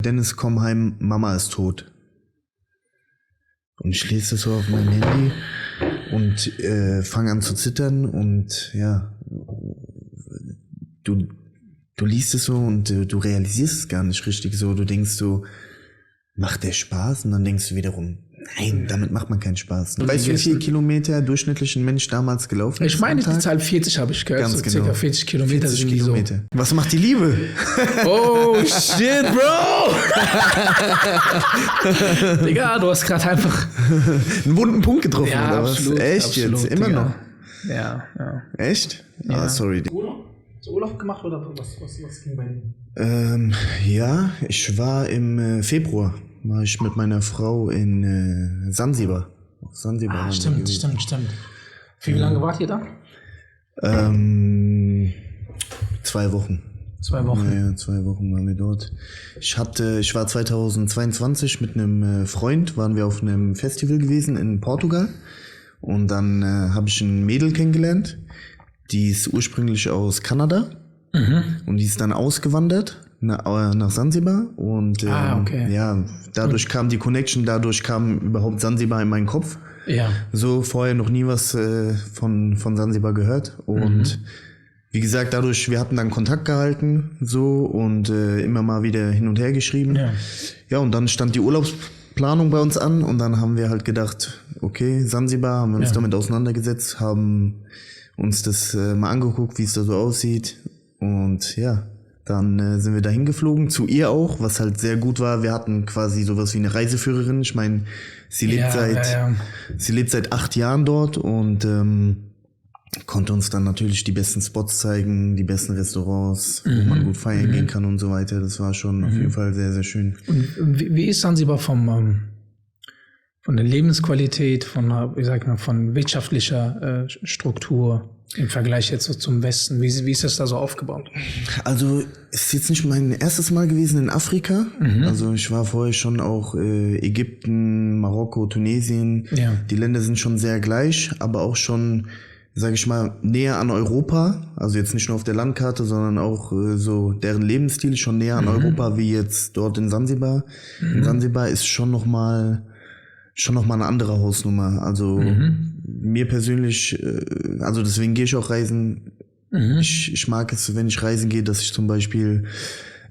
Dennis, komm heim, Mama ist tot. Und ich lese das so auf meinem Handy und fange an zu zittern und ja, du liest es so und du realisierst es gar nicht richtig so. Du denkst so, macht der Spaß? Und dann denkst du wiederum, nein, damit macht man keinen Spaß. Weißt du, wie viele Kilometer durchschnittlich ein Mensch damals gelaufen ist? Ich meine, die Zahl 40 habe ich gehört. Ganz so genau. circa 40 Kilometer 40 sind die Kilometer. so. Was macht die Liebe? Oh, shit, Bro! Digga, du hast gerade einfach... Einen wunden Punkt getroffen, Ja, oder absolut, was? Echt absolut, jetzt? Immer Digga. noch? Ja. Echt? Ja. Ah, sorry. Urlaub gemacht oder was ging bei dir? Ja, ich war im Februar, war ich mit meiner Frau in Sansibar. Auf Sansibar waren wir Stimmt. gewesen. Für wie lange wart ihr da? 2 Wochen. 2 Wochen. Ja, 2 Wochen waren wir dort. Ich war 2022 mit einem Freund, waren wir auf einem Festival gewesen in Portugal. Und dann habe ich ein Mädel kennengelernt, die ist ursprünglich aus Kanada. Und die ist dann ausgewandert nach Sansibar. Und okay. ja, dadurch kam die Connection, dadurch kam überhaupt Sansibar in meinen Kopf. Ja. So vorher noch nie was von Sansibar gehört. Und wie gesagt, dadurch, wir hatten dann Kontakt gehalten so und immer mal wieder hin und her geschrieben. Ja, und dann stand die Urlaubsplanung bei uns an und dann haben wir halt gedacht, okay, Sansibar, haben wir uns damit auseinandergesetzt, haben uns das mal angeguckt, wie es da so aussieht. Und ja, dann sind wir da hingeflogen, zu ihr auch, was halt sehr gut war. Wir hatten quasi sowas wie eine Reiseführerin. Ich meine, sie lebt seit 8 Jahren dort und konnte uns dann natürlich die besten Spots zeigen, die besten Restaurants, wo man gut feiern gehen kann und so weiter. Das war schon auf jeden Fall sehr, sehr schön. Und wie ist Sansibar von der Lebensqualität, von wirtschaftlicher Struktur im Vergleich jetzt so zum Westen? Wie ist das da so aufgebaut? Also es ist jetzt nicht mein erstes Mal gewesen in Afrika. Also ich war vorher schon auch Ägypten, Marokko, Tunesien. Ja. Die Länder sind schon sehr gleich, aber auch schon, sage ich mal, näher an Europa. Also jetzt nicht nur auf der Landkarte, sondern auch so deren Lebensstil schon näher an Europa wie jetzt dort in Sansibar. In Sansibar ist schon noch mal eine andere Hausnummer. Also mir persönlich, also deswegen gehe ich auch reisen. Ich mag es, wenn ich reisen gehe, dass ich zum Beispiel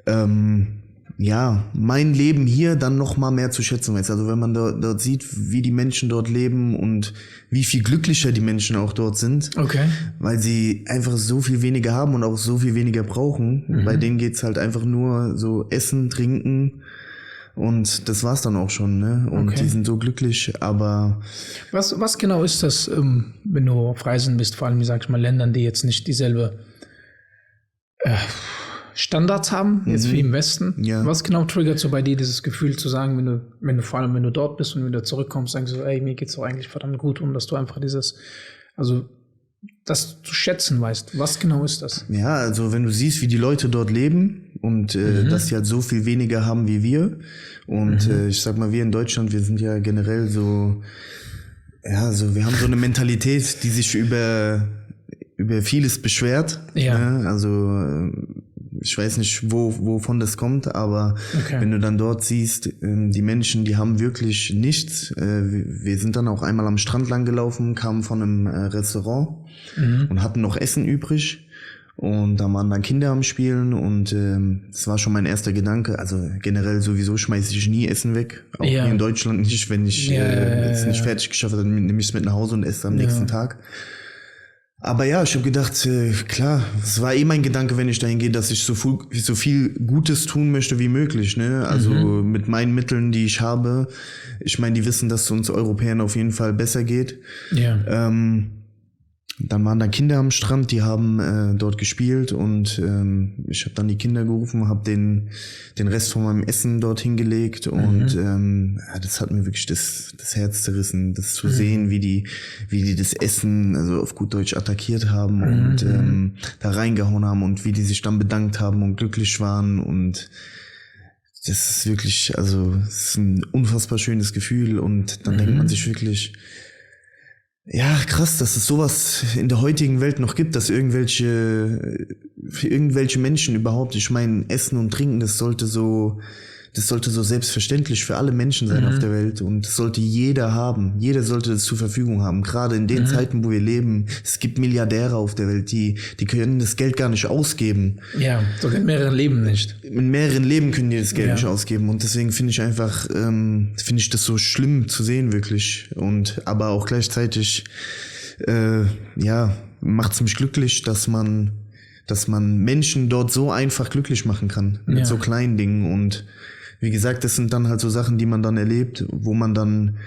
mein Leben hier dann noch mal mehr zu schätzen weiß. Also wenn man dort sieht, wie die Menschen dort leben und wie viel glücklicher die Menschen auch dort sind, weil sie einfach so viel weniger haben und auch so viel weniger brauchen. Bei denen geht's halt einfach nur so Essen, Trinken. Und das war's dann auch schon, ne? Und die sind so glücklich, aber... Was genau ist das, wenn du auf Reisen bist, vor allem, sag ich mal, Ländern, die jetzt nicht dieselbe Standards haben, jetzt wie im Westen? Ja. Was genau triggert so bei dir dieses Gefühl zu sagen, wenn du dort bist und wieder zurückkommst, sagst du so, ey, mir geht's doch eigentlich verdammt gut, dass du einfach das zu schätzen weißt. Was genau ist das? Ja, also wenn du siehst, wie die Leute dort leben und dass sie halt so viel weniger haben wie wir und ich sag mal, wir in Deutschland, wir sind ja generell so, wir haben so eine Mentalität, die sich über vieles beschwert. Ja. Ne? Also ich weiß nicht, wovon das kommt, aber wenn du dann dort siehst, die Menschen, die haben wirklich nichts. Wir sind dann auch einmal am Strand lang gelaufen, kamen von einem Restaurant und hatten noch Essen übrig. Und da waren dann Kinder am Spielen und das war schon mein erster Gedanke. Also generell sowieso schmeiße ich nie Essen weg. Auch hier in Deutschland nicht. Wenn ich es nicht fertig geschafft habe, dann nehme ich es mit nach Hause und esse am nächsten Tag. Aber ja, ich habe gedacht, klar, es war mein Gedanke, wenn ich dahin gehe, dass ich so viel Gutes tun möchte wie möglich, ne? Also mit meinen Mitteln, die ich habe. Ich meine, die wissen, dass es uns Europäern auf jeden Fall besser geht. Ja. Dann waren da Kinder am Strand, die haben dort gespielt und ich habe dann die Kinder gerufen, habe den Rest von meinem Essen dort hingelegt und das hat mir wirklich das Herz zerrissen, das zu sehen, wie die das Essen, also auf gut Deutsch, attackiert haben und da reingehauen haben und wie die sich dann bedankt haben und glücklich waren und das ist wirklich, also es ist ein unfassbar schönes Gefühl und dann denkt man sich wirklich, ja, krass, dass es sowas in der heutigen Welt noch gibt, dass irgendwelche Menschen überhaupt, ich meine, Essen und Trinken, das sollte so das sollte so selbstverständlich für alle Menschen sein auf der Welt und das sollte jeder haben. Jeder sollte das zur Verfügung haben. Gerade in den Zeiten, wo wir leben, es gibt Milliardäre auf der Welt, die können das Geld gar nicht ausgeben. Ja, sogar in mehreren Leben nicht. In mehreren Leben können die das Geld nicht ausgeben und deswegen finde ich einfach, finde ich das so schlimm zu sehen wirklich und aber auch gleichzeitig, macht es mich glücklich, dass man Menschen dort so einfach glücklich machen kann mit so kleinen Dingen und wie gesagt, das sind dann halt so Sachen, die man dann erlebt, wo man dann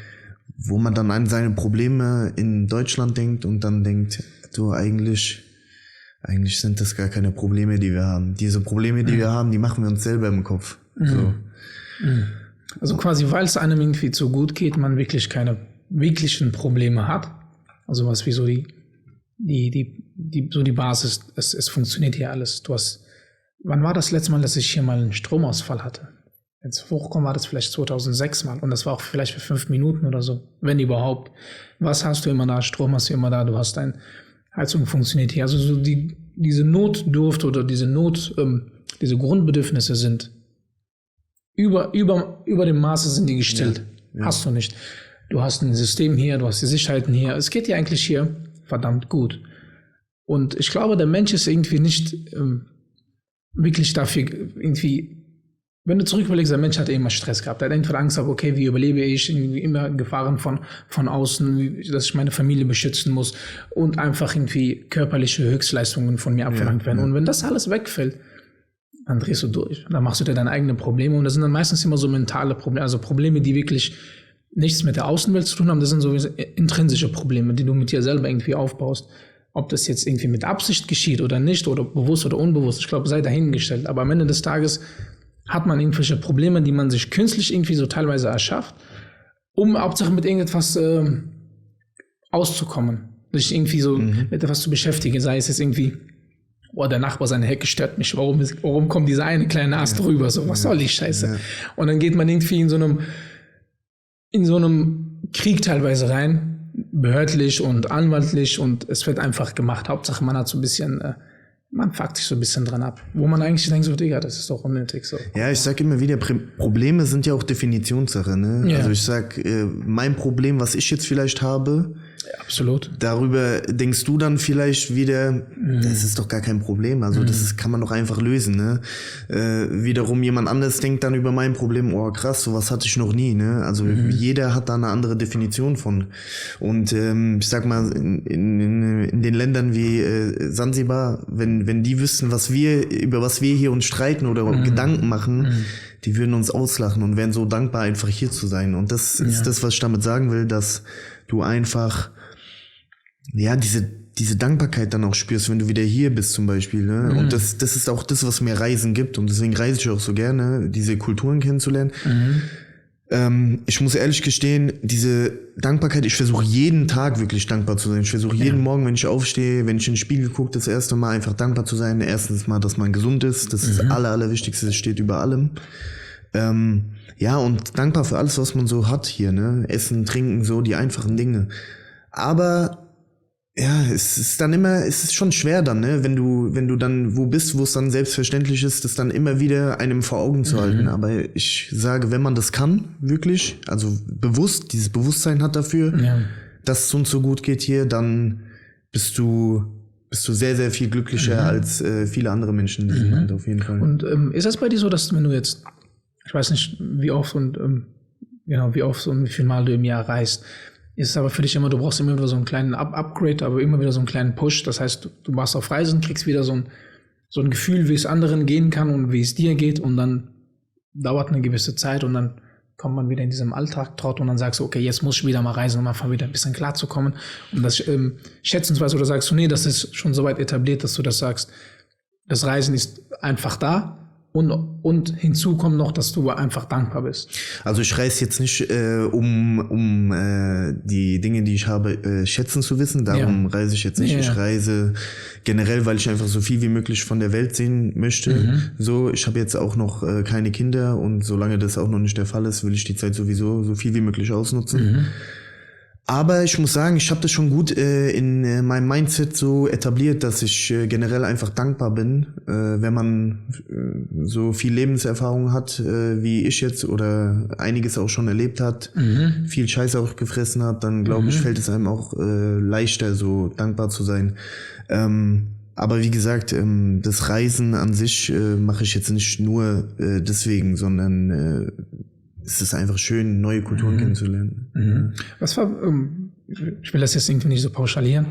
an seine Probleme in Deutschland denkt und dann denkt, du eigentlich sind das gar keine Probleme, die wir haben. Diese Probleme, die wir haben, die machen wir uns selber im Kopf. So. Also quasi, weil es einem irgendwie zu gut geht, man wirklich keine wirklichen Probleme hat. Also was wie so die Basis, es funktioniert hier alles. Wann war das letzte Mal, dass ich hier mal einen Stromausfall hatte? Jetzt hochkommen war das vielleicht 2006 mal und das war auch vielleicht für 5 Minuten oder so, wenn überhaupt. Was hast du immer da? Strom hast du immer da, du hast deine Heizung funktioniert hier. Also so diese Notdurft oder diese Grundbedürfnisse sind über dem Maße sind die gestillt. Ja. Hast du nicht. Du hast ein System hier, du hast die Sicherheiten hier. Es geht dir eigentlich hier verdammt gut. Und ich glaube, der Mensch ist irgendwie nicht wirklich dafür irgendwie. Wenn du zurücküberlegst, der Mensch hat immer Stress gehabt. Er hat einfach Angst gehabt, okay, wie überlebe ich? Irgendwie immer Gefahren von außen, dass ich meine Familie beschützen muss und einfach irgendwie körperliche Höchstleistungen von mir abverlangt werden. Und wenn das alles wegfällt, dann drehst du durch. Dann machst du dir deine eigenen Probleme und das sind dann meistens immer so mentale Probleme, also Probleme, die wirklich nichts mit der Außenwelt zu tun haben. Das sind so intrinsische Probleme, die du mit dir selber irgendwie aufbaust. Ob das jetzt irgendwie mit Absicht geschieht oder nicht oder bewusst oder unbewusst, ich glaube, sei dahingestellt. Aber am Ende des Tages hat man irgendwelche Probleme, die man sich künstlich irgendwie so teilweise erschafft, um Hauptsache mit irgendetwas auszukommen, sich irgendwie so mit etwas zu beschäftigen, sei es jetzt irgendwie, der Nachbar, seine Hecke stört mich, warum kommt dieser eine kleine Ast drüber, so, was soll die Scheiße? Ja. Und dann geht man irgendwie in so einem Krieg teilweise rein, behördlich und anwaltlich und es wird einfach gemacht, Hauptsache man hat so ein bisschen man fuckt sich so ein bisschen dran ab. Wo man eigentlich denkt, so, Digga, das ist doch unnötig. So. Ja, ich sag immer wieder, Probleme sind ja auch Definitionssache, ne? Ja. Also ich sag, mein Problem, was ich jetzt vielleicht habe, absolut. Darüber denkst du dann vielleicht wieder, das ist doch gar kein Problem. Also kann man doch einfach lösen, ne? Wiederum jemand anderes denkt dann über mein Problem, oh krass, sowas hatte ich noch nie, ne? Also jeder hat da eine andere Definition von. Und ich sag mal, in den Ländern wie Sansibar, wenn die wüssten, über was wir hier uns streiten oder Gedanken machen, die würden uns auslachen und wären so dankbar, einfach hier zu sein. Und das ist das, was ich damit sagen will, dass du einfach, diese Dankbarkeit dann auch spürst, wenn du wieder hier bist zum Beispiel, ne? Und das ist auch das, was mir Reisen gibt. Und deswegen reise ich auch so gerne, diese Kulturen kennenzulernen. Ich muss ehrlich gestehen, diese Dankbarkeit, ich versuche jeden Tag wirklich dankbar zu sein. Ich versuche jeden Morgen, wenn ich aufstehe, wenn ich in den Spiegel gucke, das erste Mal einfach dankbar zu sein. Erstens mal, dass man gesund ist. Das ist das Allerwichtigste, das steht über allem. Und dankbar für alles, was man so hat hier, ne? Essen, Trinken, so die einfachen Dinge. Aber es ist schon schwer dann, ne? Wenn du dann wo bist, wo es dann selbstverständlich ist, das dann immer wieder einem vor Augen zu halten. Aber ich sage, wenn man das kann, wirklich, also dieses Bewusstsein hat dafür, dass es uns so gut geht hier, dann bist du sehr, sehr viel glücklicher als viele andere Menschen in diesem Land, auf jeden Fall. Und ist das bei dir so, dass wenn du jetzt, ich weiß nicht, wie oft und wie viel Mal du im Jahr reist, ist es aber für dich immer, du brauchst immer wieder so einen kleinen Upgrade, aber immer wieder so einen kleinen Push. Das heißt, du machst auf Reisen, kriegst wieder so ein Gefühl, wie es anderen gehen kann und wie es dir geht und dann dauert eine gewisse Zeit und dann kommt man wieder in diesem Alltag traut und dann sagst du, okay, jetzt muss ich wieder mal reisen, um einfach wieder ein bisschen klarzukommen. Und das schätzensweise, oder sagst du, nee, das ist schon so weit etabliert, dass du das sagst, das Reisen ist einfach da. Und hinzu kommt noch, dass du einfach dankbar bist. Also ich reise jetzt nicht, um die Dinge, die ich habe, schätzen zu wissen. Darum reise ich jetzt nicht. Ich reise generell, weil ich einfach so viel wie möglich von der Welt sehen möchte. So, ich habe jetzt auch noch keine Kinder und solange das auch noch nicht der Fall ist, will ich die Zeit sowieso so viel wie möglich ausnutzen. Aber ich muss sagen, ich habe das schon gut in meinem Mindset so etabliert, dass ich generell einfach dankbar bin, wenn man so viel Lebenserfahrung hat, wie ich jetzt, oder einiges auch schon erlebt hat, viel Scheiße auch gefressen hat, dann glaube ich, fällt es einem auch leichter, so dankbar zu sein. Aber wie gesagt, das Reisen an sich mache ich jetzt nicht nur deswegen, sondern es ist einfach schön, neue Kulturen kennenzulernen. Was war, ich will das jetzt irgendwie nicht so pauschalieren,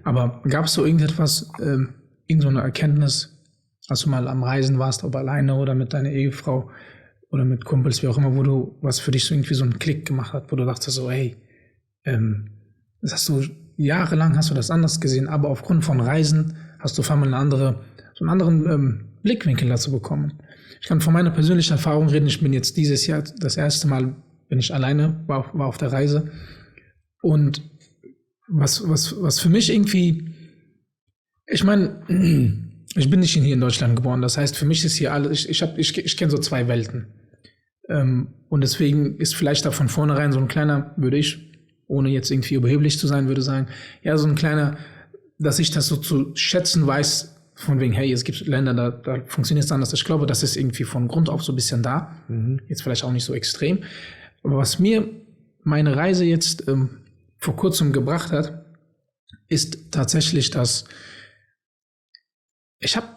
aber gab es so irgendetwas, irgend so eine Erkenntnis, als du mal am Reisen warst, ob alleine oder mit deiner Ehefrau oder mit Kumpels, wie auch immer, wo du, was für dich so irgendwie so einen Klick gemacht hat, wo du dachtest so, hey, das hast du, jahrelang hast du das anders gesehen, aber aufgrund von Reisen hast du auf einmal so einen anderen Blickwinkel dazu bekommen. Ich kann von meiner persönlichen Erfahrung reden. Ich bin jetzt dieses Jahr das erste Mal, bin ich alleine, war auf der Reise. Und was für mich irgendwie, ich meine, ich bin nicht hier in Deutschland geboren. Das heißt, für mich ist hier alles, ich kenne so zwei Welten. Und deswegen ist vielleicht da von vornherein so ein kleiner, würde ich, ohne jetzt irgendwie überheblich zu sein, würde sagen, ja, so ein kleiner, dass ich das so zu schätzen weiß, von wegen, hey, es gibt Länder, da funktioniert es anders. Ich glaube, das ist irgendwie von Grund auf so ein bisschen da. Jetzt vielleicht auch nicht so extrem. Aber was mir meine Reise jetzt vor kurzem gebracht hat, ist tatsächlich, dass ich habe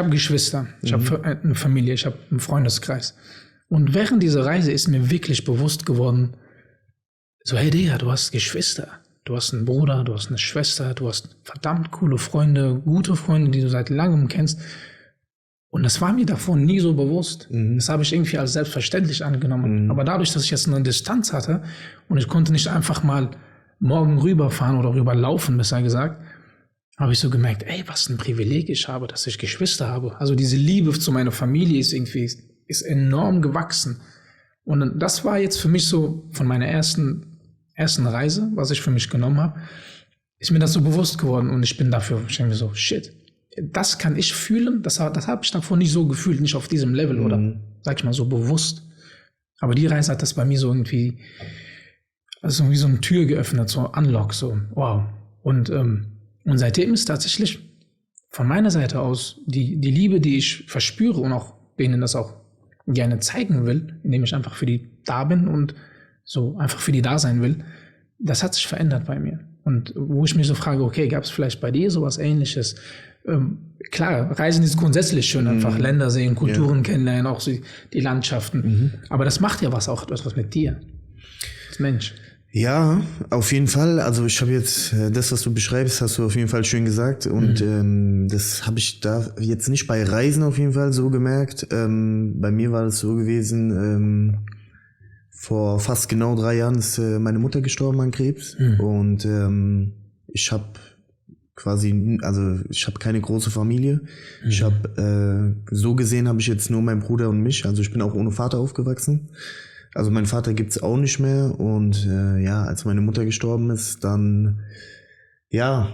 Geschwister, ich habe eine Familie, ich habe einen Freundeskreis. Und während dieser Reise ist mir wirklich bewusst geworden, so, hey Digga, du hast Geschwister. Du hast einen Bruder, du hast eine Schwester, du hast verdammt coole Freunde, gute Freunde, die du seit langem kennst. Und das war mir davor nie so bewusst. Das habe ich irgendwie als selbstverständlich angenommen. Aber dadurch, dass ich jetzt eine Distanz hatte und ich konnte nicht einfach mal morgen rüberfahren oder rüberlaufen, besser gesagt, habe ich so gemerkt, ey, was ein Privileg ich habe, dass ich Geschwister habe. Also diese Liebe zu meiner Familie ist enorm gewachsen. Und das war jetzt für mich so von meiner ersten Reise, was ich für mich genommen habe, ist mir das so bewusst geworden und ich bin dafür, ich denke mir so, shit, das kann ich fühlen, das habe ich davor nicht so gefühlt, nicht auf diesem Level oder, sag ich mal, so bewusst. Aber die Reise hat das bei mir so irgendwie, also wie so eine Tür geöffnet, so Unlock, so, wow. Und seitdem ist tatsächlich von meiner Seite aus die Liebe, die ich verspüre und auch denen das auch gerne zeigen will, indem ich einfach für die da bin und so einfach für die da sein will, das hat sich verändert bei mir. Und wo ich mich so frage, okay, gab es vielleicht bei dir sowas Ähnliches? Klar, Reisen ist grundsätzlich schön, einfach Länder sehen, Kulturen kennenlernen, auch die Landschaften. Aber das macht ja auch etwas mit dir als Mensch. Ja, auf jeden Fall. Also ich habe jetzt, das, was du beschreibst, hast du auf jeden Fall schön gesagt. Und das habe ich da jetzt nicht bei Reisen auf jeden Fall so gemerkt. Bei mir war das so gewesen, vor fast genau 3 Jahren ist meine Mutter gestorben an Krebs. Und ich habe ich habe keine große Familie. Ich habe, so gesehen habe ich jetzt nur meinen Bruder und mich. Also ich bin auch ohne Vater aufgewachsen. Also meinen Vater gibt's auch nicht mehr. Und als meine Mutter gestorben ist, dann, da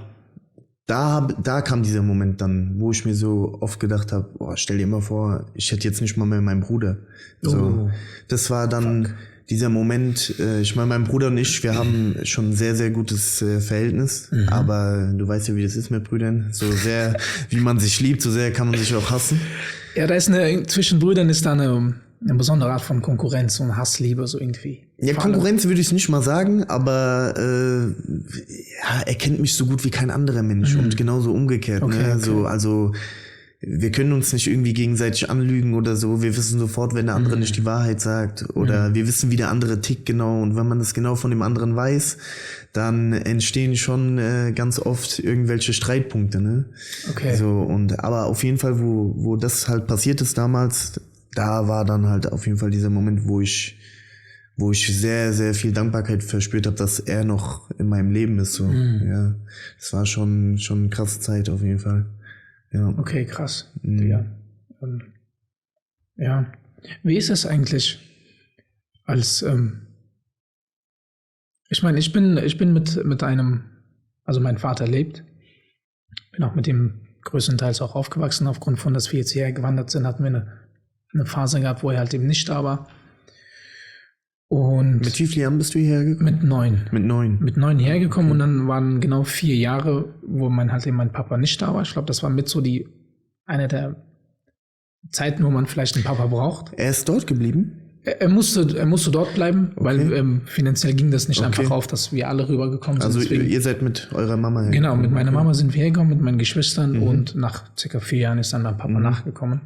kam dieser Moment dann, wo ich mir so oft gedacht habe, stell dir mal vor, ich hätte jetzt nicht mal mehr meinen Bruder. So, das war dann dieser Moment, ich meine, mein Bruder und ich, wir haben schon ein sehr, sehr gutes Verhältnis, aber du weißt ja, wie das ist mit Brüdern. So sehr, wie man sich liebt, so sehr kann man sich auch hassen. Ja, zwischen Brüdern ist da eine besondere Art von Konkurrenz und Hassliebe so irgendwie. Ja, Konkurrenz würde ich nicht mal sagen, aber er kennt mich so gut wie kein anderer Mensch und genauso umgekehrt. Okay, ne? okay. So, also wir können uns nicht irgendwie gegenseitig anlügen oder so. Wir wissen sofort, wenn der andere nicht die Wahrheit sagt oder wir wissen, wie der andere tickt genau. Und wenn man das genau von dem anderen weiß, dann entstehen schon ganz oft irgendwelche Streitpunkte. Ne? Okay. So, aber auf jeden Fall, wo das halt passiert ist damals, da war dann halt auf jeden Fall dieser Moment, wo ich sehr, sehr viel Dankbarkeit verspürt habe, dass er noch in meinem Leben ist. So. Ja, das war schon eine krasse Zeit auf jeden Fall. Ja. Okay, krass. Ja. Wie ist es eigentlich als, ich meine, ich bin mit einem, also mein Vater lebt, bin auch mit ihm größtenteils auch aufgewachsen, aufgrund von, dass wir jetzt hierher gewandert sind, hatten wir eine Phase gehabt, wo er halt eben nicht da war. Und mit wie vielen Jahren bist du hierher gekommen? Mit 9. Mit 9 hergekommen, okay. Und dann waren genau 4 Jahre, wo mein Papa nicht da war. Ich glaube, das war mit so eine der Zeiten, wo man vielleicht einen Papa braucht. Er ist dort geblieben? Er musste dort bleiben, okay. Weil finanziell ging das nicht einfach auf, dass wir alle rübergekommen sind. Also deswegen, ihr seid mit eurer Mama hergekommen? Genau, mit meiner Mama sind wir hergekommen, mit meinen Geschwistern und nach ca. 4 Jahren ist dann mein Papa nachgekommen.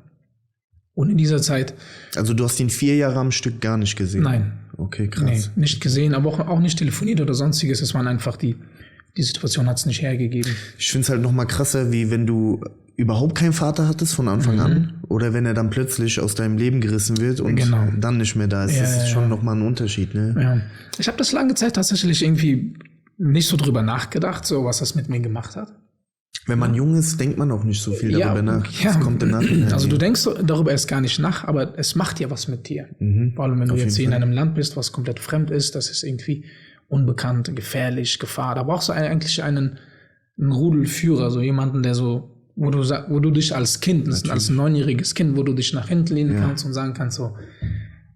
Und in dieser Zeit... Also du hast ihn 4 Jahre am Stück gar nicht gesehen? Nein. Okay, krass. Nee, nicht gesehen, aber auch nicht telefoniert oder sonstiges. Es waren einfach die Situation hat es nicht hergegeben. Ich finde es halt nochmal krasser, wie wenn du überhaupt keinen Vater hattest von Anfang an oder wenn er dann plötzlich aus deinem Leben gerissen wird und dann nicht mehr da ist. Das ist schon nochmal ein Unterschied, ne? Ja. Ich habe das lange Zeit tatsächlich irgendwie nicht so drüber nachgedacht, so was das mit mir gemacht hat. Wenn man jung ist, denkt man auch nicht so viel darüber nach. Das kommt im Nachhinein. Also du denkst darüber erst gar nicht nach, aber es macht ja was mit dir. Vor allem, wenn du jetzt hier in einem Land bist, was komplett fremd ist, das ist irgendwie unbekannt, gefährlich, Gefahr. Da brauchst du eigentlich einen Rudelführer, so jemanden, der so, wo du dich als Kind, als 9-jähriges Kind, wo du dich nach hinten lehnen kannst und sagen kannst so,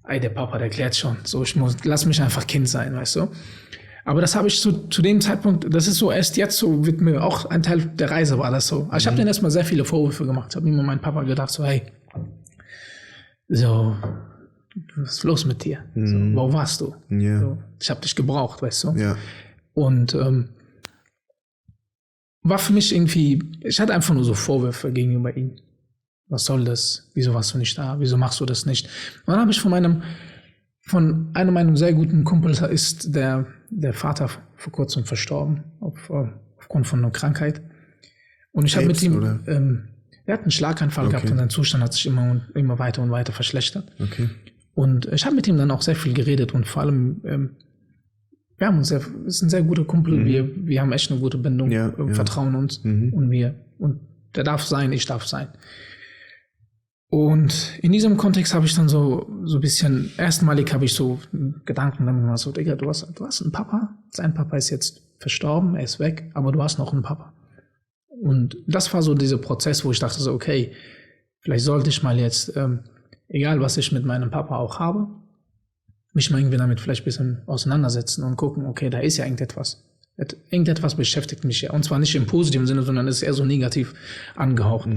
ey, der Papa, der klärt schon. So, lass mich einfach Kind sein, weißt du? Aber das habe ich zu dem Zeitpunkt, das ist so erst jetzt so, wird mir auch ein Teil der Reise war das so. Also ich habe denen erstmal sehr viele Vorwürfe gemacht. Ich habe immer meinem Papa gedacht so, hey, so, was ist los mit dir? So, wo warst du? Yeah. So, ich habe dich gebraucht, weißt du? Ja. Und war für mich irgendwie, ich hatte einfach nur so Vorwürfe gegenüber ihm. Was soll das? Wieso warst du nicht da? Wieso machst du das nicht? Und dann habe ich von einem meiner sehr guten Kumpels ist der Vater vor kurzem verstorben, aufgrund von einer Krankheit. Und ich habe mit ihm, er hat einen Schlaganfall gehabt und sein Zustand hat sich immer weiter und weiter verschlechtert. Okay. Und ich habe mit ihm dann auch sehr viel geredet und vor allem, wir haben uns ist ein sehr guter Kumpel, wir haben echt eine gute Bindung, vertrauen uns und der darf sein, ich darf sein. Und in diesem Kontext habe ich dann so ein bisschen, erstmalig habe ich so Gedanken damit gemacht, so, Digga, du hast einen Papa, sein Papa ist jetzt verstorben, er ist weg, aber du hast noch einen Papa. Und das war so dieser Prozess, wo ich dachte so, okay, vielleicht sollte ich mal jetzt, egal was ich mit meinem Papa auch habe, mich mal irgendwie damit vielleicht ein bisschen auseinandersetzen und gucken, okay, da ist ja irgendetwas. Irgendetwas beschäftigt mich ja. Und zwar nicht im positiven Sinne, sondern es ist eher so negativ angehaucht.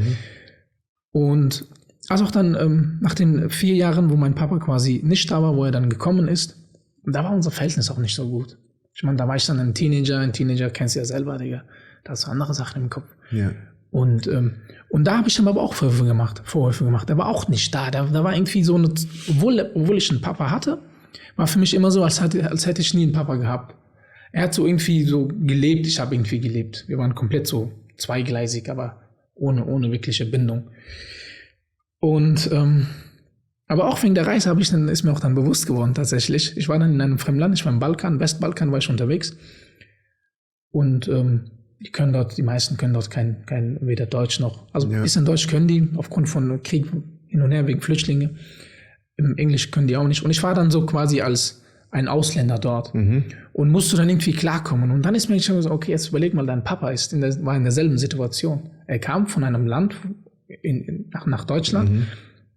Und also auch dann nach den 4 Jahren, wo mein Papa quasi nicht da war, wo er dann gekommen ist, da war unser Verhältnis auch nicht so gut. Ich meine, da war ich dann ein Teenager kennst du ja selber, Digga. Da hast du andere Sachen im Kopf. Ja. Und da habe ich dann aber auch Vorwürfe gemacht. Der war auch nicht da. Da war irgendwie so eine, obwohl ich einen Papa hatte, war für mich immer so, als hätte ich nie einen Papa gehabt. Er hat so irgendwie so gelebt, ich habe irgendwie gelebt. Wir waren komplett so zweigleisig, aber ohne wirkliche Bindung. Und aber auch wegen der Reise ist mir auch dann bewusst geworden tatsächlich. Ich war dann in einem fremden Land, ich war im Balkan, Westbalkan war ich unterwegs. Und die meisten können dort kein weder Deutsch noch, also ein bisschen Deutsch können die, aufgrund von Krieg hin und her wegen Flüchtlinge. Im Englisch können die auch nicht. Und ich war dann so quasi als ein Ausländer dort und musste dann irgendwie klarkommen. Und dann ist mir schon so, okay, jetzt überleg mal, dein Papa war in derselben Situation. Er kam von einem Land nach Deutschland,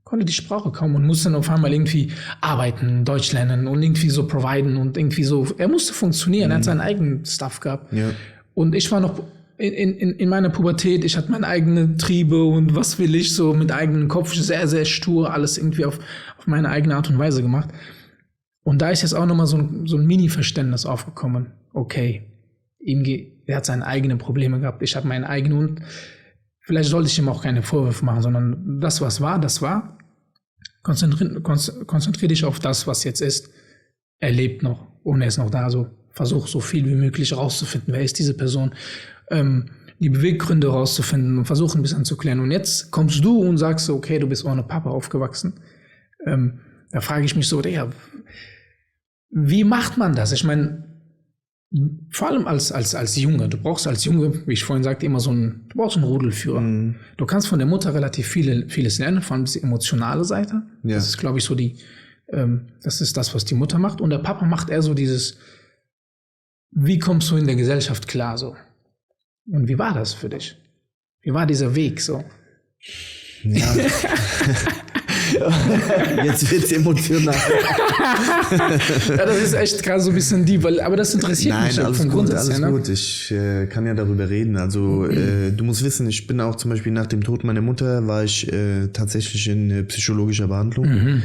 konnte die Sprache kaum und musste dann auf einmal irgendwie arbeiten, Deutsch lernen und irgendwie so providen und irgendwie so, er musste funktionieren, er hat seinen eigenen Stuff gehabt. Ja. Und ich war noch in meiner Pubertät, ich hatte meine eigenen Triebe und was will ich, so mit eigenem Kopf, sehr, sehr stur, alles irgendwie auf meine eigene Art und Weise gemacht. Und da ist jetzt auch nochmal so ein Mini-Verständnis aufgekommen. Okay, er hat seine eigenen Probleme gehabt, ich habe meine eigenen und vielleicht sollte ich ihm auch keine Vorwürfe machen, sondern das, was war, das war. Konzentriere dich auf das, was jetzt ist. Er lebt noch und er ist noch da. So versuch so viel wie möglich rauszufinden, wer ist diese Person, die Beweggründe rauszufinden und versuchen ein bisschen zu klären. Und jetzt kommst du und sagst so, okay, du bist ohne Papa aufgewachsen. Da frage ich mich so, ja, wie macht man das? Ich meine, vor allem als Junge, du brauchst als Junge, wie ich vorhin sagte, immer du brauchst einen Rudelführer. Du kannst von der Mutter relativ vieles lernen, vor allem die emotionale Seite. Ja. Das ist, glaube ich, so das ist das, was die Mutter macht. Und der Papa macht eher so dieses, wie kommst du in der Gesellschaft klar, so? Und wie war das für dich? Wie war dieser Weg, so? Ja. Jetzt wird's emotional. Ja, das ist echt gerade so ein bisschen deep, aber das interessiert mich alles vom gut, Grundsatz alles her, ne? gut. Ich kann ja darüber reden. Also du musst wissen, ich bin auch zum Beispiel nach dem Tod meiner Mutter war ich tatsächlich in psychologischer Behandlung,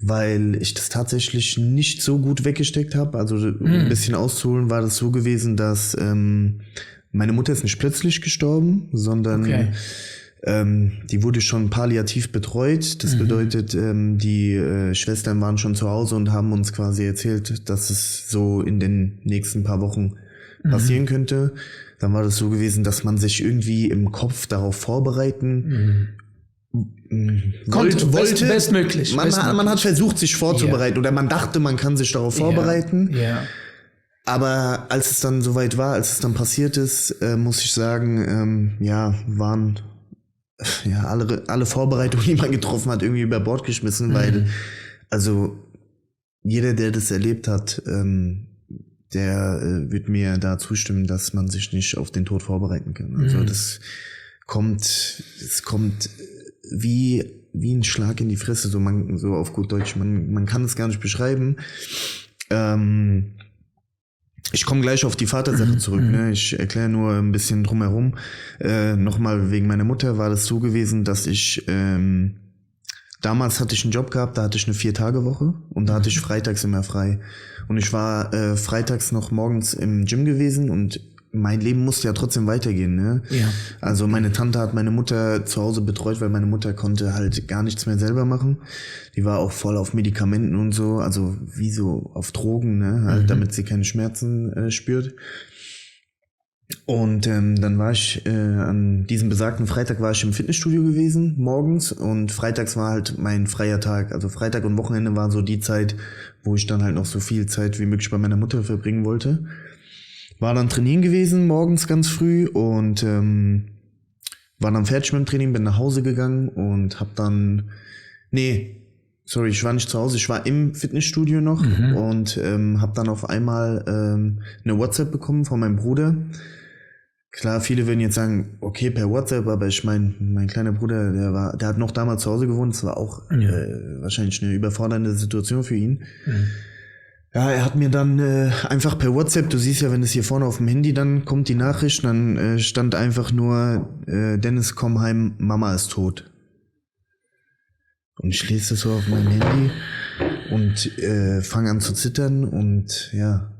weil ich das tatsächlich nicht so gut weggesteckt habe. Also ein bisschen auszuholen war das so gewesen, dass meine Mutter ist nicht plötzlich gestorben, sondern die wurde schon palliativ betreut. Das bedeutet, die Schwestern waren schon zu Hause und haben uns quasi erzählt, dass es so in den nächsten paar Wochen passieren könnte. Dann war das so gewesen, dass man sich irgendwie im Kopf darauf vorbereiten wollte. Bestmöglich. Man hat versucht, sich vorzubereiten oder man dachte, man kann sich darauf vorbereiten. Ja. Aber als es dann soweit war, als es dann passiert ist, muss ich sagen, waren alle Vorbereitungen, die man getroffen hat, irgendwie über Bord geschmissen, weil also jeder, der das erlebt hat, der wird mir da zustimmen, dass man sich nicht auf den Tod vorbereiten kann. Also es kommt wie ein Schlag in die Fresse, so auf gut Deutsch. Man kann es gar nicht beschreiben. Ich komme gleich auf die Vatersache zurück. Ne? Ich erkläre nur ein bisschen drumherum. Nochmal wegen meiner Mutter war das so gewesen, dass ich damals hatte ich einen Job gehabt, da hatte ich eine 4-Tage-Woche und da hatte ich freitags immer frei. Und ich war freitags noch morgens im Gym gewesen und mein Leben musste ja trotzdem weitergehen, ne? Ja. Also meine Tante hat meine Mutter zu Hause betreut, weil meine Mutter konnte halt gar nichts mehr selber machen. Die war auch voll auf Medikamenten und so, also wie so auf Drogen, ne? Halt, damit sie keine Schmerzen spürt. Und dann war ich an diesem besagten Freitag war ich im Fitnessstudio gewesen, morgens. Und freitags war halt mein freier Tag. Also Freitag und Wochenende war so die Zeit, wo ich dann halt noch so viel Zeit wie möglich bei meiner Mutter verbringen wollte. War dann trainieren gewesen, morgens ganz früh und war dann fertig mit dem Training, bin nach Hause gegangen und hab dann, ich war nicht zu Hause, ich war im Fitnessstudio noch und hab dann auf einmal eine WhatsApp bekommen von meinem Bruder. Klar, viele würden jetzt sagen, okay, per WhatsApp, aber ich meine, mein kleiner Bruder, der hat noch damals zu Hause gewohnt, das war auch wahrscheinlich eine überfordernde Situation für ihn. Ja, er hat mir dann einfach per WhatsApp, du siehst ja, wenn es hier vorne auf dem Handy dann kommt die Nachricht, dann stand einfach nur, Dennis, komm heim, Mama ist tot. Und ich lese das so auf meinem Handy und fange an zu zittern und ja,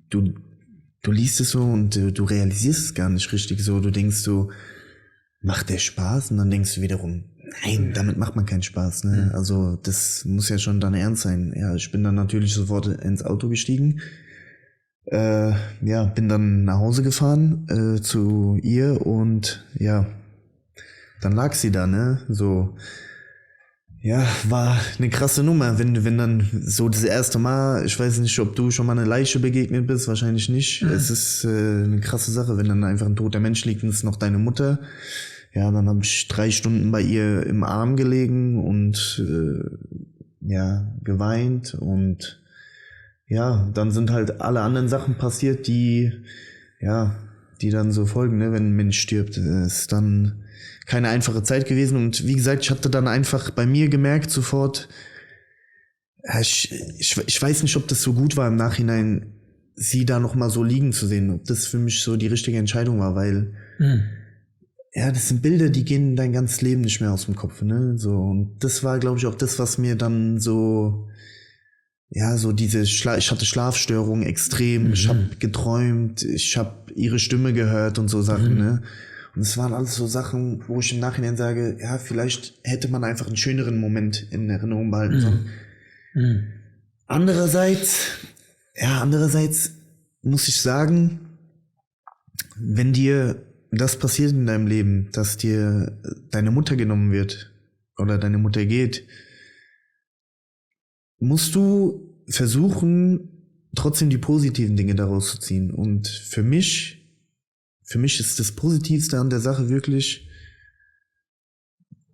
du liest es so und du realisierst es gar nicht richtig so, du denkst so, macht der Spaß? Und dann denkst du wiederum, nein, damit macht man keinen Spaß, ne? Also das muss ja schon dann ernst sein. Ja, ich bin dann natürlich sofort ins Auto gestiegen. Bin dann nach Hause gefahren zu ihr und ja, dann lag sie da, ne? So, ja, war eine krasse Nummer, wenn dann so das erste Mal, ich weiß nicht, ob du schon mal eine Leiche begegnet bist, wahrscheinlich nicht. Es ist eine krasse Sache, wenn dann einfach ein toter Mensch liegt und es ist noch deine Mutter. Ja, dann habe ich 3 Stunden bei ihr im Arm gelegen und geweint und ja, dann sind halt alle anderen Sachen passiert, die dann so folgen, ne, wenn ein Mensch stirbt. Ist dann keine einfache Zeit gewesen und wie gesagt, ich hatte dann einfach bei mir gemerkt sofort, ich weiß nicht, ob das so gut war im Nachhinein, sie da nochmal so liegen zu sehen, ob das für mich so die richtige Entscheidung war, weil das sind Bilder, die gehen dein ganzes Leben nicht mehr aus dem Kopf, ne? So, und das war, glaube ich, auch das, was mir dann so, so diese ich hatte Schlafstörungen extrem, ich habe geträumt, ich habe ihre Stimme gehört und so Sachen, ne? Und es waren alles so Sachen, wo ich im Nachhinein sage, ja, vielleicht hätte man einfach einen schöneren Moment in Erinnerung behalten sollen. Andererseits muss ich sagen, wenn dir das passiert in deinem Leben, dass dir deine Mutter genommen wird oder deine Mutter geht, musst du versuchen, trotzdem die positiven Dinge daraus zu ziehen. Und für mich ist das Positivste an der Sache wirklich,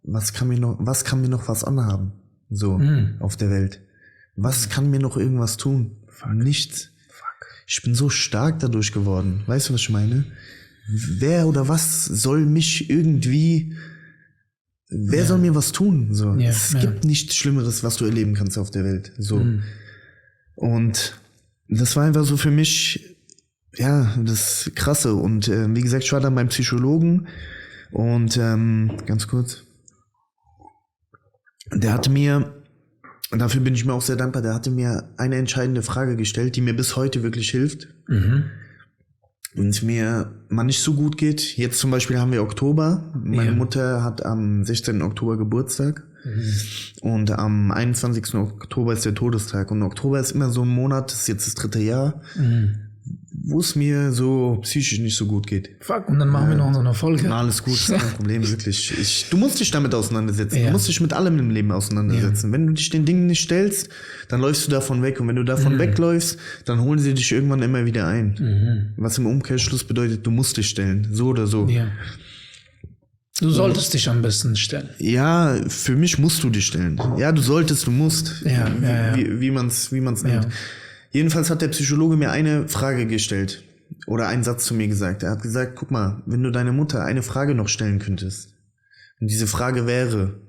was kann mir noch was anhaben, so auf der Welt? Was kann mir noch irgendwas tun? Nichts. Ich bin so stark dadurch geworden. Weißt du, was ich meine? Wer oder was soll mich irgendwie wer soll mir was tun? So, es gibt nichts Schlimmeres, was du erleben kannst auf der Welt. So. Und das war einfach so für mich, ja, das Krasse. Und wie gesagt, ich war dann beim Psychologen und ganz kurz, der hatte mir, und dafür bin ich mir auch sehr dankbar, der hatte mir eine entscheidende Frage gestellt, die mir bis heute wirklich hilft. Wenn es mir mal nicht so gut geht, jetzt zum Beispiel haben wir Oktober, meine Mutter hat am 16. Oktober Geburtstag und am 21. Oktober ist der Todestag und Oktober ist immer so ein Monat, das ist jetzt das 3. Jahr, wo es mir so psychisch nicht so gut geht. Fuck, und dann machen wir noch so eine Folge. Alles gut, ist kein Problem, wirklich. Du musst dich damit auseinandersetzen. Du musst dich mit allem im Leben auseinandersetzen. Wenn du dich den Dingen nicht stellst, dann läufst du davon weg. Und wenn du davon wegläufst, dann holen sie dich irgendwann immer wieder ein. Was im Umkehrschluss bedeutet, du musst dich stellen. So oder so. Ja. Du solltest dich am besten stellen. Ja, für mich musst du dich stellen. Ja, du solltest, du musst. Wie man's nennt. Jedenfalls hat der Psychologe mir eine Frage gestellt oder einen Satz zu mir gesagt. Er hat gesagt, guck mal, wenn du deine Mutter eine Frage noch stellen könntest und diese Frage wäre,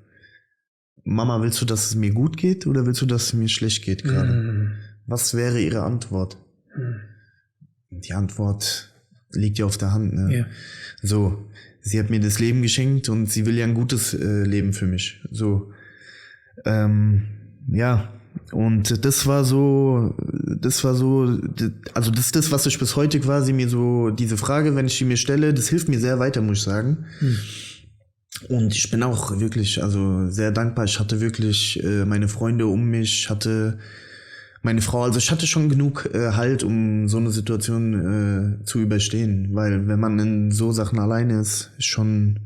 Mama, willst du, dass es mir gut geht oder willst du, dass es mir schlecht geht gerade? Was wäre ihre Antwort? Die Antwort liegt ja auf der Hand. Ne? Ja. So, sie hat mir das Leben geschenkt und sie will ja ein gutes Leben für mich. So, ja. Und das war so, also das ist das, was ich bis heute quasi mir so, diese Frage, wenn ich die mir stelle, das hilft mir sehr weiter, muss ich sagen. Und ich bin auch wirklich, also sehr dankbar. Ich hatte wirklich meine Freunde um mich, ich hatte meine Frau, also ich hatte schon genug Halt, um so eine Situation zu überstehen, weil wenn man in so Sachen alleine ist schon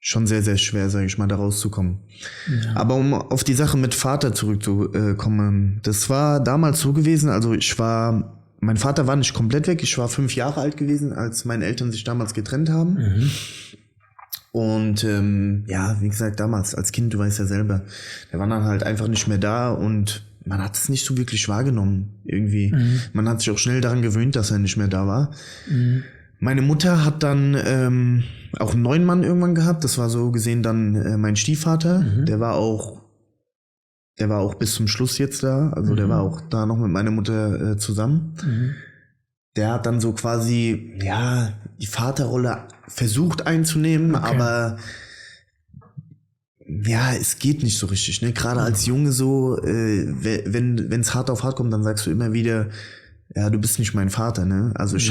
sehr, sehr schwer, sage ich mal, da rauszukommen. Ja. Aber um auf die Sache mit Vater zurückzukommen, das war damals so gewesen, also mein Vater war nicht komplett weg, ich war 5 Jahre alt gewesen, als meine Eltern sich damals getrennt haben. Und ja, wie gesagt, damals als Kind, du weißt ja selber, der war dann halt einfach nicht mehr da und man hat es nicht so wirklich wahrgenommen irgendwie. Man hat sich auch schnell daran gewöhnt, dass er nicht mehr da war. Meine Mutter hat dann auch einen neuen Mann irgendwann gehabt. Das war so gesehen dann mein Stiefvater. Der war auch bis zum Schluss jetzt da. Also der war auch da noch mit meiner Mutter zusammen. Der hat dann so quasi, ja, die Vaterrolle versucht einzunehmen, aber ja, es geht nicht so richtig, ne? Gerade als Junge so, wenn es hart auf hart kommt, dann sagst du immer wieder, ja, du bist nicht mein Vater, ne? Also ich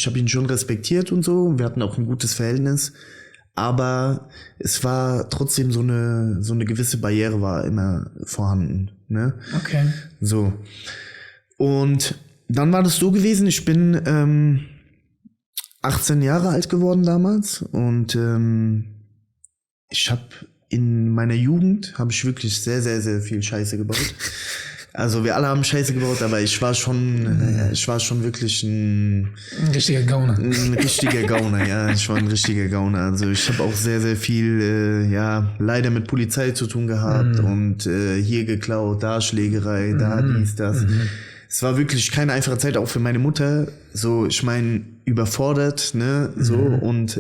hab ihn schon respektiert und so, wir hatten auch ein gutes Verhältnis, aber es war trotzdem so eine gewisse Barriere war immer vorhanden, ne? Okay. So. Und dann war das so gewesen, ich bin 18 Jahre alt geworden damals und ich habe in meiner Jugend wirklich sehr, sehr, sehr viel Scheiße gebaut. Also wir alle haben Scheiße gebaut, aber ich war schon wirklich ein richtiger Gauner. Ein richtiger Gauner, ja. Ich war ein richtiger Gauner. Also ich habe auch sehr, sehr viel, leider mit Polizei zu tun gehabt und hier geklaut, da Schlägerei, da dies, das. Es war wirklich keine einfache Zeit, auch für meine Mutter. So, ich meine, überfordert, ne, so und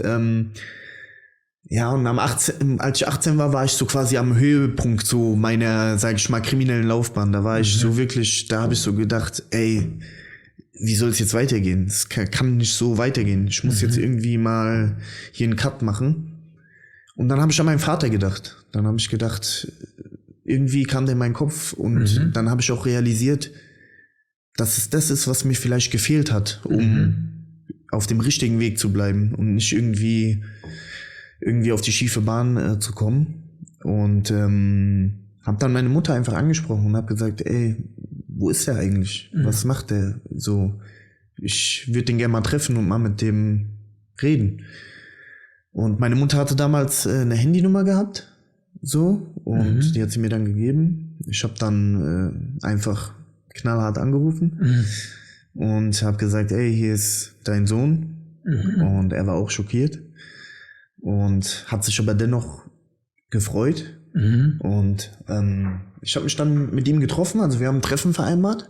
ja, und als ich 18 war ich so quasi am Höhepunkt so meiner, sag ich mal, kriminellen Laufbahn. Da war ich so wirklich, da habe ich so gedacht, ey, wie soll es jetzt weitergehen? Es kann nicht so weitergehen. Ich muss jetzt irgendwie mal hier einen Cut machen. Und dann habe ich an meinen Vater gedacht. Dann habe ich gedacht, irgendwie kam der in meinen Kopf und dann habe ich auch realisiert, dass es das ist, was mir vielleicht gefehlt hat, um auf dem richtigen Weg zu bleiben und nicht irgendwie auf die schiefe Bahn zu kommen. Und habe dann meine Mutter einfach angesprochen und habe gesagt, ey, wo ist der eigentlich? Was macht der so? Ich würde den gerne mal treffen und mal mit dem reden. Und meine Mutter hatte damals eine Handynummer gehabt, so, und die hat sie mir dann gegeben. Ich habe dann einfach knallhart angerufen und habe gesagt, ey, hier ist dein Sohn. Und er war auch schockiert. Und hat sich aber dennoch gefreut. Und ich habe mich dann mit ihm getroffen, also wir haben ein Treffen vereinbart.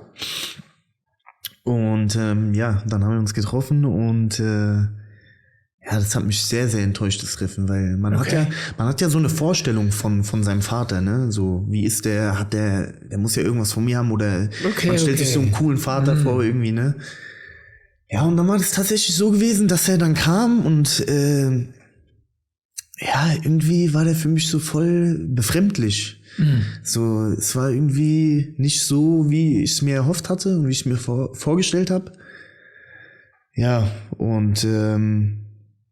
Und dann haben wir uns getroffen und Ja, das hat mich sehr, sehr enttäuscht, das Treffen, weil man hat ja so eine Vorstellung von seinem Vater, ne? So, wie ist der, der muss ja irgendwas von mir haben oder man stellt sich so einen coolen Vater vor irgendwie, ne? Ja, und dann war das tatsächlich so gewesen, dass er dann kam und ja, irgendwie war der für mich so voll befremdlich. So, es war irgendwie nicht so, wie ich es mir erhofft hatte und wie ich es mir vorgestellt habe. Ja, und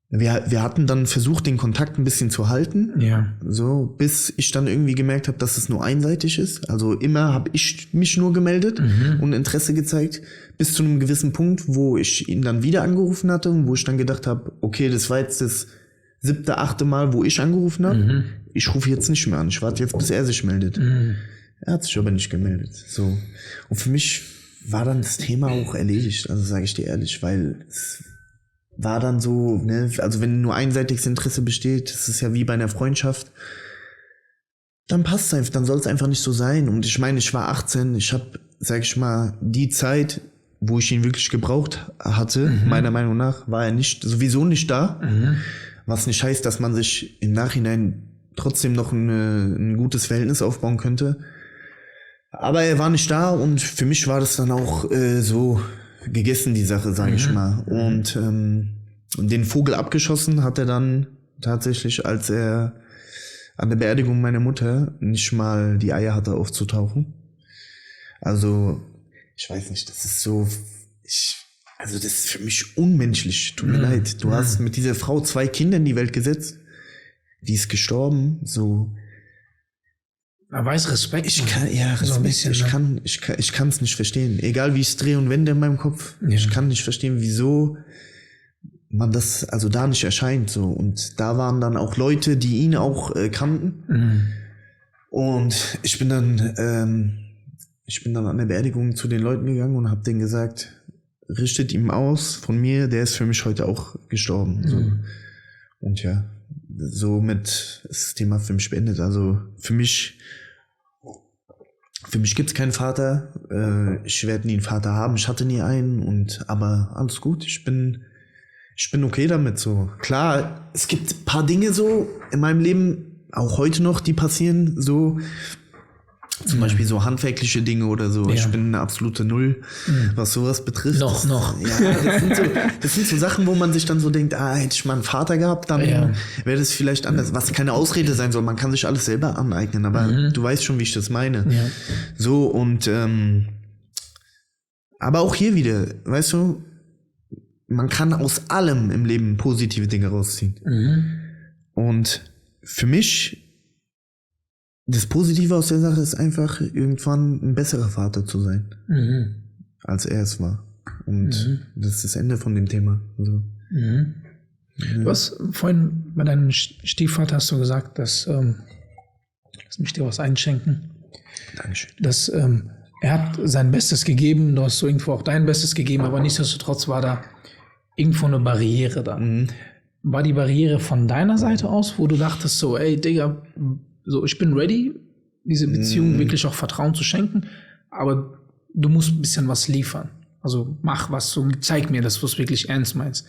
wir hatten dann versucht, den Kontakt ein bisschen zu halten. Ja. So, bis ich dann irgendwie gemerkt habe, dass es nur einseitig ist. Also immer habe ich mich nur gemeldet und Interesse gezeigt, bis zu einem gewissen Punkt, wo ich ihn dann wieder angerufen hatte und wo ich dann gedacht habe, okay, das war jetzt das 7., 8. Mal, wo ich angerufen habe. Ich rufe jetzt nicht mehr an. Ich warte jetzt, bis er sich meldet. Er hat sich aber nicht gemeldet. So. Und für mich war dann das Thema auch erledigt. Also sage ich dir ehrlich, weil es war dann so, ne, also wenn nur einseitiges Interesse besteht, das ist ja wie bei einer Freundschaft, dann passt es einfach, dann soll es einfach nicht so sein. Und ich meine, ich war 18, ich habe, sag ich mal, die Zeit, wo ich ihn wirklich gebraucht hatte, meiner Meinung nach, war er sowieso nicht da. Was nicht heißt, dass man sich im Nachhinein trotzdem noch ein gutes Verhältnis aufbauen könnte. Aber er war nicht da und für mich war das dann auch so gegessen, die Sache, sage ich mal. Und den Vogel abgeschossen hat er dann tatsächlich, als er an der Beerdigung meiner Mutter nicht mal die Eier hatte aufzutauchen. Also, ich weiß nicht, das ist so, also das ist für mich unmenschlich, tut mir leid. Du hast mit dieser Frau 2 Kinder in die Welt gesetzt, die ist gestorben, so. Man weiß Respekt. Respekt. So ein bisschen, ich kann es nicht verstehen. Egal wie ich es drehe und wende in meinem Kopf. Ja. Ich kann nicht verstehen, wieso man das also da nicht erscheint, so. Und da waren dann auch Leute, die ihn auch kannten. Und ich bin dann an der Beerdigung zu den Leuten gegangen und habe denen gesagt, richtet ihm aus von mir, der ist für mich heute auch gestorben. So. Und ja, somit ist das Thema für mich beendet. Also für mich gibt's keinen Vater. Ich werde nie einen Vater haben. Ich hatte nie einen, aber alles gut. Ich bin okay damit, so. Klar, es gibt ein paar Dinge so in meinem Leben, auch heute noch, die passieren, so. Zum Beispiel so handwerkliche Dinge oder so. Ja. Ich bin eine absolute Null, was sowas betrifft. Noch. Ja, das sind so Sachen, wo man sich dann so denkt, hätte ich mal einen Vater gehabt, dann wäre das vielleicht anders. Was keine Ausrede sein soll, man kann sich alles selber aneignen, aber du weißt schon, wie ich das meine. Ja. So, und aber auch hier wieder, weißt du, man kann aus allem im Leben positive Dinge rausziehen. Und für mich das Positive aus der Sache ist einfach, irgendwann ein besserer Vater zu sein, als er es war. Und das ist das Ende von dem Thema. Also, Du hast vorhin bei deinem Stiefvater hast du gesagt, dass, lass mich dir was einschenken. Dankeschön. Dass er hat sein Bestes gegeben, du hast so irgendwo auch dein Bestes gegeben, aber nichtsdestotrotz war da irgendwo eine Barriere da. War die Barriere von deiner Seite aus, wo du dachtest so, ey Digga, so, ich bin ready, diese Beziehung wirklich auch Vertrauen zu schenken, aber du musst ein bisschen was liefern. Also mach was, so, zeig mir, dass du es wirklich ernst meinst.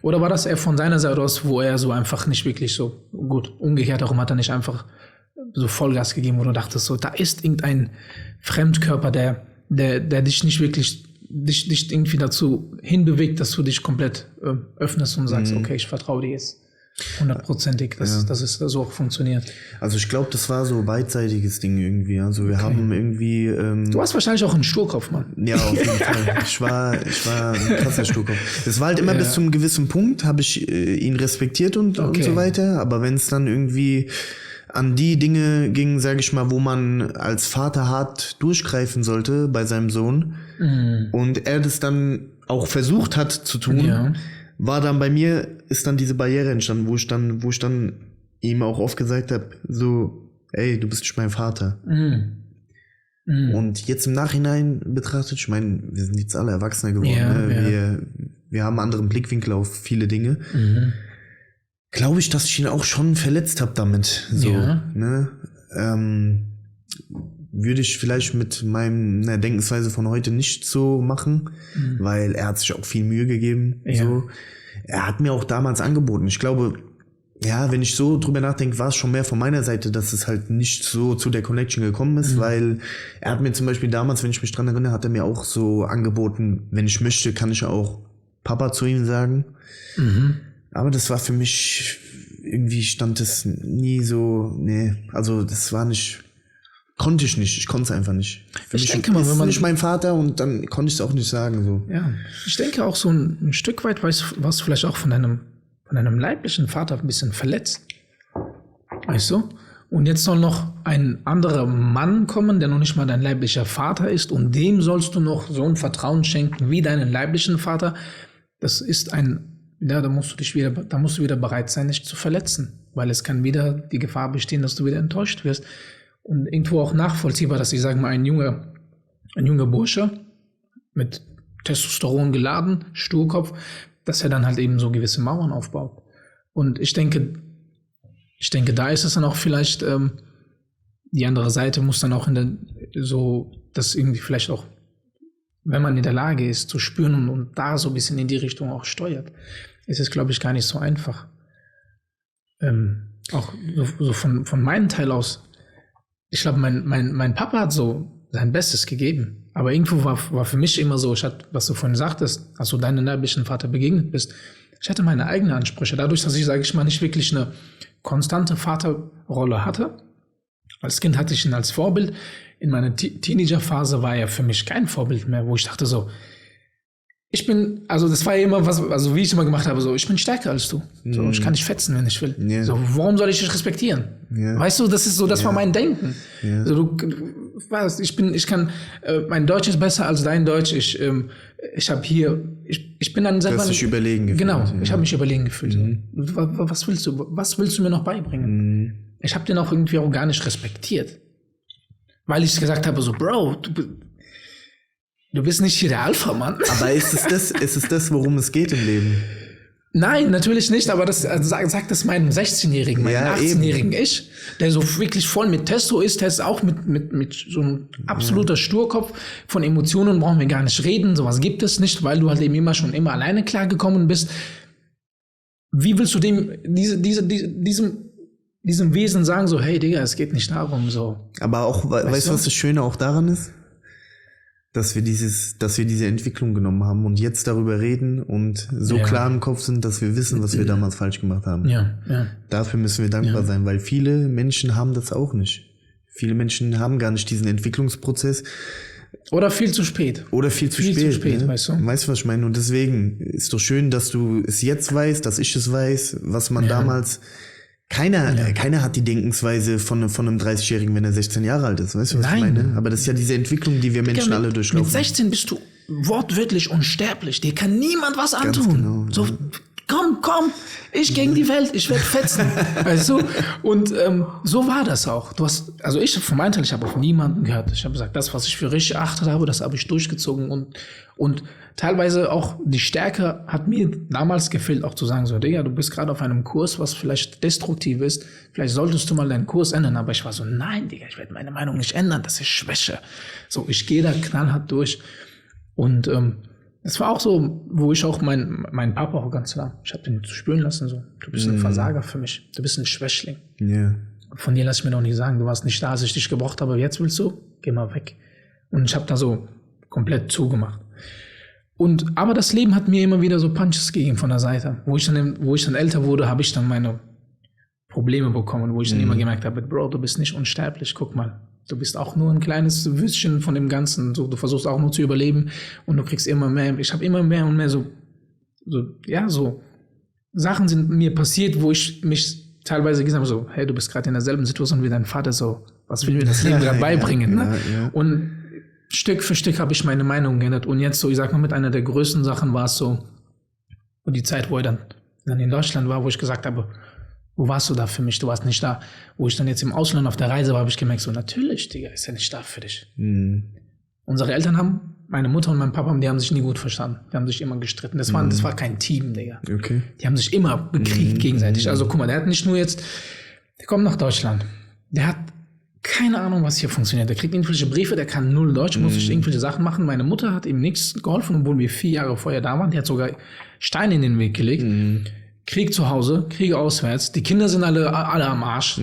Oder war das eher von seiner Seite aus, wo er so einfach nicht wirklich so, gut, umgekehrt darum hat er nicht einfach so Vollgas gegeben, wo du dachtest, so, da ist irgendein Fremdkörper, der dich nicht wirklich, dich irgendwie dazu hinbewegt, dass du dich komplett öffnest und sagst, okay, ich vertraue dir jetzt. 100%ig, dass es so auch funktioniert. Also ich glaube, das war so ein beidseitiges Ding irgendwie. Also wir haben irgendwie... du warst wahrscheinlich auch ein Sturkopf, Mann. Ja, auf jeden Fall. Ich war ein krasser Sturkopf. Das war halt immer bis zu einem gewissen Punkt, habe ich ihn respektiert und so weiter. Aber wenn es dann irgendwie an die Dinge ging, sage ich mal, wo man als Vater hart durchgreifen sollte bei seinem Sohn und er das dann auch versucht hat zu tun, war dann bei mir, ist dann diese Barriere entstanden, wo ich dann ihm auch oft gesagt habe, so, ey, du bist nicht mein Vater. Und jetzt im Nachhinein betrachtet, ich meine, wir sind jetzt alle Erwachsene geworden, wir haben einen anderen Blickwinkel auf viele Dinge. Glaube ich, dass ich ihn auch schon verletzt habe damit. So, ne? Würde ich vielleicht mit meiner Denkensweise von heute nicht so machen, weil er hat sich auch viel Mühe gegeben. So. er hat mir auch damals angeboten. Ich glaube, ja, wenn ich so drüber nachdenke, war es schon mehr von meiner Seite, dass es halt nicht so zu der Connection gekommen ist, weil er hat mir zum Beispiel damals, wenn ich mich dran erinnere, hat er mir auch so angeboten, wenn ich möchte, kann ich auch Papa zu ihm sagen. Aber das war für mich, irgendwie stand das nie so, also das war nicht, konnte ich nicht, ich konnte es einfach nicht. Für mich denke mal, wenn man nicht mein Vater und dann konnte ich es auch nicht sagen. So. Ja, ich denke auch so ein Stück weit, was vielleicht auch von einem leiblichen Vater ein bisschen verletzt. Weißt du? Und jetzt soll noch ein anderer Mann kommen, der noch nicht mal dein leiblicher Vater ist, und dem sollst du noch so ein Vertrauen schenken wie deinen leiblichen Vater. Das ist da musst du wieder bereit sein, dich zu verletzen, weil es kann wieder die Gefahr bestehen, dass du wieder enttäuscht wirst. Und irgendwo auch nachvollziehbar, dass ich sage mal, ein junger Bursche mit Testosteron geladen, Sturkopf, dass er dann halt eben so gewisse Mauern aufbaut. Und ich denke, da ist es dann auch vielleicht, die andere Seite muss dann auch das irgendwie vielleicht auch, wenn man in der Lage ist, zu spüren und da so ein bisschen in die Richtung auch steuert, ist es, glaube ich, gar nicht so einfach. Auch so von meinem Teil aus, ich glaube, mein Papa hat so sein Bestes gegeben. Aber irgendwo war für mich immer so, was du vorhin sagtest, als du deinem leiblichen Vater begegnet bist, ich hatte meine eigenen Ansprüche. Dadurch, dass ich, sage ich mal, nicht wirklich eine konstante Vaterrolle hatte. Als Kind hatte ich ihn als Vorbild. In meiner Teenagerphase war er für mich kein Vorbild mehr, wo ich dachte so, das war ja immer was, also wie ich es immer gemacht habe, so, ich bin stärker als du. So, ich kann dich fetzen, wenn ich will. Yeah. So, warum soll ich dich respektieren? Yeah. Weißt du, das war mein Denken. Yeah. So, mein Deutsch ist besser als dein Deutsch. Ich bin dann selber. Du hast dich überlegen gefühlt. Genau, ich habe mich überlegen gefühlt. Was willst du mir noch beibringen? Ich habe den auch irgendwie auch gar nicht respektiert. Weil ich gesagt habe, so, Bro, du bist nicht hier der Alpha-Mann. Aber ist es das, worum es geht im Leben? Nein, natürlich nicht, aber das sagt das meinem 16-Jährigen, meinem 18-Jährigen Ich, der so wirklich voll mit Testo ist, der ist auch mit so einem absoluter Sturkopf. Von Emotionen brauchen wir gar nicht reden, sowas gibt es nicht, weil du halt eben immer alleine klargekommen bist. Wie willst du diesem Wesen sagen, so, hey Digga, es geht nicht darum, so. Aber auch, weißt du, was das Schöne auch daran ist? Dass wir diese Entwicklung genommen haben und jetzt darüber reden und so klar im Kopf sind, dass wir wissen, was wir damals falsch gemacht haben. Ja. Dafür müssen wir dankbar sein, weil viele Menschen haben das auch nicht. Viele Menschen haben gar nicht diesen Entwicklungsprozess. Oder viel zu spät. Viel zu spät, ne? Weißt du? Weißt du, was ich meine? Und deswegen ist doch schön, dass du es jetzt weißt, dass ich es weiß, was man damals... Keiner hat die Denkensweise von einem 30-Jährigen, wenn er 16 Jahre alt ist. Weißt du, was ich meine? Aber das ist ja diese Entwicklung, die wir Menschen alle durchlaufen. Mit 16 bist du wortwörtlich unsterblich. Dir kann niemand was antun. Genau, so, komm, ich gegen die Welt, ich werde fetzen. Weißt du? Und so war das auch. Ich von meinem Teil, ich habe auf niemanden gehört. Ich habe gesagt, das, was ich für richtig erachtet habe, das habe ich durchgezogen. Und teilweise auch die Stärke hat mir damals gefehlt, auch zu sagen, so, Digga, du bist gerade auf einem Kurs, was vielleicht destruktiv ist. Vielleicht solltest du mal deinen Kurs ändern. Aber ich war so, nein, Digga, ich werde meine Meinung nicht ändern. Das ist Schwäche. So, ich gehe da knallhart durch. Und es war auch so, wo ich auch mein Papa auch ganz klar, ich habe den zu spüren lassen, so, du bist ein Versager für mich, du bist ein Schwächling. Yeah. Von dir lass ich mir doch nicht sagen, du warst nicht da, als ich dich gebraucht habe, jetzt willst du, geh mal weg. Und ich habe da so komplett zugemacht. Aber das Leben hat mir immer wieder so Punches gegeben von der Seite. Wo ich dann älter wurde, habe ich dann meine Probleme bekommen, wo ich dann immer gemerkt habe, Bro, du bist nicht unsterblich, guck mal. Du bist auch nur ein kleines Würstchen von dem Ganzen. So, du versuchst auch nur zu überleben und du kriegst immer mehr. Ich habe immer mehr und mehr so Sachen sind mir passiert, wo ich mich teilweise gesagt habe, so, hey, du bist gerade in derselben Situation wie dein Vater, so, was will mir das Leben gerade beibringen? Ne? Ja. Und Stück für Stück habe ich meine Meinung geändert. Und jetzt so, ich sag mal, mit einer der größten Sachen war es so, und die Zeit, wo ich dann in Deutschland war, wo ich gesagt habe, wo warst du da für mich? Du warst nicht da. Wo ich dann jetzt im Ausland auf der Reise war, habe ich gemerkt, so natürlich, Digga, ist ja nicht da für dich. Unsere Eltern meine Mutter und mein Papa, die haben sich nie gut verstanden. Die haben sich immer gestritten. Das war kein Team, Digga. Okay. Die haben sich immer bekriegt gegenseitig. Also guck mal, der kommt nach Deutschland. Der hat keine Ahnung, was hier funktioniert. Der kriegt irgendwelche Briefe, der kann null Deutsch, muss sich irgendwelche Sachen machen. Meine Mutter hat ihm nichts geholfen, obwohl wir 4 Jahre vorher da waren. Die hat sogar Steine in den Weg gelegt. Krieg zu Hause, Krieg auswärts. Die Kinder sind alle am Arsch.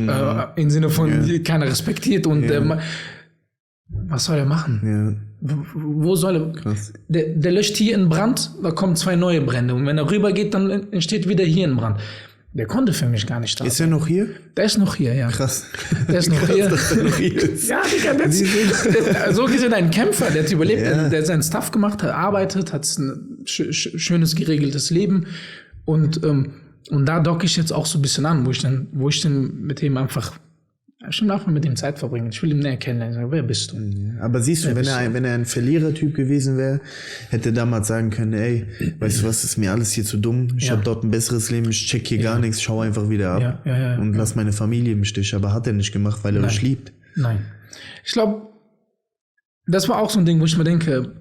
Im Sinne von, keiner respektiert. Und was soll er machen? Wo soll er? Krass. Der löscht hier einen Brand, da kommen 2 neue Brände. Und wenn er rüber geht, dann entsteht wieder hier ein Brand. Der konnte für mich gar nicht da. Ist er noch hier? Der ist noch hier, ja. Krass. Der ist noch Krass, hier. dass der noch hier ist. Ja, so gesehen ein Kämpfer, der hat überlebt, der hat seinen Stuff gemacht, hat arbeitet, hat ein schönes, geregeltes Leben. Und da docke ich jetzt auch so ein bisschen an, wo ich dann mit dem einfach mit dem Zeit verbringen. Ich will ihn näher kennenlernen. Sage, wer bist du? Aber siehst du, wenn er ein Verlierertyp gewesen wäre, hätte er damals sagen können, ey, weißt du was, ist mir alles hier zu dumm. Ich habe dort ein besseres Leben, ich check hier gar nichts, schau einfach wieder ab und lass meine Familie im Stich. Aber hat er nicht gemacht, weil er euch liebt. Nein. Ich glaube, das war auch so ein Ding, wo ich mir denke,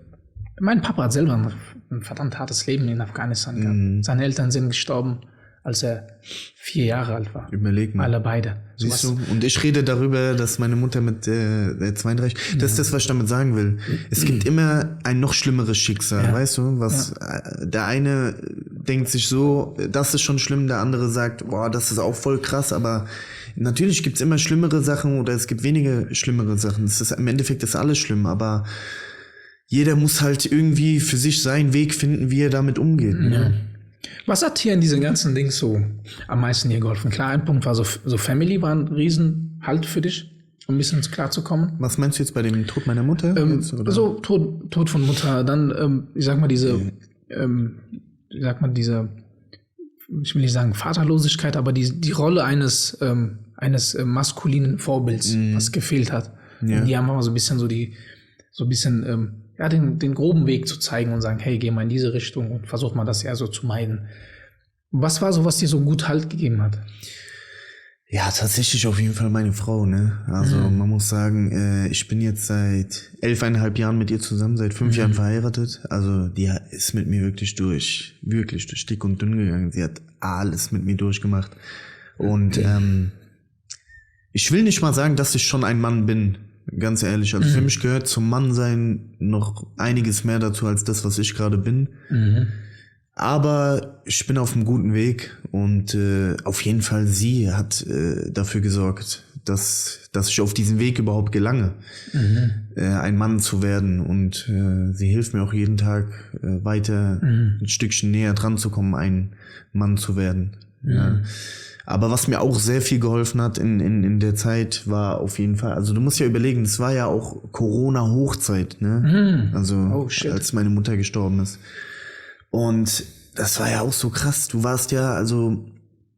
mein Papa hat selber ein verdammt hartes Leben in Afghanistan gehabt. Seine Eltern sind gestorben, als er 4 Jahre alt war. Überleg mal. Alle beide. Siehst du? Und ich rede darüber, dass meine Mutter mit 32, das ist das, was ich damit sagen will. Es gibt immer ein noch schlimmeres Schicksal, weißt du? Der eine denkt sich so, das ist schon schlimm, der andere sagt, boah, das ist auch voll krass, aber natürlich gibt's immer schlimmere Sachen oder es gibt weniger schlimmere Sachen. Im Endeffekt ist alles schlimm, aber jeder muss halt irgendwie für sich seinen Weg finden, wie er damit umgeht. Ne? Was hat hier in diesen ganzen Dingen so am meisten hier geholfen? Klar, ein Punkt war so Family war ein Riesenhalt für dich, um ein bisschen klarzukommen. Was meinst du jetzt bei dem Tod meiner Mutter? So Tod von Mutter, dann, ich will nicht sagen Vaterlosigkeit, aber die Rolle eines maskulinen Vorbilds, was gefehlt hat. Und die haben immer so ein bisschen den groben Weg zu zeigen und sagen, hey, geh mal in diese Richtung und versuch mal das eher so zu meiden. Was war so, was dir so gut Halt gegeben hat? Ja, tatsächlich auf jeden Fall meine Frau, ne? Also man muss sagen, ich bin jetzt seit 11,5 Jahren mit ihr zusammen, seit 5 Jahren verheiratet. Also die ist mit mir wirklich durch dick und dünn gegangen. Sie hat alles mit mir durchgemacht. Und ich will nicht mal sagen, dass ich schon ein Mann bin. Ganz ehrlich, also für mich gehört zum Mannsein noch einiges mehr dazu als das, was ich gerade bin. Aber ich bin auf einem guten Weg und auf jeden Fall sie hat dafür gesorgt, dass ich auf diesen Weg überhaupt gelange, ein Mann zu werden. Und sie hilft mir auch jeden Tag weiter ein Stückchen näher dran zu kommen, ein Mann zu werden. Ja. Aber was mir auch sehr viel geholfen hat in der Zeit war auf jeden Fall, also du musst ja überlegen, es war ja auch Corona-Hochzeit, ne? Also als meine Mutter gestorben ist. Und das war ja auch so krass. Du warst ja, also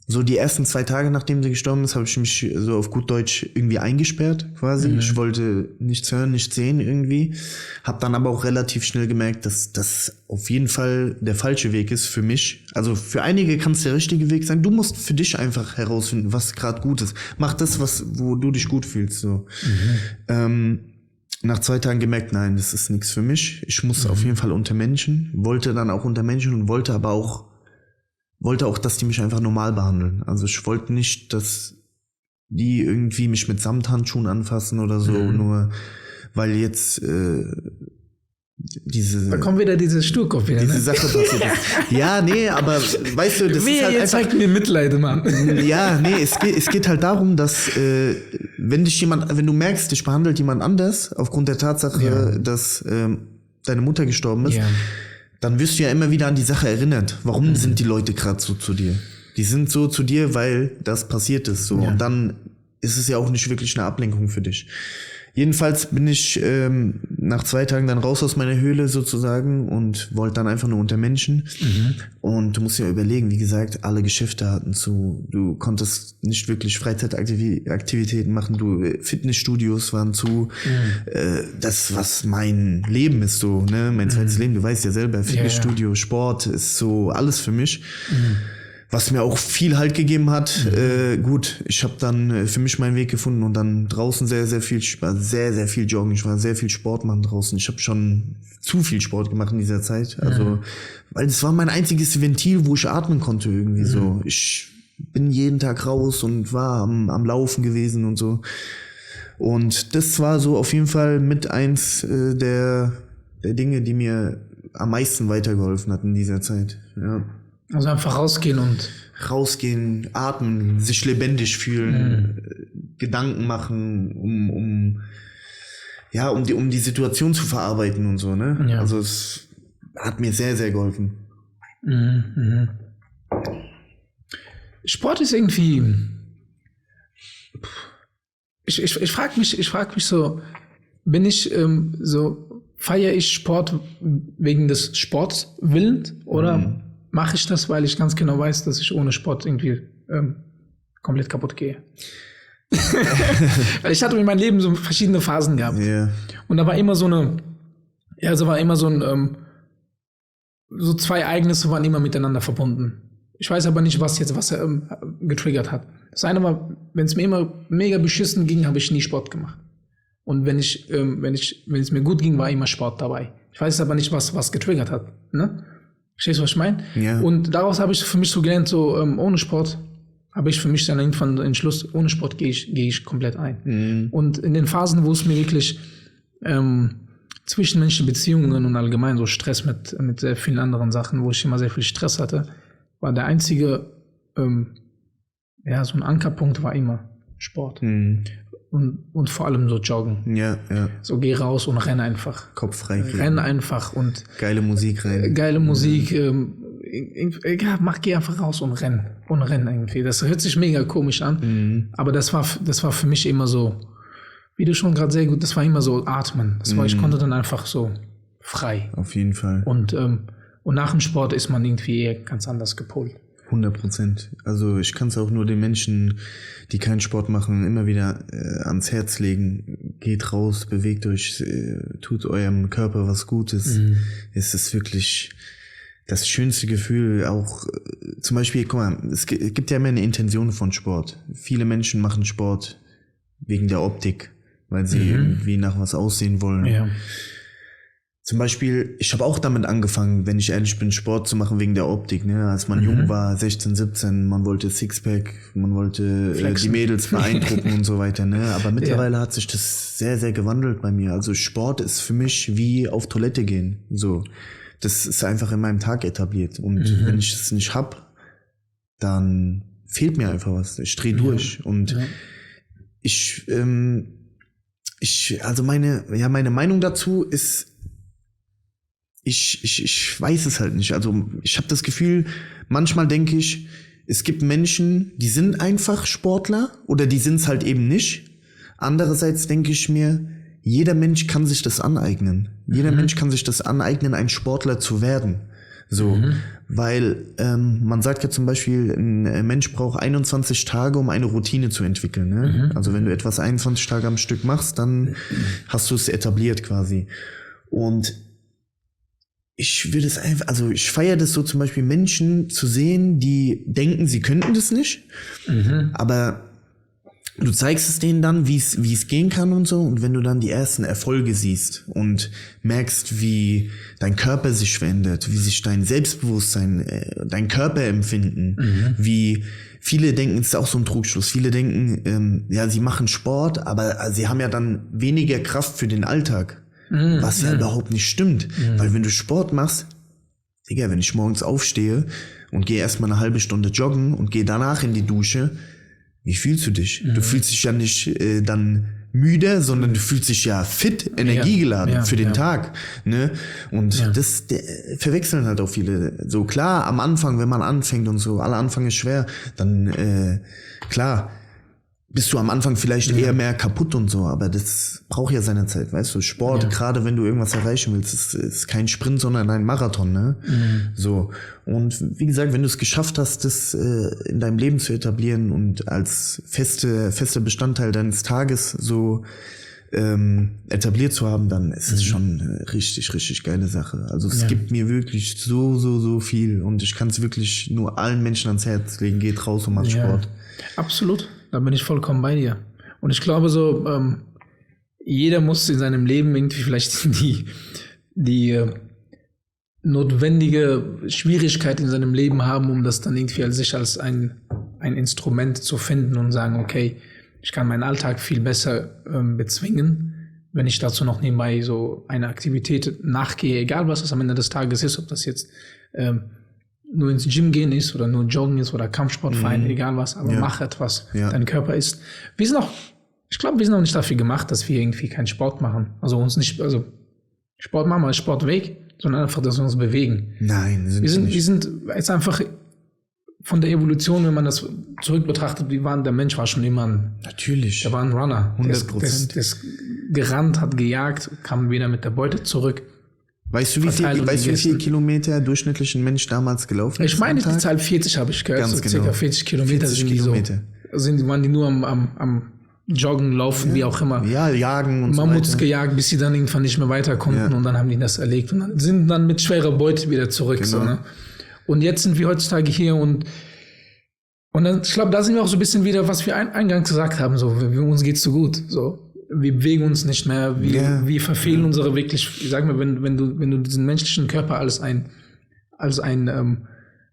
so die ersten 2 Tage, nachdem sie gestorben ist, habe ich mich so auf gut Deutsch irgendwie eingesperrt quasi. Ich wollte nichts hören, nichts sehen irgendwie. Hab dann aber auch relativ schnell gemerkt, dass das auf jeden Fall der falsche Weg ist für mich. Also für einige kann es der richtige Weg sein. Du musst für dich einfach herausfinden, was gerade gut ist. Mach das, wo du dich gut fühlst. So. Nach 2 Tagen gemerkt, nein, das ist nichts für mich. Ich muss auf jeden Fall unter Menschen. Wollte dann auch unter Menschen und wollte auch, dass die mich einfach normal behandeln. Also ich wollte nicht, dass die irgendwie mich mit Samthandschuhen anfassen oder so, nur weil jetzt da kommt wieder dieses Sturkopf wieder, diese Sache passiert ist. Ja, nee, aber weißt du, das ist halt jetzt zeigt mir Mitleid, Mann. Ja, nee, es geht halt darum, dass wenn du merkst, dich behandelt jemand anders aufgrund der Tatsache, dass deine Mutter gestorben ist, dann wirst du ja immer wieder an die Sache erinnert. Warum sind die Leute gerade so zu dir? Die sind so zu dir, weil das passiert ist. So. Und dann ist es ja auch nicht wirklich eine Ablenkung für dich. Jedenfalls bin ich nach 2 Tagen dann raus aus meiner Höhle sozusagen und wollte dann einfach nur unter Menschen. Und du musst ja überlegen, wie gesagt, alle Geschäfte hatten zu. Du konntest nicht wirklich Freizeitaktivitäten machen. Fitnessstudios waren zu. Das, was mein Leben ist so, ne, mein zweites Leben, du weißt ja selber, Fitnessstudio, Sport ist so alles für mich. Was mir auch viel Halt gegeben hat. Gut, ich habe dann für mich meinen Weg gefunden und dann draußen sehr, sehr viel joggen. Ich war sehr viel Sport machen draußen. Ich habe schon zu viel Sport gemacht in dieser Zeit. Also, weil das war mein einziges Ventil, wo ich atmen konnte irgendwie so. Ich bin jeden Tag raus und war am Laufen gewesen und so. Und das war so auf jeden Fall mit eins der Dinge, die mir am meisten weitergeholfen hat in dieser Zeit. Ja. Also einfach rausgehen und... Rausgehen, atmen, sich lebendig fühlen, Gedanken machen, um die Situation zu verarbeiten und so, ne? Ja. Also es hat mir sehr, sehr geholfen. Sport ist irgendwie... Ich frage mich so, bin ich feiere ich Sport wegen des Sports willens oder mache ich das, weil ich ganz genau weiß, dass ich ohne Sport irgendwie komplett kaputt gehe? Weil ich hatte in meinem Leben so verschiedene Phasen gehabt. Yeah. Und da war immer so zwei Ereignisse waren immer miteinander verbunden. Ich weiß aber nicht, was getriggert hat. Das eine war, wenn es mir immer mega beschissen ging, habe ich nie Sport gemacht. Und wenn es mir gut ging, war immer Sport dabei. Ich weiß aber nicht, was getriggert hat. Ne? Verstehst du, was ich meine? Ja. Und daraus habe ich für mich so gelernt, ohne Sport habe ich für mich dann irgendwann den Entschluss, ohne Sport gehe ich komplett ein. Und in den Phasen, wo es mir wirklich zwischenmenschliche Beziehungen und allgemein so Stress mit sehr vielen anderen Sachen, wo ich immer sehr viel Stress hatte, war der einzige, so ein Ankerpunkt war immer Sport. Und vor allem so joggen. Ja. So geh raus und renn einfach. Kopf frei. Renn einfach und... Geile Musik rein. Geile Musik. Geh einfach raus und renn. Und renn irgendwie. Das hört sich mega komisch an. Aber das war für mich immer so, wie du schon gerade sehr gut, das war immer so Atmen. Ich konnte dann einfach so frei. Auf jeden Fall. Und nach dem Sport ist man irgendwie eher ganz anders gepolt. 100%. Also ich kann es auch nur den Menschen, die keinen Sport machen, immer wieder ans Herz legen. Geht raus, bewegt euch, tut eurem Körper was Gutes. Es ist wirklich das schönste Gefühl. Auch zum Beispiel, guck mal, es gibt ja immer eine Intention von Sport. Viele Menschen machen Sport wegen der Optik, weil sie irgendwie nach was aussehen wollen. Ja. Zum Beispiel, ich habe auch damit angefangen, wenn ich ehrlich bin, Sport zu machen wegen der Optik. Ne? Als man jung war, 16, 17, man wollte Sixpack, man wollte die Mädels beeindrucken und so weiter. Ne? Aber mittlerweile hat sich das sehr, sehr gewandelt bei mir. Also Sport ist für mich wie auf Toilette gehen. So, das ist einfach in meinem Tag etabliert. Und wenn ich es nicht hab, dann fehlt mir einfach was. Ich drehe durch. Und also meine Meinung dazu ist, ich weiß es halt nicht. Also ich habe das Gefühl, manchmal denke ich, es gibt Menschen, die sind einfach Sportler oder die sind es halt eben nicht. Andererseits denke ich mir, jeder Mensch kann sich das aneignen. Jeder Mensch kann sich das aneignen, ein Sportler zu werden. So, weil man sagt ja zum Beispiel, ein Mensch braucht 21 Tage, um eine Routine zu entwickeln. Ne? Also wenn du etwas 21 Tage am Stück machst, dann hast du es etabliert quasi. Und ich feiere das so zum Beispiel, Menschen zu sehen, die denken, sie könnten das nicht, aber du zeigst es denen dann, wie es gehen kann und so, und wenn du dann die ersten Erfolge siehst und merkst, wie dein Körper sich verändert, wie sich dein Selbstbewusstsein, dein Körperempfinden, wie viele denken, es ist auch so ein Trugschluss, viele denken, sie machen Sport, aber sie haben ja dann weniger Kraft für den Alltag. Was ja überhaupt nicht stimmt. Weil wenn du Sport machst, Digga, wenn ich morgens aufstehe und gehe erstmal eine halbe Stunde joggen und gehe danach in die Dusche, wie fühlst du dich? Du fühlst dich ja nicht dann müde, sondern du fühlst dich ja fit, energiegeladen für den Tag. Ne? Und das verwechseln halt auch viele. So klar, am Anfang, wenn man anfängt und so, aller Anfang ist schwer, dann klar, bist du am Anfang vielleicht eher mehr kaputt und so, aber das braucht ja seine Zeit, weißt du, Sport, gerade wenn du irgendwas erreichen willst, ist kein Sprint, sondern ein Marathon, ne? So. Und wie gesagt, wenn du es geschafft hast, das in deinem Leben zu etablieren und als fester Bestandteil deines Tages so etabliert zu haben, dann ist es schon eine richtig, richtig geile Sache. Also es gibt mir wirklich so viel und ich kann es wirklich nur allen Menschen ans Herz legen, geht raus und macht Sport. Absolut. Da bin ich vollkommen bei dir. Und ich glaube so, jeder muss in seinem Leben irgendwie vielleicht die notwendige Schwierigkeit in seinem Leben haben, um das dann irgendwie sich als ein Instrument zu finden und sagen, okay, Ich kann meinen Alltag viel besser bezwingen, wenn ich dazu noch nebenbei so eine Aktivität nachgehe, egal was es am Ende des Tages ist, ob das jetzt nur ins Gym gehen ist oder nur Joggen ist oder Kampfsportverein, egal was, aber mach etwas. Dein Körper ist. Ich glaube, wir sind auch nicht dafür gemacht, dass wir irgendwie keinen Sport machen. Also Sport machen wir als Sportweg, sondern einfach, dass wir uns bewegen. Nein, wir sind jetzt einfach von der Evolution, wenn man das zurück betrachtet, der Mensch war schon immer Natürlich. Der war ein Runner. 100%. Der ist gerannt, hat gejagt, kam wieder mit der Beute zurück. Weißt du, wie viele Kilometer durchschnittlich ein Mensch damals gelaufen ist? Ich meine, die Zahl 40 habe ich gehört. Ganz so genau. Circa 40 Kilometer 40 sind die Kilometer. Waren die nur am Joggen, Laufen, wie auch immer. Ja, jagen und Mammuts so weiter. gejagt, bis sie dann irgendwann nicht mehr weiter konnten und dann haben die das erlegt und sind dann mit schwerer Beute wieder zurück. Genau. So, ne? Und jetzt sind wir heutzutage hier und dann, ich glaube, da sind wir auch so ein bisschen wieder, was wir eingangs gesagt haben, so, uns geht's so gut, so. Wir bewegen uns nicht mehr, wir verfehlen unsere wirklich, ich sag mal, wenn du diesen menschlichen Körper als ein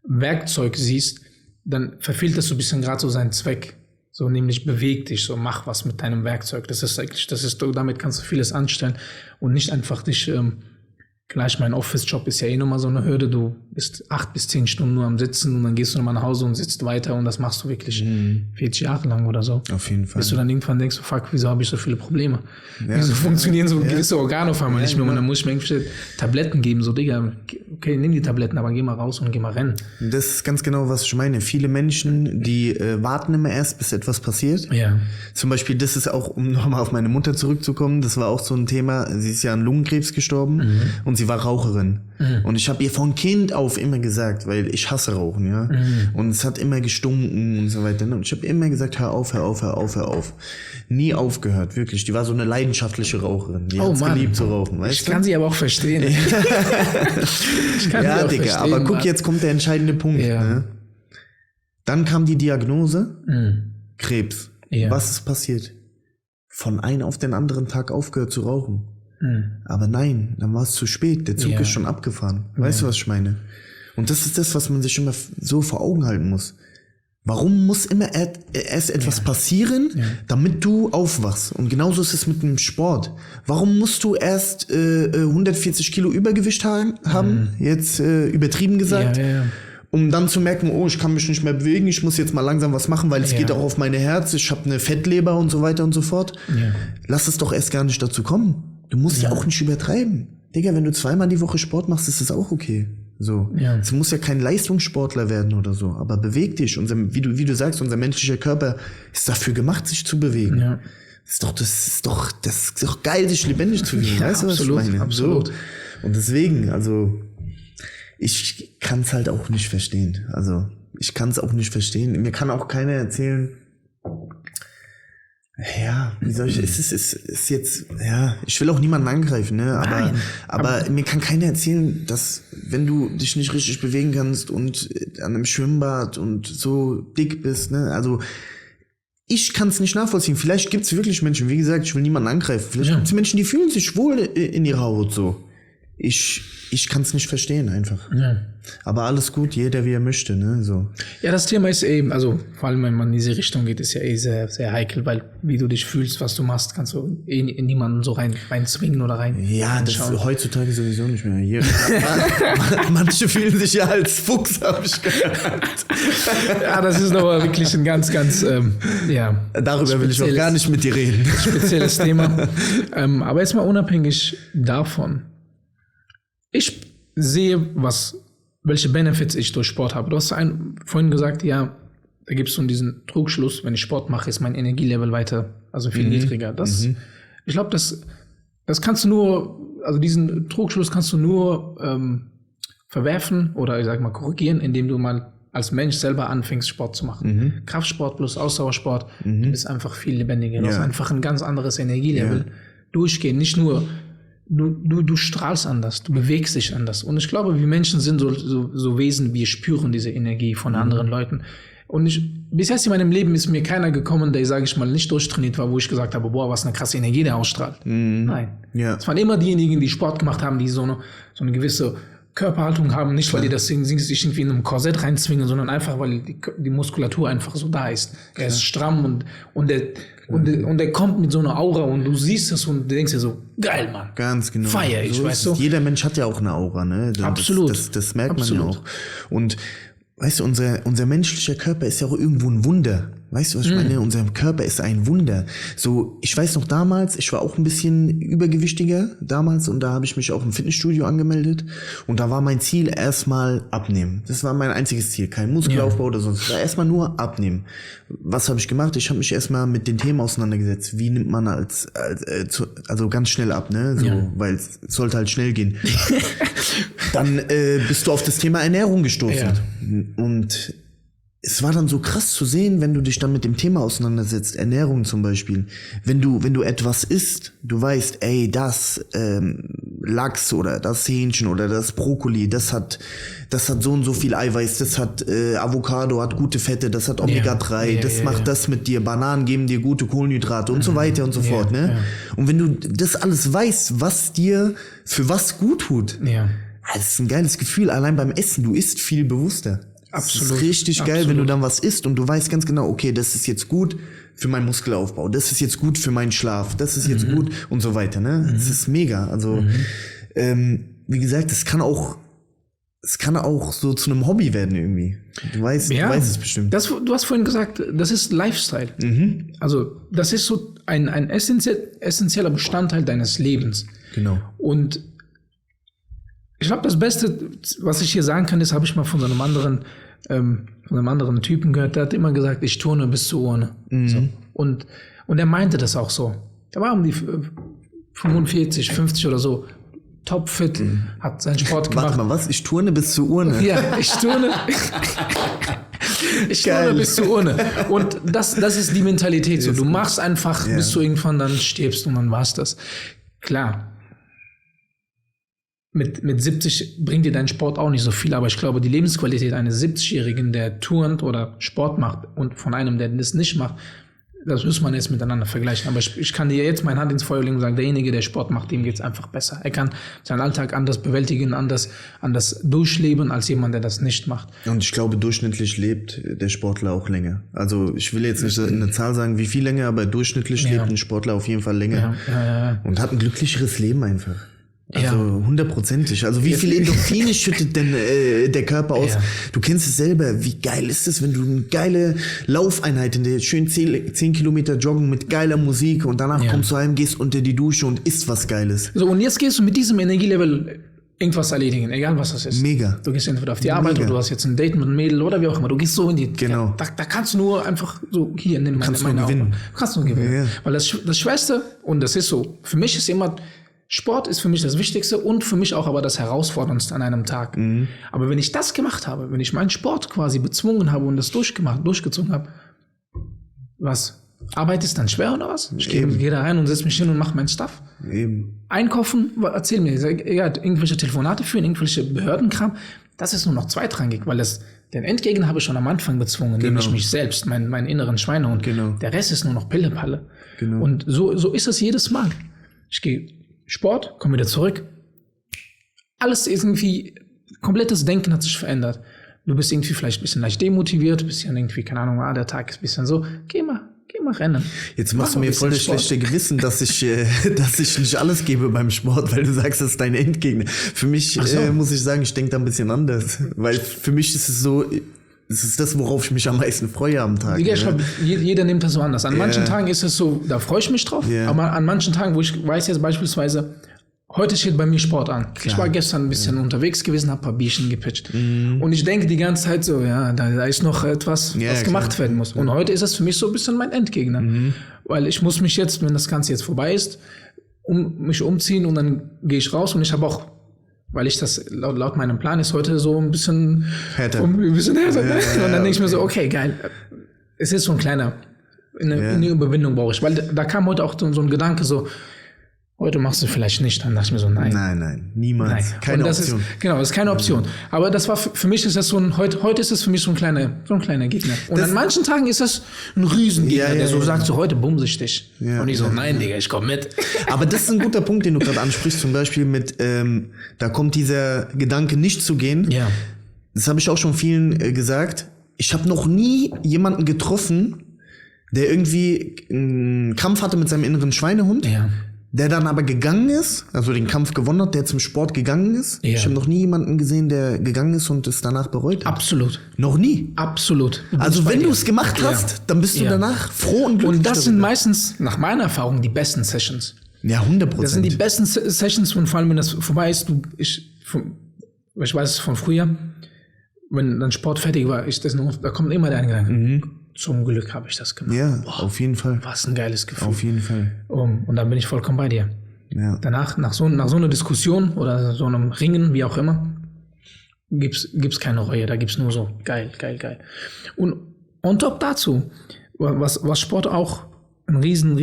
Werkzeug siehst, dann verfehlt das so ein bisschen gerade so seinen Zweck. So, nämlich beweg dich, so mach was mit deinem Werkzeug. Damit kannst du vieles anstellen und nicht einfach dich, gleich mein Office-Job ist ja eh nochmal so eine Hürde, du bist 8 bis 10 Stunden nur am Sitzen und dann gehst du nochmal nach Hause und sitzt weiter und das machst du wirklich 40 Jahre lang oder so. Auf jeden Fall. Bis du dann irgendwann denkst, oh fuck, wieso habe ich so viele Probleme? Wieso funktionieren so gewisse Organe auf einmal nicht mehr? Und dann muss ich mir irgendwelche Tabletten geben, so Digga, okay, nimm die Tabletten, aber geh mal raus und geh mal rennen. Das ist ganz genau, was ich meine. Viele Menschen, die warten immer erst, bis etwas passiert. Ja. Zum Beispiel, das ist auch, um nochmal auf meine Mutter zurückzukommen, das war auch so ein Thema, sie ist ja an Lungenkrebs gestorben und sie war Raucherin. Und ich habe ihr von Kind auf immer gesagt, weil ich hasse Rauchen, ja. Und es hat immer gestunken und so weiter. Und ich habe immer gesagt, hör auf. Nie aufgehört, wirklich. Die war so eine leidenschaftliche Raucherin. Die hat's geliebt zu rauchen, weißt du? Ich kann sie aber auch verstehen. Ich kann ja, Digga, verstehen, aber guck, jetzt kommt der entscheidende Punkt. Ja. Ne? Dann kam die Diagnose, Krebs. Ja. Was ist passiert? Von einem auf den anderen Tag aufgehört zu rauchen. Aber nein, dann war es zu spät. Der Zug ist schon abgefahren. Weißt du, was ich meine? Und das ist das, was man sich immer so vor Augen halten muss. Warum muss immer erst etwas passieren, damit du aufwachst? Und genauso ist es mit dem Sport. Warum musst du erst 140 Kilo Übergewicht haben? Jetzt übertrieben gesagt. Um dann zu merken, oh, ich kann mich nicht mehr bewegen, ich muss jetzt mal langsam was machen, weil es geht auch auf meine Herz, ich habe eine Fettleber und so weiter und so fort. Lass es doch erst gar nicht dazu kommen. Du musst ja auch nicht übertreiben. Digga, wenn du 2-mal die Woche Sport machst, ist das auch okay. So. Es muss ja kein Leistungssportler werden oder so, aber beweg dich. Wie du sagst, unser menschlicher Körper ist dafür gemacht, sich zu bewegen. Das ist doch geil, sich lebendig zu fühlen. Weißt du, was ich meine? Absolut. So. Und deswegen, also, ich kann es halt auch nicht verstehen. Also, ich kann es auch nicht verstehen. Mir kann auch keiner erzählen, ja, wie soll ich, ist jetzt, ja, ich will auch niemanden angreifen, ne, aber mir kann keiner erzählen, dass, wenn du dich nicht richtig bewegen kannst und an einem Schwimmbad und so dick bist, ne, also, ich kann es nicht nachvollziehen. Vielleicht gibt es wirklich Menschen, wie gesagt, ich will niemanden angreifen, vielleicht gibt es Menschen, die fühlen sich wohl in ihrer Haut so. Ich kann es nicht verstehen einfach. Aber alles gut, jeder wie er möchte, ne? So. Ja, das Thema ist eben, also vor allem wenn man in diese Richtung geht, ist ja sehr, sehr heikel, weil wie du dich fühlst, was du machst, kannst du in niemanden so rein zwingen oder rein. Ja, das ist heutzutage sowieso nicht mehr. Hier, manche fühlen sich ja als Fuchs, habe ich gehört. Ja, das ist aber wirklich ein ganz, darüber will ich auch gar nicht mit dir reden. Spezielles Thema. Aber jetzt mal unabhängig davon. Ich sehe, welche Benefits ich durch Sport habe. Du hast vorhin gesagt, ja, da gibt es so diesen Trugschluss, wenn ich Sport mache, ist mein Energielevel viel niedriger. Ich glaube, das kannst du nur, also diesen Trugschluss kannst du nur verwerfen oder ich sag mal korrigieren, indem du mal als Mensch selber anfängst, Sport zu machen. Kraftsport plus Ausdauersport, du bist einfach viel lebendiger. Du hast einfach ein ganz anderes Energielevel. Durchgehen, nicht nur Du strahlst anders, du bewegst dich anders. Und ich glaube, wir Menschen sind so Wesen, wir spüren diese Energie von anderen Leuten. Und bis jetzt in meinem Leben ist mir keiner gekommen, der, sage ich mal, nicht durchtrainiert war, wo ich gesagt habe, boah, was eine krasse Energie der ausstrahlt. Nein. Es waren immer diejenigen, die Sport gemacht haben, die so eine gewisse Körperhaltung haben, nicht weil die das sich irgendwie in einem Korsett reinzwingen, sondern einfach, weil die Muskulatur einfach so da ist. Er ist stramm und der kommt mit so einer Aura und du siehst es und du denkst dir so, geil, Mann. Ganz genau. Feier ich, so weißt du? Jeder Mensch hat ja auch eine Aura, ne? Absolut. Das merkt man ja auch. Und weißt du, unser menschlicher Körper ist ja auch irgendwo ein Wunder. Weißt du, was ich meine? Unser Körper ist ein Wunder. So, ich weiß noch damals, ich war auch ein bisschen übergewichtiger damals und da habe ich mich auch im Fitnessstudio angemeldet und da war mein Ziel erstmal abnehmen. Das war mein einziges Ziel. Kein Muskelaufbau oder sonst. War erstmal nur abnehmen. Was habe ich gemacht? Ich habe mich erstmal mit den Themen auseinandergesetzt. Wie nimmt man also ganz schnell ab, ne? So, weil es sollte halt schnell gehen. Dann bist du auf das Thema Ernährung gestoßen. Ja. Und es war dann so krass zu sehen, wenn du dich dann mit dem Thema auseinandersetzt, Ernährung zum Beispiel. Wenn du etwas isst, du weißt, ey, das Lachs oder das Hähnchen oder das Brokkoli, das hat so und so viel Eiweiß, das hat Avocado, hat gute Fette, das hat Omega-3, das macht das mit dir, Bananen geben dir gute Kohlenhydrate und so weiter und so fort, ne? Ja. Und wenn du das alles weißt, was dir für was gut tut, das ist ein geiles Gefühl, allein beim Essen, du isst viel bewusster. Absolut. Das ist richtig geil, wenn du dann was isst und du weißt ganz genau, okay, das ist jetzt gut für meinen Muskelaufbau, das ist jetzt gut für meinen Schlaf, das ist jetzt gut und so weiter, ne? Das ist mega. Also, wie gesagt, es kann auch so zu einem Hobby werden irgendwie. Du weißt es bestimmt. Du hast vorhin gesagt, das ist Lifestyle. Also, das ist so ein essentieller Bestandteil deines Lebens. Genau. Und ich glaube, das Beste, was ich hier sagen kann, das habe ich mal von einem anderen Typen gehört, der hat immer gesagt, ich turne bis zur Urne. So. Und er meinte das auch so. Der war um die 45, 50 oder so, topfit, hat seinen Sport gemacht. Warte mal, was? Ich turne bis zur Urne? Ja, ich turne bis zur Urne. Und das ist die Mentalität. So. Du machst einfach, bis du irgendwann dann stirbst und dann war's das. Klar. Mit 70 bringt dir dein Sport auch nicht so viel, aber ich glaube, die Lebensqualität eines 70-Jährigen, der turnt oder Sport macht und von einem, der das nicht macht, das muss man jetzt miteinander vergleichen. Aber ich kann dir jetzt meine Hand ins Feuer legen und sagen, derjenige, der Sport macht, dem geht's einfach besser. Er kann seinen Alltag anders bewältigen, anders durchleben, als jemand, der das nicht macht. Und ich glaube, durchschnittlich lebt der Sportler auch länger. Also ich will jetzt nicht eine Zahl sagen, wie viel länger, aber durchschnittlich lebt ein Sportler auf jeden Fall länger. Und hat ein glücklicheres Leben einfach. Also 100%. Also wie viel Endorphine schüttet denn der Körper aus? Du kennst es selber. Wie geil ist es, wenn du eine geile Laufeinheit in der schön 10 Kilometer joggen mit geiler Musik und danach kommst du heim, gehst unter die Dusche und isst was Geiles. So, und jetzt gehst du mit diesem Energielevel irgendwas erledigen, egal was das ist. Mega. Du gehst entweder auf die Arbeit oder du hast jetzt ein Date mit einem Mädel oder wie auch immer. Du gehst so in die... Genau. Da kannst du nur einfach so, hier, nimm meine gewinnen. Du kannst nur gewinnen. Ja. Weil das Schwerste, und das ist so, für mich ist immer... Sport ist für mich das Wichtigste und für mich auch aber das Herausforderndste an einem Tag. Aber wenn ich das gemacht habe, wenn ich meinen Sport quasi bezwungen habe und das durchgezogen habe, was? Arbeit ist dann schwer oder was? Ich gehe da rein und setze mich hin und mache meinen Stuff. Eben. Einkaufen, erzähl mir, irgendwelche Telefonate führen, irgendwelche Behördenkram, das ist nur noch zweitrangig, weil den Endgegner habe ich schon am Anfang bezwungen, nämlich mich selbst, meinen inneren Schweinehund. Genau. Der Rest ist nur noch Pillepalle. Genau. Und so ist es jedes Mal. Ich gehe Sport, komm wieder zurück. Alles irgendwie, komplettes Denken hat sich verändert. Du bist irgendwie vielleicht ein bisschen leicht demotiviert, bist ja irgendwie, keine Ahnung, der Tag ist ein bisschen so. Geh mal rennen. Jetzt machst du mir voll das schlechte Gewissen, dass ich nicht alles gebe beim Sport, weil du sagst, das ist dein Endgegner. Für mich muss ich sagen, ich denke da ein bisschen anders. Weil für mich ist es so... Das ist das, worauf ich mich am meisten freue am Tag. Ich glaube, jeder nimmt das so anders. An manchen Tagen ist es so, da freue ich mich drauf. Aber an manchen Tagen, wo ich weiß jetzt beispielsweise, heute steht bei mir Sport an. Klar. Ich war gestern ein bisschen unterwegs gewesen, habe ein paar Bierchen gepitcht. Und ich denke die ganze Zeit so, da ist noch etwas, was gemacht werden muss. Und heute ist es für mich so ein bisschen mein Endgegner. Weil ich muss mich jetzt, wenn das Ganze jetzt vorbei ist, mich umziehen und dann gehe ich raus und ich habe auch, weil ich das laut meinem Plan ist heute so ein bisschen härter. Und dann denke ich mir so, okay, geil. Es ist so ein kleiner, eine Überwindung brauche ich. Weil da kam heute auch so ein Gedanke so, Heute machst du vielleicht nicht. Dann dachte ich mir so, nein. Nein, niemals. Nein. Keine Option. Das ist keine Option. Aber das war für mich ist das heute ist es für mich so ein kleiner Gegner. Und an manchen Tagen ist das ein Riesengegner, der so sagt, so heute bumse ich dich. Und ich so, nein, Digga, ich komm mit. Aber das ist ein guter Punkt, den du gerade ansprichst, zum Beispiel mit, da kommt dieser Gedanke, nicht zu gehen. Ja. Das habe ich auch schon vielen gesagt. Ich habe noch nie jemanden getroffen, der irgendwie einen Kampf hatte mit seinem inneren Schweinehund. Ja. Der dann aber gegangen ist, also den Kampf gewonnen hat, der zum Sport gegangen ist. Ja. Ich habe noch nie jemanden gesehen, der gegangen ist und es danach bereut hat. Absolut. Noch nie. Absolut. Also wenn du es gemacht hast, dann bist du danach froh und glücklich. Und das sind meistens, nach meiner Erfahrung, die besten Sessions. Ja, 100%. Das sind die besten Sessions, und vor allem, wenn das vorbei ist, ich weiß es von früher, wenn dann Sport fertig war, da kommt immer der Gedanke, zum Glück habe ich das gemacht. Ja, auf jeden Fall. Was ein geiles Gefühl. Auf jeden Fall. Und dann bin ich vollkommen bei dir. Ja. Danach, nach so einer Diskussion oder so einem Ringen, wie auch immer, gibt's keine Reue. Da gibt's nur so geil. Und on top dazu, was Sport auch ein riesen,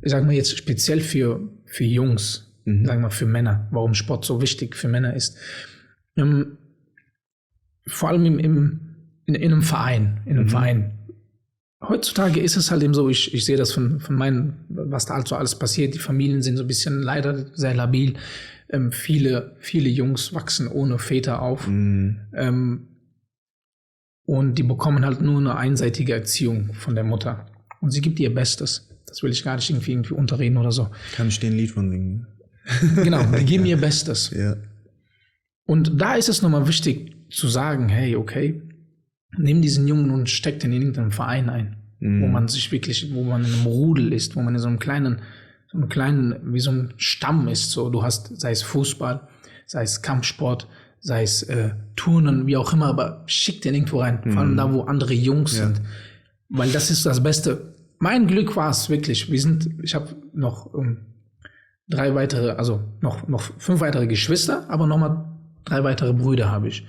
ich sag mal jetzt speziell für Jungs, sag mal für Männer, warum Sport so wichtig für Männer ist. Vor allem in einem Verein. Heutzutage ist es halt eben so, ich sehe das von meinen, was da also alles passiert. Die Familien sind so ein bisschen leider sehr labil. Viele Jungs wachsen ohne Väter auf. Und die bekommen halt nur eine einseitige Erziehung von der Mutter. Und sie gibt ihr Bestes. Das will ich gar nicht irgendwie unterreden oder so. Kann ich dir ein Lied von singen? Genau, die geben ihr Bestes. Ja. Und da ist es nochmal wichtig zu sagen, hey, okay, nimm diesen Jungen und steck den in irgendeinen Verein ein, wo man in einem Rudel ist, wo man in so einem kleinen, wie so ein Stamm ist. So, du hast, sei es Fußball, sei es Kampfsport, sei es Turnen, wie auch immer, aber schick den irgendwo rein, vor allem da, wo andere Jungs sind. Weil das ist das Beste. Mein Glück war es wirklich. Ich habe noch 5 weitere Geschwister, aber nochmal 3 weitere Brüder habe ich.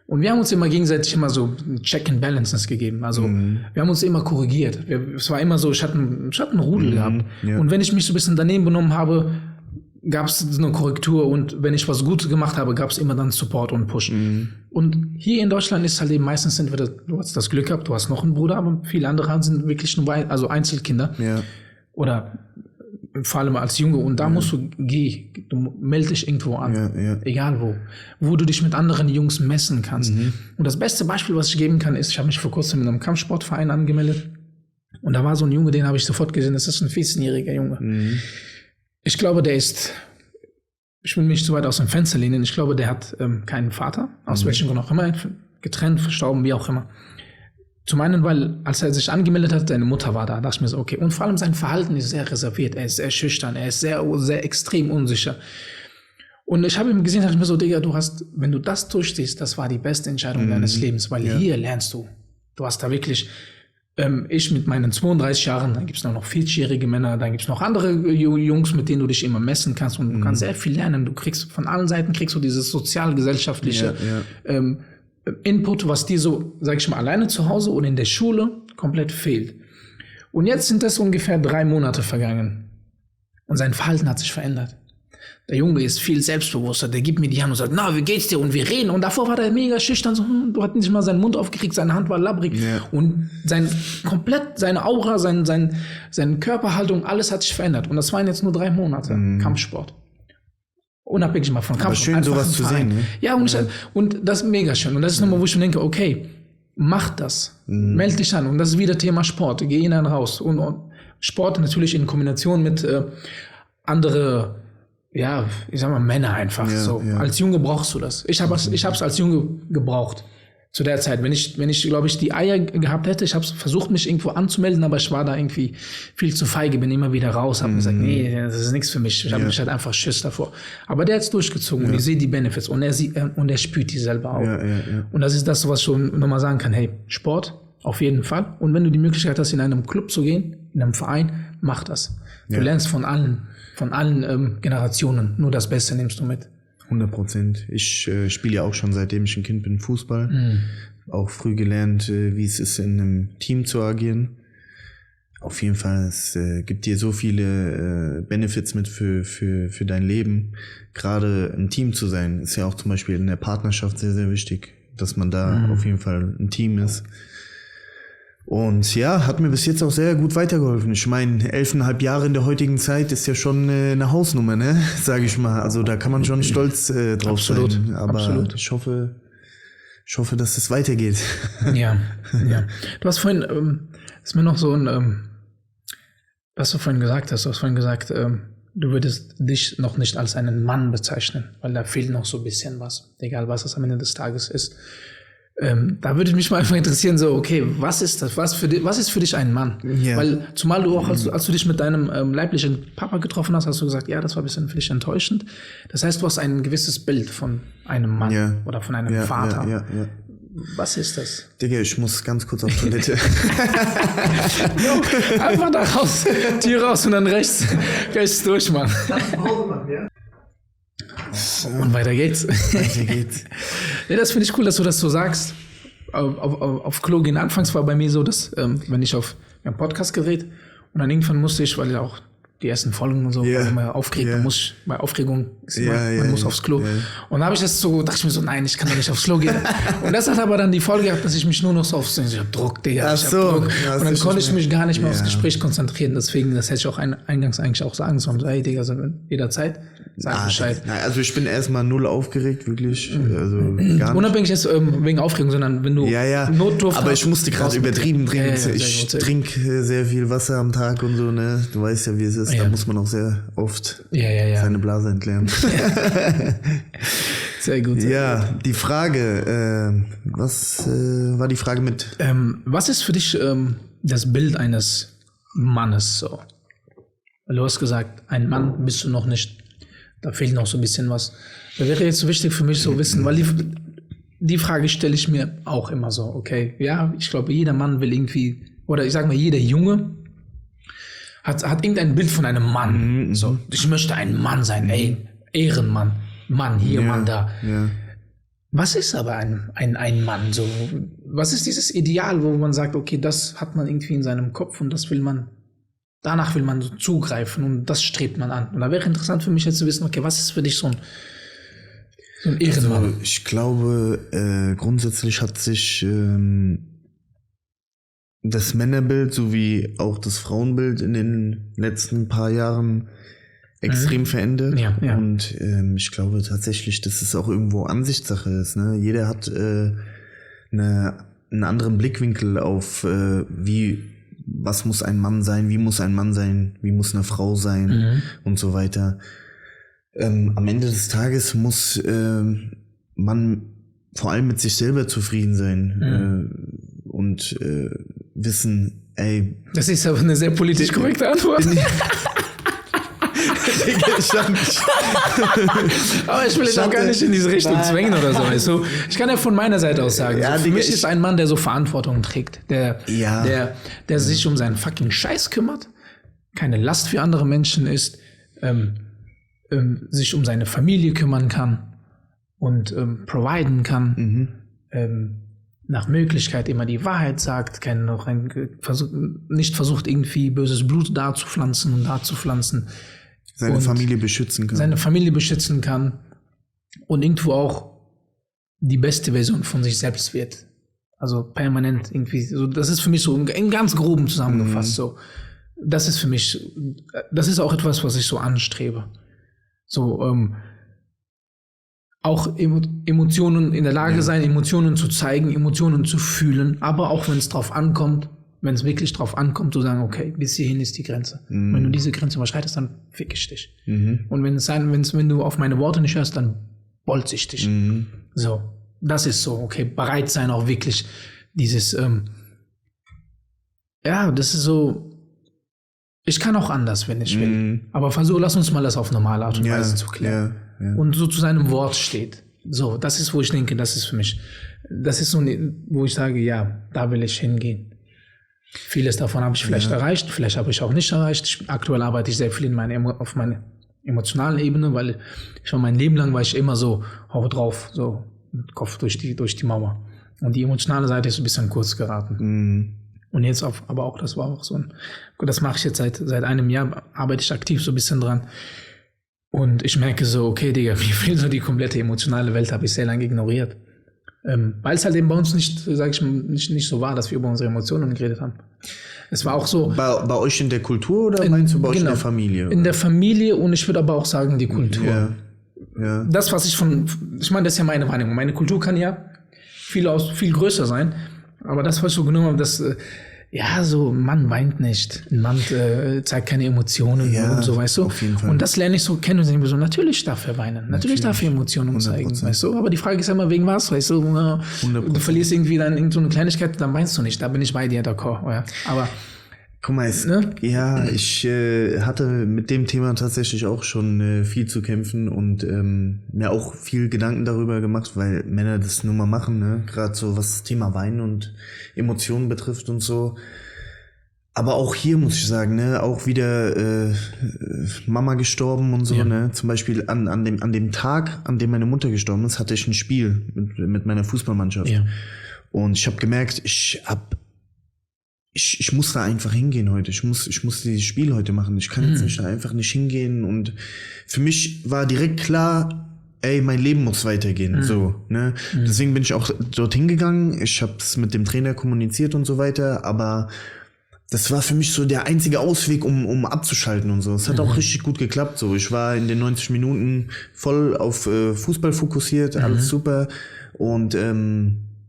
Und wir haben uns immer gegenseitig so Check and Balances gegeben. Also wir haben uns immer korrigiert. Es war immer so, ich hatte einen Rudel gehabt. Ja. Und wenn ich mich so ein bisschen daneben benommen habe, gab es eine Korrektur. Und wenn ich was Gutes gemacht habe, gab es immer dann Support und Push. Und hier in Deutschland ist halt eben meistens entweder, du hast das Glück gehabt, du hast noch einen Bruder, aber viele andere sind wirklich nur Einzelkinder. Ja. Oder vor allem als Junge, und da musst du melde dich irgendwo an, egal wo du dich mit anderen Jungs messen kannst. Und das beste Beispiel, was ich geben kann, ist, ich habe mich vor kurzem in einem Kampfsportverein angemeldet, und da war so ein Junge, den habe ich sofort gesehen, das ist ein 14-jähriger Junge. Ich glaube, ich will mich zu weit aus dem Fenster lehnen, ich glaube, der hat keinen Vater, aus welchem Grund auch immer, getrennt, verstorben, wie auch immer. Zum einen, weil, als er sich angemeldet hat, seine Mutter war da dachte ich mir so, okay. Und vor allem sein Verhalten ist sehr reserviert, er ist sehr schüchtern, er ist sehr, sehr extrem unsicher. Und ich habe ihm gesehen, dachte ich mir so, Digga, wenn du das durchstehst, das war die beste Entscheidung deines Lebens, weil hier lernst du. Du hast da wirklich, ich mit meinen 32 Jahren, dann gibt's noch 40-jährige Männer, dann gibt's noch andere Jungs, mit denen du dich immer messen kannst, und du kannst sehr viel lernen. Du kriegst von allen Seiten dieses sozial-gesellschaftliche Input, was dir so, sag ich mal, alleine zu Hause und in der Schule komplett fehlt. Und jetzt sind das ungefähr 3 Monate vergangen. Und sein Verhalten hat sich verändert. Der Junge ist viel selbstbewusster, der gibt mir die Hand und sagt, na, wie geht's dir? Und wir reden. Und davor war der mega schüchtern, so, du hast nicht mal seinen Mund aufgekriegt, seine Hand war labbrig. Ja. Und seine Aura, seine Körperhaltung, alles hat sich verändert. Und das waren jetzt nur 3 Monate Kampfsport. Unabhängig mal von Kampf. Aber schön, sowas zu sehen. Ne? Ja, und das ist mega schön. Und das ist nochmal, wo ich mir denke, okay, mach das. Meld dich an. Und das ist wieder Thema Sport. Geh hinein raus. Und Sport natürlich in Kombination mit andere, ich sag mal, Männer einfach. Als Junge brauchst du das. Ich hab's als Junge gebraucht. Zu der Zeit, wenn ich, glaube ich, die Eier gehabt hätte, ich habe versucht, mich irgendwo anzumelden, aber ich war da irgendwie viel zu feige, bin immer wieder raus, habe gesagt, nee, das ist nichts für mich. Ich habe mich halt einfach Schiss davor. Aber der hat's durchgezogen und ich sehe die Benefits und er spürt die selber auch. Und das ist das, was ich schon nochmal sagen kann, hey, Sport, auf jeden Fall. Und wenn du die Möglichkeit hast, in einem Club zu gehen, in einem Verein, mach das. Du lernst von allen Generationen, nur das Beste nimmst du mit. 100%. Ich spiele ja auch schon, seitdem ich ein Kind bin, Fußball. Auch früh gelernt, wie es ist, in einem Team zu agieren. auf jeden Fall, es gibt dir so viele Benefits mit für dein Leben. Gerade ein Team zu sein, ist ja auch zum Beispiel in der Partnerschaft sehr, sehr wichtig, dass man da auf jeden Fall ein Team ist. Und ja, hat mir bis jetzt auch sehr gut weitergeholfen. Ich meine, 11,5 Jahre in der heutigen Zeit ist ja schon eine Hausnummer, ne? Sage ich mal. Also da kann man schon stolz drauf sein. Aber ich hoffe, dass es weitergeht. Ja. Du hast vorhin, ist mir noch so ein, was du vorhin gesagt hast, du würdest dich noch nicht als einen Mann bezeichnen, weil da fehlt noch so ein bisschen was, egal was es am Ende des Tages ist. Da würde mich mal einfach interessieren, so, okay, was ist das? Was ist für dich ein Mann? Yeah. Weil, zumal du auch, als du dich mit deinem leiblichen Papa getroffen hast du gesagt, ja, das war ein bisschen für dich enttäuschend. Das heißt, du hast ein gewisses Bild von einem Mann oder von einem Vater. Ja. Was ist das? Digga, ich muss ganz kurz auf Toilette. Einfach da raus, Tür raus und dann rechts durch, Mann. Und weiter geht's. Ja, das finde ich cool, dass du das so sagst. Auf Klo gehen. Anfangs war bei mir so, dass, wenn ich auf ein Podcast-Gerät und dann irgendwann musste ich, weil ja auch die ersten Folgen und so, war immer aufgeregt, bei Aufregung ist immer, man muss aufs Klo. Und da habe ich das so, dachte ich mir so, nein, ich kann doch nicht aufs Klo gehen. Und das hat aber dann die Folge gehabt, dass ich mich nur noch so ich hab Druck, Digga, ich hab Druck. Und dann konnte ich mich gar nicht mehr aufs Gespräch konzentrieren. Deswegen, das hätte ich auch eingangs eigentlich auch sagen sollen. So, hey, Digga, jederzeit, sag Bescheid. Also ich bin erstmal null aufgeregt, wirklich. Also gar nicht. Unabhängig jetzt wegen Aufregung, sondern wenn du Notdurft aber ich musste gerade übertrieben trinken. Ich trinke sehr viel Wasser am Tag und so, ne? Du weißt ja, wie es ist. Da muss man auch sehr oft seine Blase entleeren. Sehr gut. Die Frage, was war die Frage mit? Was ist für dich das Bild eines Mannes so? Du hast gesagt, ein Mann bist du noch nicht. Da fehlt noch so ein bisschen was. Da wäre jetzt so wichtig für mich so wissen, weil die Frage stelle ich mir auch immer so, okay, ja, ich glaube, jeder Mann will irgendwie, oder ich sage mal, jeder Junge hat irgendein Bild von einem Mann. So, ich möchte ein Mann sein, ey, Ehrenmann, Mann hier, Mann da. Ja. Was ist aber ein Mann so? Was ist dieses Ideal, wo man sagt, okay, das hat man irgendwie in seinem Kopf und danach will man so zugreifen und das strebt man an. Und da wäre interessant für mich jetzt zu wissen, okay, was ist für dich so ein Ehrenmann? Also ich glaube, grundsätzlich hat sich das Männerbild sowie auch das Frauenbild in den letzten paar Jahren extrem verändert. Ja. Und ich glaube tatsächlich, dass es auch irgendwo Ansichtssache ist. Ne? Jeder hat einen anderen Blickwinkel auf was muss ein Mann sein, wie muss ein Mann sein, wie muss eine Frau sein und so weiter. Am Ende des Tages muss man vor allem mit sich selber zufrieden sein und wissen, ey... Das ist aber eine sehr politisch korrekte Antwort. Aber ich will jetzt auch gar nicht in diese Richtung zwängen oder so. Also, ich kann ja von meiner Seite aus sagen, für mich ist ein Mann, der so Verantwortung trägt, der sich um seinen fucking Scheiß kümmert, keine Last für andere Menschen ist, sich um seine Familie kümmern kann und providen kann, nach Möglichkeit immer die Wahrheit sagt, nicht versucht irgendwie böses Blut da zu pflanzen. Seine Familie beschützen kann. Und irgendwo auch die beste Version von sich selbst wird. Also permanent irgendwie. So, das ist für mich so in ganz groben zusammengefasst. So, das ist für mich, das ist auch etwas, was ich so anstrebe. So, auch Emotionen in der Lage sein, Emotionen zu zeigen, Emotionen zu fühlen, aber auch wenn es wirklich drauf ankommt, zu sagen, okay, bis hierhin ist die Grenze. Wenn du diese Grenze überschreitest, dann fick ich dich. Und wenn du auf meine Worte nicht hörst, dann bolz ich dich. So, das ist so, okay, bereit sein auch wirklich dieses, das ist so, ich kann auch anders, wenn ich will. Aber lass uns mal das auf normale Art und Weise zu klären. Und so zu seinem Wort steht. So, das ist, wo ich denke, das ist für mich, das ist so, wo ich sage, ja, da will ich hingehen. Vieles davon habe ich vielleicht erreicht, vielleicht habe ich auch nicht erreicht. Aktuell arbeite ich sehr viel auf meiner emotionalen Ebene, weil mein Leben lang war ich immer so, hau drauf, so mit Kopf durch die Mauer. Und die emotionale Seite ist ein bisschen kurz geraten. Und jetzt aber auch, das war auch so das mache ich jetzt seit einem Jahr, arbeite ich aktiv so ein bisschen dran. Und ich merke so, okay, Digga, mir fehlt so die komplette emotionale Welt, habe ich sehr lange ignoriert. Weil es halt eben bei uns nicht so war, dass wir über unsere Emotionen geredet haben. Es war auch so. Bei euch in der Kultur oder meinst du bei euch in der Familie? In der Familie und ich würde aber auch sagen, die Kultur. Ja. Das, was ich meine, das ist ja meine Wahrnehmung. Meine Kultur kann ja viel größer sein, aber das, was ich so genommen habe, das, so, ein Mann weint nicht, ein Mann zeigt keine Emotionen und so, weißt du. Auf jeden Fall. Und das lerne ich so kennen und denke so, natürlich darf er weinen, natürlich darf er Emotionen zeigen, 100%. Weißt du. Aber die Frage ist ja immer, wegen was, weißt du. Du verlierst irgendwie dann irgend so eine Kleinigkeit, dann weinst du nicht, da bin ich bei dir, d'accord. Ja. Aber guck mal, ich hatte mit dem Thema tatsächlich auch schon viel zu kämpfen und mir auch viel Gedanken darüber gemacht, weil Männer das nun mal machen, ne? Gerade so was das Thema Weinen und Emotionen betrifft und so. Aber auch hier muss ich sagen, ne, auch wieder Mama gestorben und so, ne. Zum Beispiel an dem Tag, an dem meine Mutter gestorben ist, hatte ich ein Spiel mit meiner Fußballmannschaft. Ja. Und ich habe gemerkt, ich muss da einfach hingehen heute. Ich muss dieses Spiel heute machen. Ich kann jetzt einfach nicht hingehen. Und für mich war direkt klar, mein Leben muss weitergehen. So, ne? Deswegen bin ich auch dorthin gegangen. Ich habe es mit dem Trainer kommuniziert und so weiter. Aber das war für mich so der einzige Ausweg, um abzuschalten und so. Es hat auch richtig gut geklappt. So, ich war in den 90 Minuten voll auf Fußball fokussiert. Alles super. Und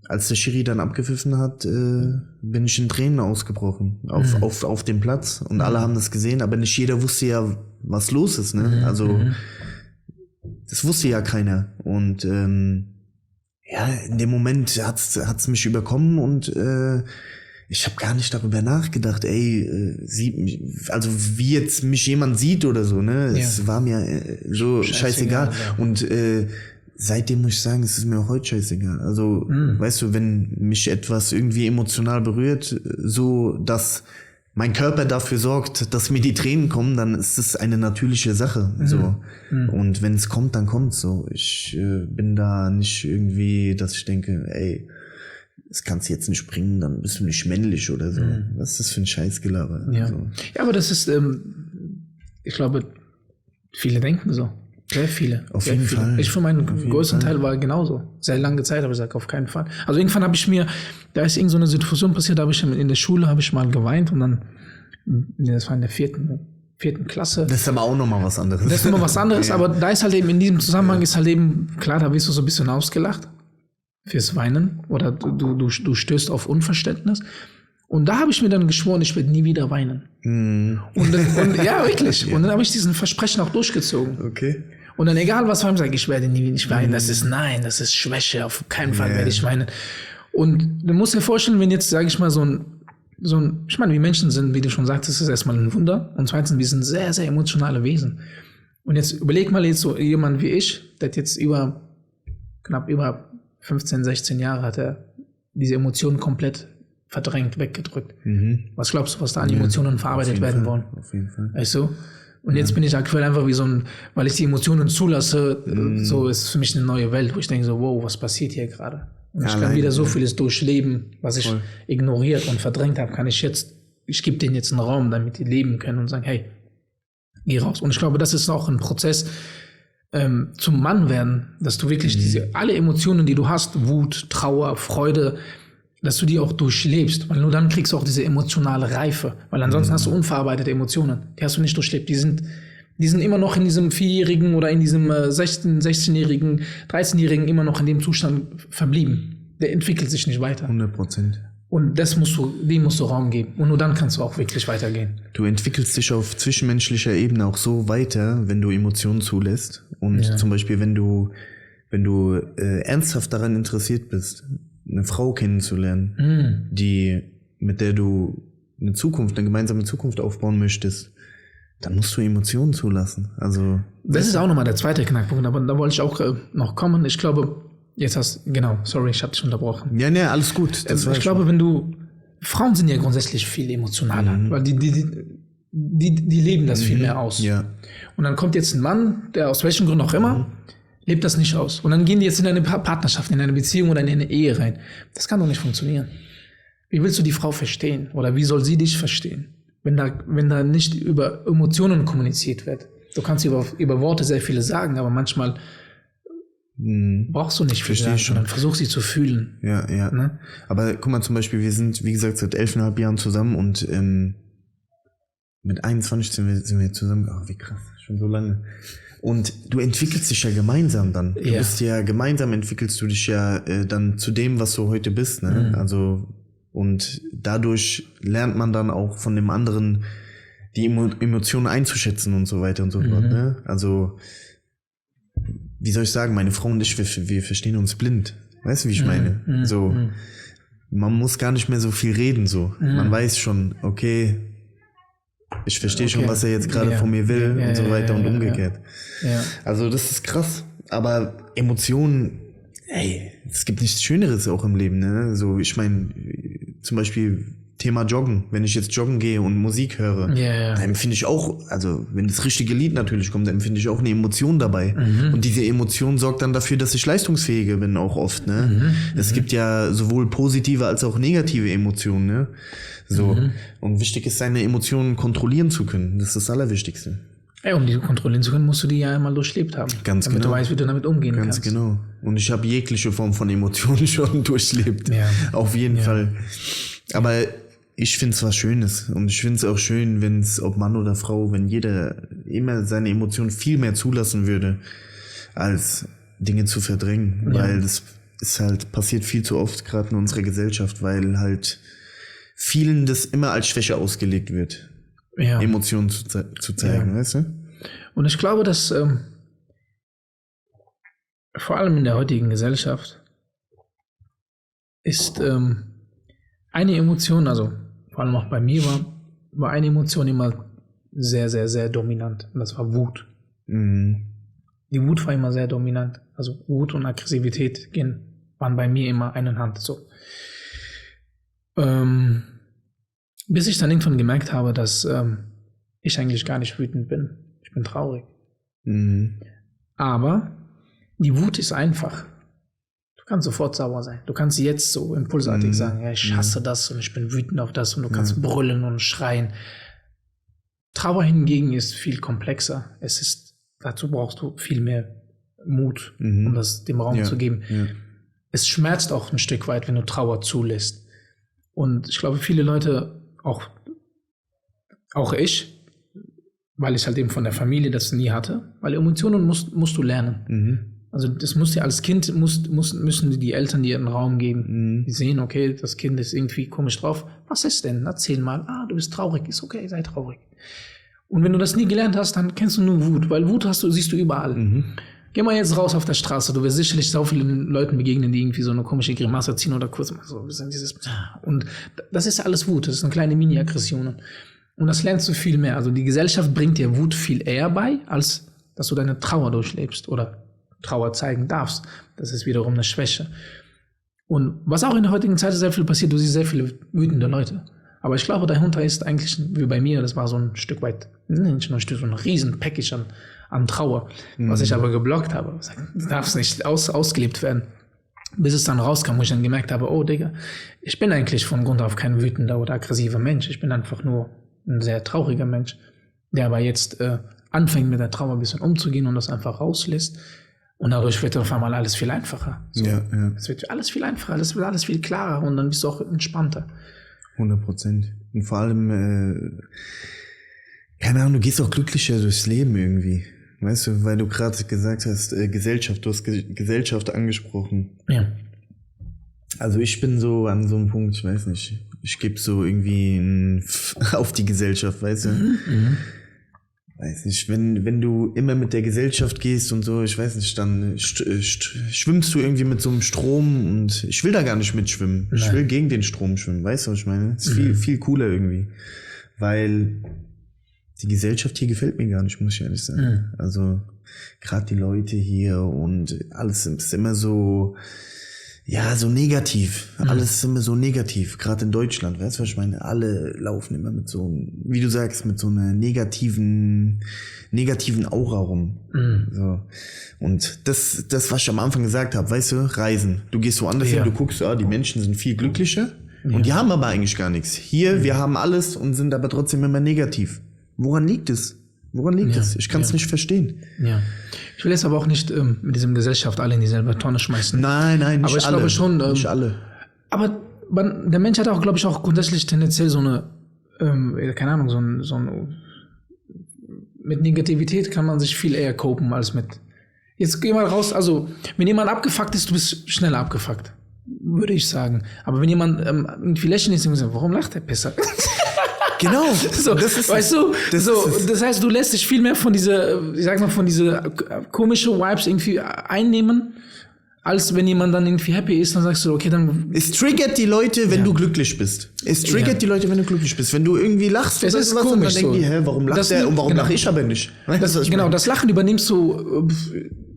als der Schiri dann abgepfiffen hat, bin ich in Tränen ausgebrochen auf dem Platz und alle haben das gesehen, aber nicht jeder wusste ja, was los ist, ne? Also das wusste ja keiner und in dem Moment hat's mich überkommen und ich habe gar nicht darüber nachgedacht, wie jetzt mich jemand sieht oder so, ne? Es war mir so scheißegal. Und seitdem muss ich sagen, es ist mir auch heute scheißegal. Also, weißt du, wenn mich etwas irgendwie emotional berührt, so dass mein Körper dafür sorgt, dass mir die Tränen kommen, dann ist es eine natürliche Sache. So. Und wenn es kommt, dann kommt's so. Ich bin da nicht irgendwie, dass ich denke, das kannst du jetzt nicht bringen, dann bist du nicht männlich oder so. Was ist das für ein Scheißgelaber? Ja. Also. Ja, aber das ist, ich glaube, viele denken so. Sehr viele. Auf jeden Fall. Ich für meinen größten Teil war genauso. Sehr lange Zeit habe ich gesagt, auf keinen Fall. Also irgendwann da ist irgend so eine Situation passiert, in der Schule habe ich mal geweint und dann, das war in der vierten Klasse. Das ist aber auch nochmal was anderes. Das ist nochmal was anderes, aber da ist halt eben, in diesem Zusammenhang ist halt eben, klar, da wirst du so ein bisschen ausgelacht fürs Weinen oder du stößt auf Unverständnis. Und da habe ich mir dann geschworen, ich werde nie wieder weinen. Und ja, wirklich. Und dann habe ich diesen Versprechen auch durchgezogen. Okay. Und dann egal was war, sage ich werde nie wieder weinen. Das ist Schwäche, auf keinen Fall werde ich weinen. Und du musst dir vorstellen, wenn jetzt, sage ich mal, ich meine, wie Menschen sind, wie du schon sagtest, ist erstmal ein Wunder. Und zweitens, wir sind sehr, sehr emotionale Wesen. Und jetzt überleg mal jetzt so jemand wie ich, der jetzt knapp über 15, 16 Jahre hat er diese Emotionen komplett verdrängt, weggedrückt. Was glaubst du, was da an Emotionen verarbeitet werden wollen? Auf jeden Fall. Weißt du? Und jetzt bin ich aktuell einfach wie weil ich die Emotionen zulasse, so ist für mich eine neue Welt, wo ich denke so, wow, was passiert hier gerade? Und ich kann wieder so vieles durchleben, was ich ignoriert und verdrängt habe, ich gebe denen jetzt einen Raum, damit die leben können und sagen, hey, geh raus. Und ich glaube, das ist auch ein Prozess zum Mann werden, dass du wirklich alle Emotionen, die du hast, Wut, Trauer, Freude, dass du die auch durchlebst, weil nur dann kriegst du auch diese emotionale Reife, weil ansonsten hast du unverarbeitete Emotionen, die hast du nicht durchlebt, die sind immer noch in diesem 4-Jährigen oder in diesem 16-Jährigen, 13-Jährigen immer noch in dem Zustand verblieben. Der entwickelt sich nicht weiter. 100%. Und dem musst du Raum geben. Und nur dann kannst du auch wirklich weitergehen. Du entwickelst dich auf zwischenmenschlicher Ebene auch so weiter, wenn du Emotionen zulässt. Und zum Beispiel, wenn du ernsthaft daran interessiert bist, eine Frau kennenzulernen, mit der du eine gemeinsame Zukunft aufbauen möchtest, dann musst du Emotionen zulassen. Also das ist auch nochmal der zweite Knackpunkt, aber da wollte ich auch noch kommen. Ich glaube, sorry, ich habe dich unterbrochen. Ja, alles gut. Ich glaube, Frauen sind ja grundsätzlich viel emotionaler, weil die leben das viel mehr aus. Ja. Und dann kommt jetzt ein Mann, der aus welchem Grund auch immer, lebt das nicht aus. Und dann gehen die jetzt in eine Partnerschaft, in eine Beziehung oder in eine Ehe rein. Das kann doch nicht funktionieren. wie willst du die Frau verstehen? Oder wie soll sie dich verstehen? Wenn da nicht über Emotionen kommuniziert wird. Du kannst über Worte sehr viele sagen, aber manchmal brauchst du nicht viel sagen, sondern versuch sie zu fühlen. Ja. Ne? Aber guck mal, zum Beispiel, wir sind, wie gesagt, seit 11,5 Jahren zusammen und mit 21 sind wir zusammen. Ach, wie krass, schon so lange. Und du entwickelst dich ja gemeinsam dann. Du bist ja, gemeinsam entwickelst du dich ja dann zu dem, was du heute bist. Ne? Also, und dadurch lernt man dann auch von dem anderen die Emotionen einzuschätzen und so weiter und so fort. Ne? Also, wie soll ich sagen, meine Frau und ich, wir verstehen uns blind. Weißt du, wie ich meine? So, man muss gar nicht mehr so viel reden, so. Man weiß schon, okay, ich verstehe schon, was er jetzt gerade von mir will und so weiter und umgekehrt. Ja. Also, das ist krass. Aber Emotionen, ey, es gibt nichts Schöneres auch im Leben, ne? So, ich meine, zum Beispiel Thema Joggen. Wenn ich jetzt joggen gehe und Musik höre, dann empfinde ich auch, also wenn das richtige Lied natürlich kommt, dann empfinde ich auch eine Emotion dabei. Und diese Emotion sorgt dann dafür, dass ich leistungsfähiger bin, auch oft. Ne? Es gibt ja sowohl positive als auch negative Emotionen. Ne? So. Und wichtig ist, seine Emotionen kontrollieren zu können. Das ist das Allerwichtigste. Ja, um die kontrollieren zu können, musst du die ja einmal durchlebt haben. Ganz damit genau. du weißt, wie du damit umgehen kannst. Ganz genau. Und ich habe jegliche Form von Emotionen schon durchlebt. Ja. Auf jeden Fall. Aber ich finde es was Schönes. Und ich finde es auch schön, wenn es, ob Mann oder Frau, wenn jeder immer seine Emotionen viel mehr zulassen würde, als Dinge zu verdrängen. Ja. Weil das ist halt, passiert viel zu oft, gerade in unserer Gesellschaft, weil halt vielen das immer als Schwäche ausgelegt wird. Ja. Emotionen zu zeigen, weißt du? Und ich glaube, dass vor allem in der heutigen Gesellschaft ist eine Emotion, also vor allem auch bei mir war eine Emotion immer sehr, sehr, sehr dominant. Und das war Wut. Die Wut war immer sehr dominant. Also Wut und Aggressivität waren bei mir immer eine Hand. So. Bis ich dann irgendwann gemerkt habe, dass ich eigentlich gar nicht wütend bin. Ich bin traurig. Aber die Wut ist einfach. Du kannst sofort sauer sein. Du kannst jetzt so impulsartig sagen, ja, ich hasse das und ich bin wütend auf das und du kannst brüllen und schreien. Trauer hingegen ist viel komplexer. Dazu brauchst du viel mehr Mut, um das dem Raum zu geben. Ja. Es schmerzt auch ein Stück weit, wenn du Trauer zulässt. Und ich glaube, viele Leute, auch ich, weil ich halt eben von der Familie das nie hatte, weil Emotionen musst du lernen. Also das muss dir als Kind, müssen die Eltern dir einen Raum geben. Die sehen, okay, das Kind ist irgendwie komisch drauf. Was ist denn? Erzähl mal. Du bist traurig. Ist okay, sei traurig. Und wenn du das nie gelernt hast, dann kennst du nur Wut, weil Wut siehst du überall. Geh mal jetzt raus auf der Straße. Du wirst sicherlich so vielen Leuten begegnen, die irgendwie so eine komische Grimasse ziehen oder kurz mal so dieses. Und das ist alles Wut. Das ist eine kleine Mini-Aggression. Und das lernst du viel mehr. Also die Gesellschaft bringt dir Wut viel eher bei, als dass du deine Trauer durchlebst oder Trauer zeigen darfst. Das ist wiederum eine Schwäche. Und was auch in der heutigen Zeit sehr viel passiert, du siehst sehr viele wütende Leute. Aber ich glaube, dahinter ist eigentlich, wie bei mir, das war so ein Stück weit, nicht nur ein Stück, so ein riesen Package an Trauer, was ich aber geblockt habe. Das darf nicht ausgelebt werden. Bis es dann rauskam, wo ich dann gemerkt habe, oh Digga, ich bin eigentlich von Grund auf kein wütender oder aggressiver Mensch. Ich bin einfach nur ein sehr trauriger Mensch, der aber jetzt anfängt mit der Trauer ein bisschen umzugehen und das einfach rauslässt. Und dadurch wird auf einmal alles viel einfacher. So. Ja. Es wird alles viel einfacher, es wird alles viel klarer und dann bist du auch entspannter. 100%. Und vor allem, keine Ahnung, du gehst auch glücklicher durchs Leben irgendwie. Weißt du, weil du gerade gesagt hast, Gesellschaft, du hast Gesellschaft angesprochen. Ja. Also ich bin so an so einem Punkt, ich weiß nicht, ich gebe so irgendwie auf die Gesellschaft, weißt du? Weiß nicht, wenn du immer mit der Gesellschaft gehst und so, ich weiß nicht, dann schwimmst du irgendwie mit so einem Strom und ich will da gar nicht mitschwimmen. Nein. Ich will gegen den Strom schwimmen, weißt du, was ich meine? Das ist viel, viel cooler irgendwie, weil die Gesellschaft hier gefällt mir gar nicht, muss ich ehrlich sagen. Also gerade die Leute hier und alles ist immer so, ja, so negativ. Alles ist immer so negativ, gerade in Deutschland, weißt du, was ich meine? Alle laufen immer mit so, wie du sagst, mit so einer negativen Aura rum. So. Und das, was ich am Anfang gesagt habe, weißt du, Reisen. Du gehst woanders hin, du guckst, die Menschen sind viel glücklicher. Und die haben aber eigentlich gar nichts. Hier, wir haben alles und sind aber trotzdem immer negativ. Woran liegt es? Ich kann es nicht verstehen. Ja. Ich will jetzt aber auch nicht mit diesem Gesellschaft alle in dieselbe Tonne schmeißen. Nein, nicht aber ich alle. Glaube schon, nicht alle. Aber der Mensch hat auch, glaube ich, auch grundsätzlich tendenziell so eine, keine Ahnung, so ein mit Negativität kann man sich viel eher copen als mit. Jetzt geh mal raus, also wenn jemand abgefuckt ist, du bist schneller abgefuckt, würde ich sagen. Aber wenn jemand irgendwie lächeln ist, dann sagt, warum lacht der Pisser? Genau. So, weißt du, das heißt, du lässt dich viel mehr von dieser komische Vibes irgendwie einnehmen, als wenn jemand dann irgendwie happy ist, dann sagst du, okay, dann... Es triggert die Leute, wenn du glücklich bist. Wenn du glücklich bist. Wenn du irgendwie lachst, das ist komisch, und dann denken die, warum lacht der und warum lache ich aber nicht? Das Lachen übernimmst du,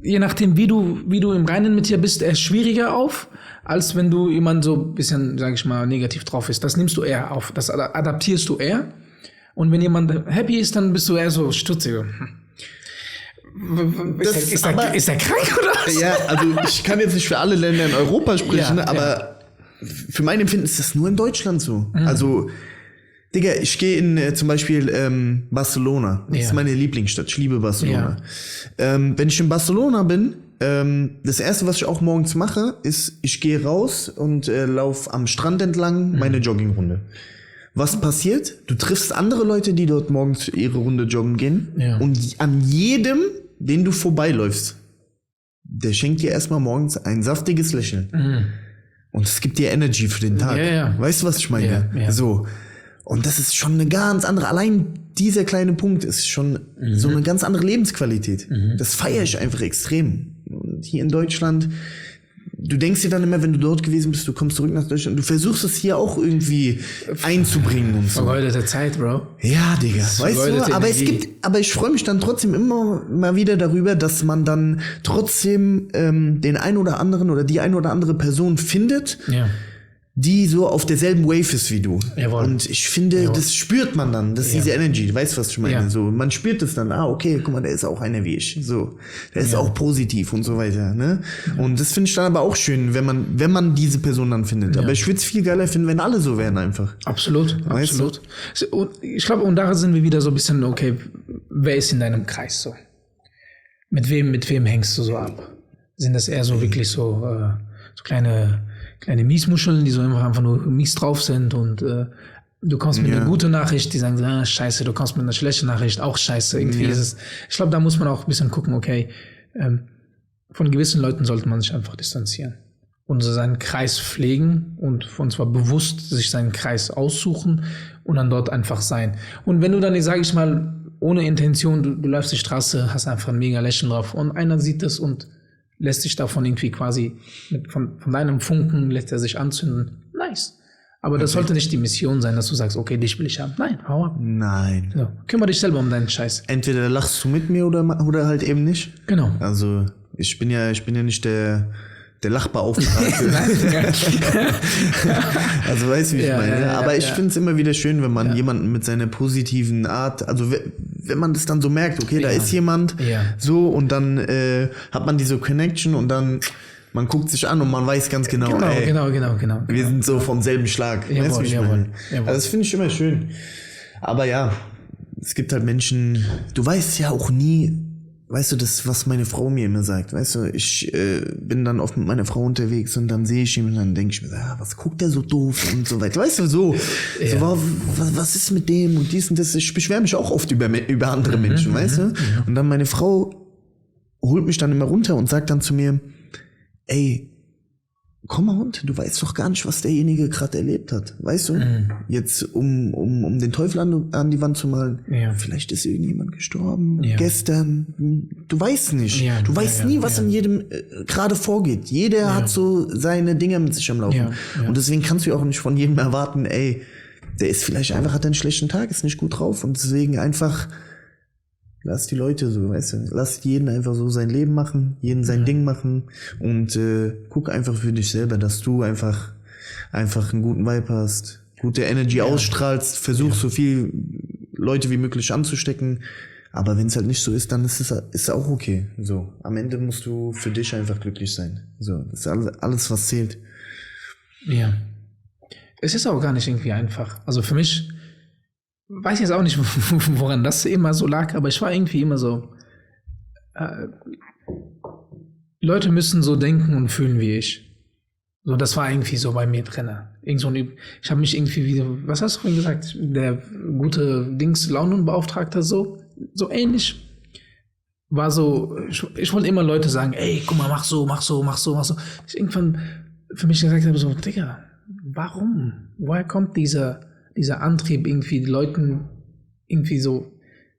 je nachdem, wie du im Reinen mit dir bist, eher schwieriger auf, als wenn du jemand so ein bisschen, sag ich mal, negativ drauf ist. Das nimmst du eher auf, das adaptierst du eher. Und wenn jemand happy ist, dann bist du eher so stutzig. Ist der krank oder was? Ja, also ich kann jetzt nicht für alle Länder in Europa sprechen, aber für mein Empfinden ist das nur in Deutschland so. Also, Digga, ich gehe in zum Beispiel Barcelona. Das ist meine Lieblingsstadt. Ich liebe Barcelona. Wenn ich in Barcelona bin, das erste, was ich auch morgens mache, ist, ich gehe raus und laufe am Strand entlang meine Joggingrunde. Was passiert? Du triffst andere Leute, die dort morgens ihre Runde joggen gehen. Ja. Und an jedem, den du vorbeiläufst, der schenkt dir erstmal morgens ein saftiges Lächeln. Und es gibt dir Energy für den Tag. Weißt du, was ich meine? Ja. So. Und das ist schon eine ganz andere, allein dieser kleine Punkt ist schon so eine ganz andere Lebensqualität. Das feiere ich einfach extrem. Und hier in Deutschland, du denkst dir dann immer, wenn du dort gewesen bist, du kommst zurück nach Deutschland, du versuchst es hier auch irgendwie einzubringen und so. Vergeudete Zeit, Bro. Ja, Digga. Weißt du, aber ich freue mich dann trotzdem immer mal wieder darüber, dass man dann trotzdem den ein oder anderen oder die ein oder andere Person findet, die so auf derselben Wave ist wie du. Jawohl. Und ich finde, das spürt man dann, das ist diese Energy, du weißt, was ich meine. Ja. So, man spürt es dann, okay, guck mal, der ist auch einer wie ich. So, der ist auch positiv und so weiter. Ne? Und das finde ich dann aber auch schön, wenn man diese Person dann findet. Aber ich würde es viel geiler finden, wenn alle so wären einfach. Absolut. Und ich glaube, und da sind wir wieder so ein bisschen, okay, wer ist in deinem Kreis so? Mit wem hängst du so ab? Sind das eher so wirklich so kleine Miesmuscheln, die so einfach nur mies drauf sind und du kommst mit einer guten Nachricht, die sagen, scheiße, du kommst mit einer schlechten Nachricht, auch scheiße. Irgendwie ist es. Ich glaube, da muss man auch ein bisschen gucken, okay, von gewissen Leuten sollte man sich einfach distanzieren und so seinen Kreis pflegen und zwar bewusst sich seinen Kreis aussuchen und dann dort einfach sein. Und wenn du dann, sage ich mal, ohne Intention, du läufst die Straße, hast einfach ein mega Lächeln drauf und einer sieht das und lässt sich davon irgendwie quasi, von deinem Funken lässt er sich anzünden. Nice. Aber das sollte nicht die Mission sein, dass du sagst, okay, dich will ich haben. Nein, hau ab. Nein. So, kümmere dich selber um deinen Scheiß. Entweder lachst du mit mir oder halt eben nicht. Genau. Also, ich bin ja nicht der Lachbeauftragte. Also weißt du, wie ich meine. Aber ich finde es immer wieder schön, wenn man jemanden mit seiner positiven Art, also wenn man das dann so merkt, okay, da ist jemand so und dann hat man diese Connection und dann man guckt sich an und man weiß ganz genau, genau. Wir sind so vom selben Schlag. Jawohl, weißt du, wie ich meine? Also das finde ich immer schön. Aber ja, es gibt halt Menschen, du weißt ja auch nie, weißt du, das, was meine Frau mir immer sagt, weißt du, ich bin dann oft mit meiner Frau unterwegs und dann sehe ich ihn und dann denke ich mir, was guckt der so doof und so weiter, weißt du, so was ist mit dem und dies und das, ich beschwere mich auch oft über andere Menschen, weißt du, und dann meine Frau holt mich dann immer runter und sagt dann zu mir, ey, komm mal runter, du weißt doch gar nicht, was derjenige gerade erlebt hat, weißt du? Jetzt, um den Teufel an die Wand zu malen, vielleicht ist irgendjemand gestorben, gestern, du weißt nicht. Du weißt nie, was in jedem gerade vorgeht. Jeder hat so seine Dinge mit sich am Laufen. Und deswegen kannst du auch nicht von jedem erwarten, ey, der ist vielleicht einfach, hat einen schlechten Tag, ist nicht gut drauf und deswegen einfach lass die Leute so, weißt du, lass jeden einfach so sein Leben machen, jeden sein Ding machen und guck einfach für dich selber, dass du einfach einen guten Vibe hast, gute Energy ausstrahlst, versuch so viel Leute wie möglich anzustecken, aber wenn es halt nicht so ist, dann ist es auch okay. So, am Ende musst du für dich einfach glücklich sein. So, das ist alles was zählt. Ja. Es ist auch gar nicht irgendwie einfach. Also für mich, weiß ich jetzt auch nicht, woran das immer so lag, aber ich war irgendwie immer so, Leute müssen so denken und fühlen wie ich. So, das war irgendwie so bei mir drin. Ich habe mich irgendwie wieder, was hast du vorhin gesagt, der gute Launenbeauftragter, so ähnlich. War so, ich wollte immer Leute sagen, ey, guck mal, mach so. Ich irgendwann für mich gesagt habe, so, Digga, warum? Woher kommt dieser Antrieb, irgendwie den Leuten irgendwie so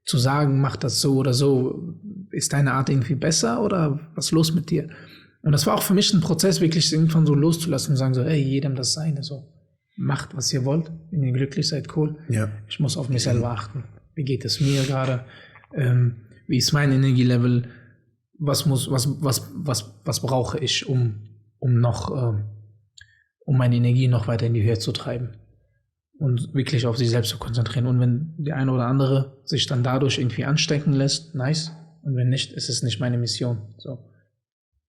zu sagen, mach das so oder so? Ist deine Art irgendwie besser oder was ist los mit dir? Und das war auch für mich ein Prozess, wirklich irgendwann so loszulassen und sagen so, ey, jedem das Seine, so, macht, was ihr wollt, wenn ihr glücklich seid, cool. Ja. Ich muss auf mich selber achten. Wie geht es mir gerade? Wie ist mein Energielevel? Was brauche ich, um meine Energie noch weiter in die Höhe zu treiben? Und wirklich auf sich selbst zu konzentrieren. Und wenn der eine oder andere sich dann dadurch irgendwie anstecken lässt, nice. Und wenn nicht, ist es nicht meine Mission. So.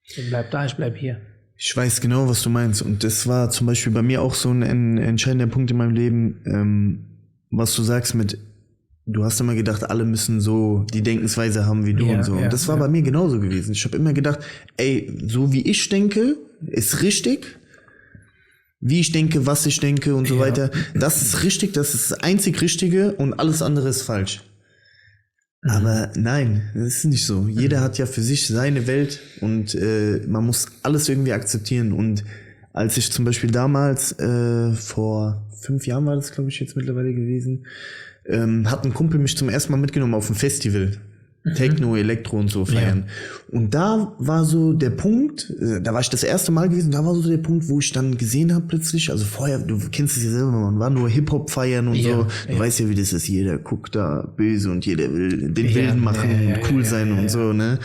Ich bleib da, ich bleib hier. Ich weiß genau, was du meinst. Und das war zum Beispiel bei mir auch so ein entscheidender Punkt in meinem Leben, was du sagst mit, du hast immer gedacht, alle müssen so die Denkensweise haben wie du und so. Und das war bei mir genauso gewesen. Ich habe immer gedacht, ey, so wie ich denke, ist richtig. Wie ich denke, was ich denke und so weiter. Das ist richtig, das ist das einzig Richtige und alles andere ist falsch. Aber nein, das ist nicht so. Jeder hat ja für sich seine Welt und man muss alles irgendwie akzeptieren. Und als ich zum Beispiel damals, vor 5 Jahren war das, glaube ich, jetzt mittlerweile gewesen, hat ein Kumpel mich zum ersten Mal mitgenommen auf ein Festival. Techno, Elektro und so feiern. Ja. Und da war so der Punkt, da war ich das erste Mal gewesen, da war so der Punkt, wo ich dann gesehen habe plötzlich, also vorher, du kennst es ja selber, man war nur Hip-Hop feiern und so, du weißt ja, wie das ist, jeder guckt da böse und jeder will den Willen machen und cool sein und so, ne.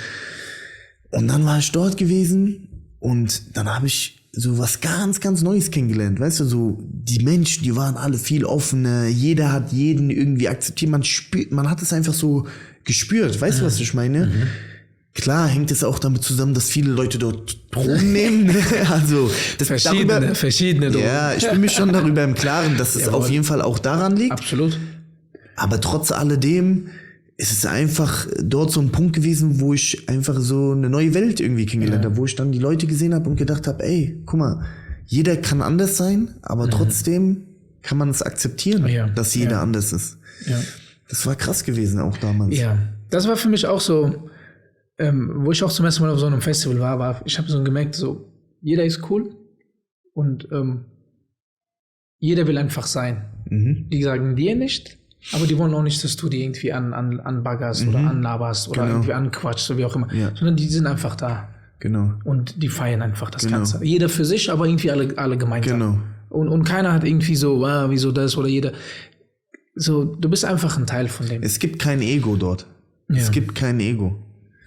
Und dann war ich dort gewesen und dann habe ich so was ganz, ganz Neues kennengelernt, weißt du, so die Menschen, die waren alle viel offener, jeder hat jeden irgendwie akzeptiert, man hat es einfach so gespürt, weißt du, was ich meine? Klar hängt es auch damit zusammen, dass viele Leute dort Drogen nehmen, also das verschiedene Drogen. Ja, ich bin mir schon darüber im Klaren, dass es auf jeden Fall auch daran liegt. Absolut. Aber trotz alledem ist es einfach dort so ein Punkt gewesen, wo ich einfach so eine neue Welt irgendwie kennengelernt habe, wo ich dann die Leute gesehen habe und gedacht habe, ey, guck mal, jeder kann anders sein, aber trotzdem kann man es akzeptieren, dass jeder anders ist. Ja. Das war krass gewesen auch damals. Ja, das war für mich auch so, wo ich auch zum ersten Mal auf so einem Festival war, ich habe so gemerkt, so jeder ist cool und jeder will einfach sein. Die sagen dir nicht, aber die wollen auch nicht, dass du die irgendwie anbaggerst oder anlaberst oder irgendwie anquatschst oder wie auch immer, sondern die sind einfach da. Genau. Und die feiern einfach das Ganze. Jeder für sich, aber irgendwie alle gemeinsam. Genau. Und keiner hat irgendwie so, wieso das oder jeder. So, du bist einfach ein Teil von dem. Es gibt kein Ego dort. Ja. Es gibt kein Ego.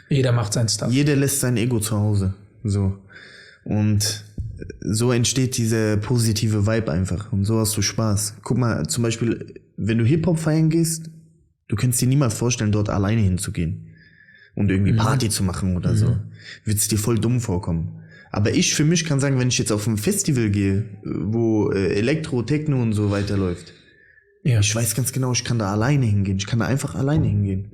Jeder macht sein Stuff. Jeder lässt sein Ego zu Hause. So. Und so entsteht dieser positive Vibe einfach. Und so hast du Spaß. Guck mal, zum Beispiel, wenn du Hip-Hop feiern gehst, du kannst dir niemals vorstellen, dort alleine hinzugehen. Und irgendwie Party zu machen oder so. Wird es dir voll dumm vorkommen. Aber ich für mich kann sagen, wenn ich jetzt auf ein Festival gehe, wo Elektro, Techno und so weiter läuft, ich weiß ganz genau, ich kann da alleine hingehen. Ich kann da einfach alleine hingehen.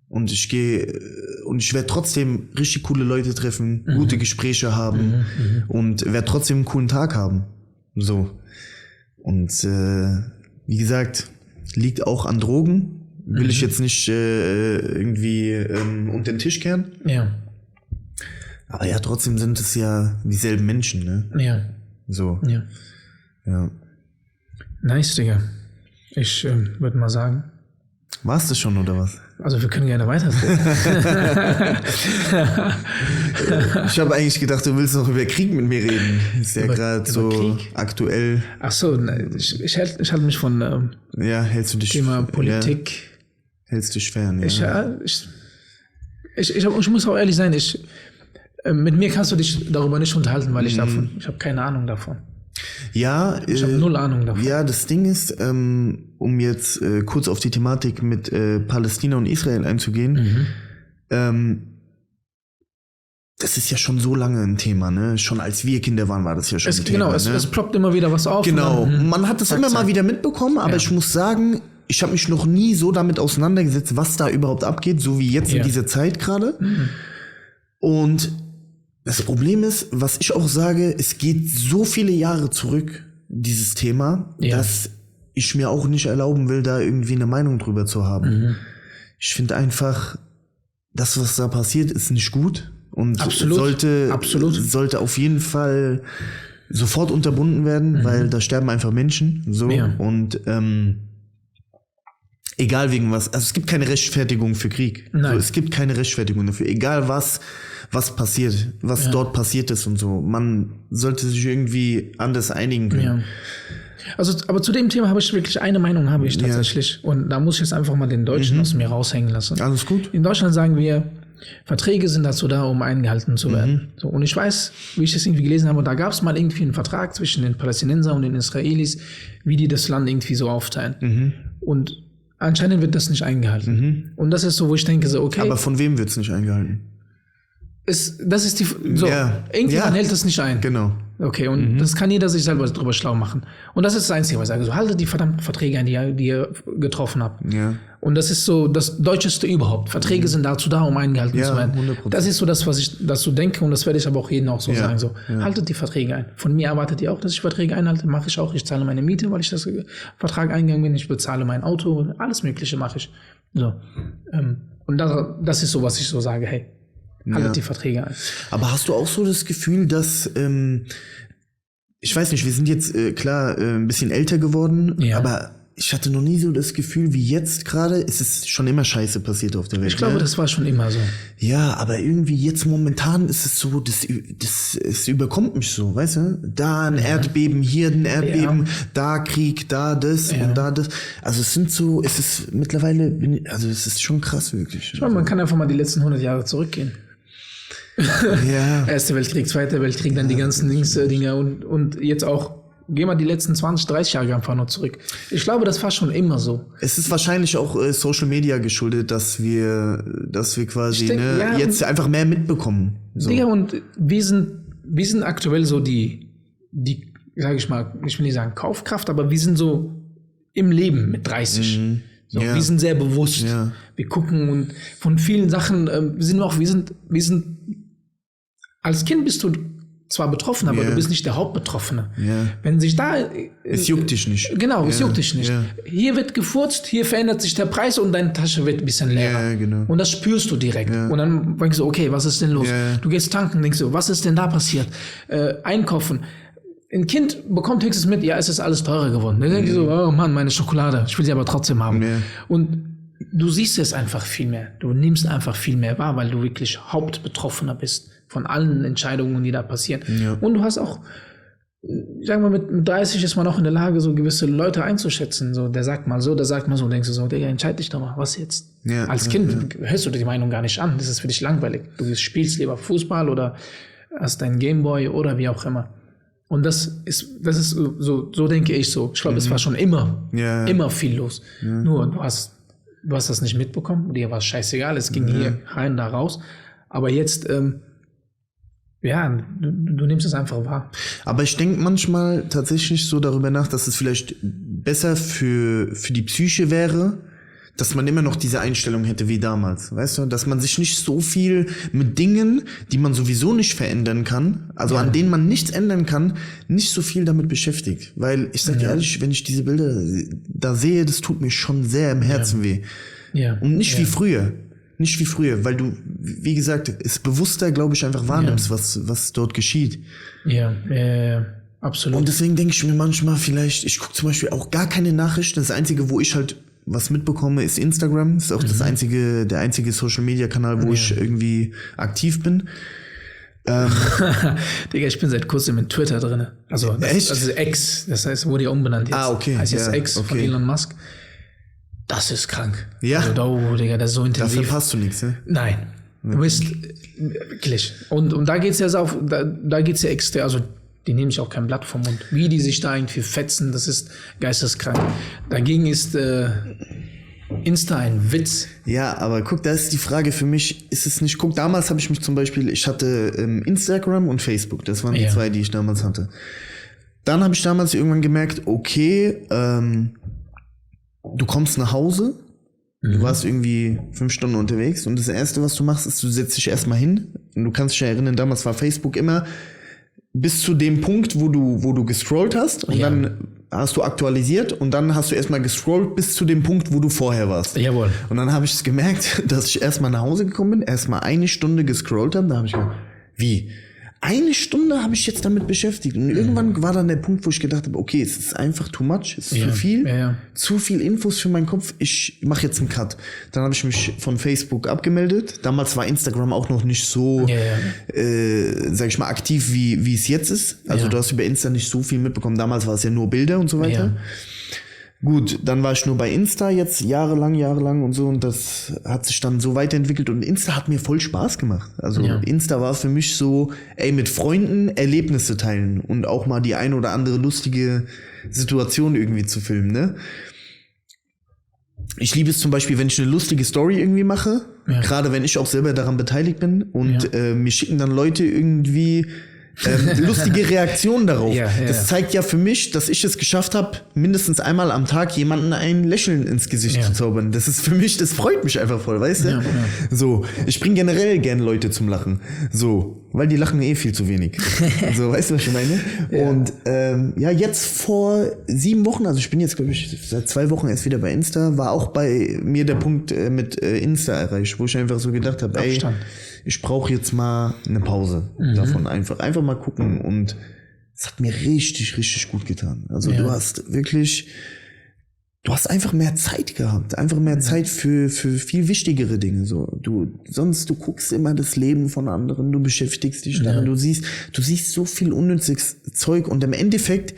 Und ich werde trotzdem richtig coole Leute treffen, gute Gespräche haben und werde trotzdem einen coolen Tag haben. So. Und wie gesagt, liegt auch an Drogen. Will ich jetzt nicht irgendwie unter den Tisch kehren. Ja. Aber ja, trotzdem sind es ja dieselben Menschen, ne? Ja. So. Ja. Nice, Digga. Ich würde mal sagen. War's das schon, oder was? Also wir können gerne weiterreden. Ich habe eigentlich gedacht, du willst noch über Krieg mit mir reden. Ist ja gerade so Krieg? Aktuell. Ach so, ich halte mich von hältst du dich Thema Politik. Ja, hältst dich fern, ja. Ich muss auch ehrlich sein, mit mir kannst du dich darüber nicht unterhalten, weil ich habe keine Ahnung davon. Ja, ich habe null Ahnung davon. Ja, das Ding ist, um jetzt kurz auf die Thematik mit Palästina und Israel einzugehen, das ist ja schon so lange ein Thema, ne? Schon als wir Kinder waren, war das ja schon ein Thema. Genau, es ploppt immer wieder was auf. Genau, man hat das immer mal wieder mitbekommen, aber ich muss sagen, ich habe mich noch nie so damit auseinandergesetzt, was da überhaupt abgeht, so wie jetzt in dieser Zeit gerade. Und das Problem ist, was ich auch sage, es geht so viele Jahre zurück, dieses Thema, dass ich mir auch nicht erlauben will, da irgendwie eine Meinung drüber zu haben. Ich finde einfach, das, was da passiert, ist nicht gut und sollte auf jeden Fall sofort unterbunden werden, weil da sterben einfach Menschen. So. Und egal wegen was, also es gibt keine Rechtfertigung für Krieg. So, es gibt keine Rechtfertigung dafür. Egal was passiert, was dort passiert ist und so. Man sollte sich irgendwie anders einigen können. Ja. Also, aber zu dem Thema habe ich wirklich eine Meinung, habe ich tatsächlich. Und da muss ich jetzt einfach mal den Deutschen aus mir raushängen lassen. Alles gut. In Deutschland sagen wir, Verträge sind dazu da, um eingehalten zu werden. So, und ich weiß, wie ich das irgendwie gelesen habe, da gab es mal irgendwie einen Vertrag zwischen den Palästinensern und den Israelis, wie die das Land irgendwie so aufteilen. Und anscheinend wird das nicht eingehalten. Und das ist so, wo ich denke, so, okay. Aber von wem wird es nicht eingehalten? Das ist die, so, irgendjemand hält das nicht ein. Genau. Okay, und das kann jeder sich selber drüber schlau machen. Und das ist das Einzige, was ich sage. So, haltet die verdammten Verträge ein, die ihr getroffen habt. Ja. Und das ist so das Deutscheste überhaupt. Verträge sind dazu da, um eingehalten zu werden. 100%. Das ist so das, was ich dazu denke, und das werde ich aber auch jedem auch so sagen. So, haltet die Verträge ein. Von mir erwartet ihr auch, dass ich Verträge einhalte. Mache ich auch. Ich zahle meine Miete, weil ich das Vertrag eingegangen bin. Ich bezahle mein Auto. Alles Mögliche mache ich. So. Und das ist so, was ich so sage. Hey, haltet die Verträge ein. Aber hast du auch so das Gefühl, dass ich weiß nicht, wir sind jetzt klar ein bisschen älter geworden, aber ich hatte noch nie so das Gefühl, wie jetzt gerade, ist es schon immer Scheiße passiert auf der Welt. Ich glaube, das war schon immer so. Ja, aber irgendwie jetzt momentan ist es so, es überkommt mich so, weißt du? Da ein Erdbeben, hier ein Erdbeben, da Krieg, da das und da das. Also es ist mittlerweile, es ist schon krass wirklich. Ich meine, man kann einfach mal die letzten 100 Jahre zurückgehen. Erster Weltkrieg, Zweiter Weltkrieg, dann die ganzen Dinger und jetzt auch, gehen wir die letzten 20, 30 Jahre einfach noch zurück. Ich glaube, das war schon immer so. Es ist wahrscheinlich auch Social Media geschuldet, dass wir quasi jetzt einfach mehr mitbekommen. So. Digga, und wir sind aktuell so die, sag ich mal, ich will nicht sagen Kaufkraft, aber wir sind so im Leben mit 30. So, wir sind sehr bewusst. Ja. Wir gucken und von vielen Sachen wir sind als Kind bist du zwar betroffen, aber du bist nicht der Hauptbetroffene. Yeah. Wenn sich da... es juckt dich nicht. Genau, es juckt dich nicht. Yeah. Hier wird gefurzt, hier verändert sich der Preis und deine Tasche wird ein bisschen leerer. Genau. Und das spürst du direkt. Und dann denkst du, okay, was ist denn los? Du gehst tanken, denkst du, was ist denn da passiert? Einkaufen. Ein Kind bekommt höchstens mit, es ist alles teurer geworden. Dann denkt so, oh Mann, meine Schokolade, ich will sie aber trotzdem haben. Und du siehst es einfach viel mehr. Du nimmst einfach viel mehr wahr, weil du wirklich Hauptbetroffener bist von allen Entscheidungen, die da passieren. Ja. Und du hast auch, sagen wir mit 30 ist man auch in der Lage, so gewisse Leute einzuschätzen. So, der sagt mal so, der sagt mal so. Denkst du so, Digga, entscheid dich doch mal, was jetzt? Ja, als Kind hörst du die Meinung gar nicht an. Das ist für dich langweilig. Du spielst lieber Fußball oder hast deinen Gameboy oder wie auch immer. Und das ist so denke ich so. Ich glaube, es war schon immer viel los. Ja. Nur, du hast das nicht mitbekommen. Dir war es scheißegal. Es ging hier rein, da raus. Aber jetzt, du nimmst es einfach wahr. Aber ich denke manchmal tatsächlich so darüber nach, dass es vielleicht besser für die Psyche wäre, dass man immer noch diese Einstellung hätte wie damals, weißt du? Dass man sich nicht so viel mit Dingen, die man sowieso nicht verändern kann, also an denen man nichts ändern kann, nicht so viel damit beschäftigt. Weil ich sag dir ehrlich, wenn ich diese Bilder da sehe, das tut mir schon sehr im Herzen weh. Ja. Und nicht wie früher. Nicht wie früher, weil du, wie gesagt, es bewusster, glaube ich, einfach wahrnimmst, was dort geschieht. Ja, absolut. Und deswegen denke ich mir manchmal vielleicht, ich gucke zum Beispiel auch gar keine Nachrichten. Das Einzige, wo ich halt was mitbekomme, ist Instagram. Das ist auch der einzige Social-Media-Kanal, wo ich irgendwie aktiv bin. Digga, ich bin seit kurzem in Twitter drin. Also X, das heißt, wurde ja umbenannt jetzt. Okay. Heißt jetzt X von Elon Musk. Das ist krank. Ja. Also Digga, das ist so intensiv. Dafür passt du nichts, ne? Nein. Du bist wirklich. Und da geht's ja da geht's ja extra, also die nehmen sich auch kein Blatt vom Mund. Wie die sich da irgendwie fetzen, das ist geisteskrank. Dagegen ist Insta ein Witz. Ja, aber guck, da ist die Frage für mich, ist es nicht, guck, damals habe ich mich zum Beispiel, ich hatte Instagram und Facebook, das waren die zwei, die ich damals hatte. Dann habe ich damals irgendwann gemerkt, okay, du kommst nach Hause, du warst irgendwie 5 Stunden unterwegs und das Erste, was du machst, ist, du setzt dich erstmal hin und du kannst dich ja erinnern, damals war Facebook immer bis zu dem Punkt, wo du gescrollt hast und dann hast du aktualisiert und dann hast du erstmal gescrollt bis zu dem Punkt, wo du vorher warst. Jawohl. Und dann habe ich es gemerkt, dass ich erstmal nach Hause gekommen bin, erstmal 1 Stunde gescrollt habe, da habe ich gedacht, wie? 1 Stunde habe ich jetzt damit beschäftigt. Und irgendwann war dann der Punkt, wo ich gedacht habe, okay, es ist einfach too much, es ist zu viel, zu viel Infos für meinen Kopf, ich mache jetzt einen Cut. Dann habe ich mich von Facebook abgemeldet. Damals war Instagram auch noch nicht so, sag ich mal, aktiv, wie es jetzt ist. Also du hast über Insta nicht so viel mitbekommen. Damals war es ja nur Bilder und so weiter. Ja. Gut, dann war ich nur bei Insta jetzt jahrelang und so und das hat sich dann so weiterentwickelt und Insta hat mir voll Spaß gemacht. Also Insta war für mich so, mit Freunden Erlebnisse teilen und auch mal die ein oder andere lustige Situation irgendwie zu filmen, ne? Ich liebe es zum Beispiel, wenn ich eine lustige Story irgendwie mache, gerade wenn ich auch selber daran beteiligt bin und mir schicken dann Leute irgendwie lustige Reaktionen darauf. Das zeigt ja für mich, dass ich es geschafft habe, mindestens einmal am Tag jemanden ein Lächeln ins Gesicht zu zaubern. Das ist für mich, das freut mich einfach voll, weißt du? So, ich bringe generell gerne Leute zum Lachen. So, weil die lachen viel zu wenig. So, weißt du, was ich meine? Und jetzt vor 7 Wochen, also ich bin jetzt, glaube ich, seit 2 Wochen erst wieder bei Insta, war auch bei mir der Punkt mit Insta erreicht, wo ich einfach so gedacht habe, ich brauche jetzt mal eine Pause davon. Einfach mal gucken. Und es hat mir richtig gut getan. Also du hast einfach mehr Zeit gehabt. Einfach mehr Zeit für viel wichtigere Dinge. So, du guckst immer das Leben von anderen, du beschäftigst dich damit, du siehst so viel unnützes Zeug und im Endeffekt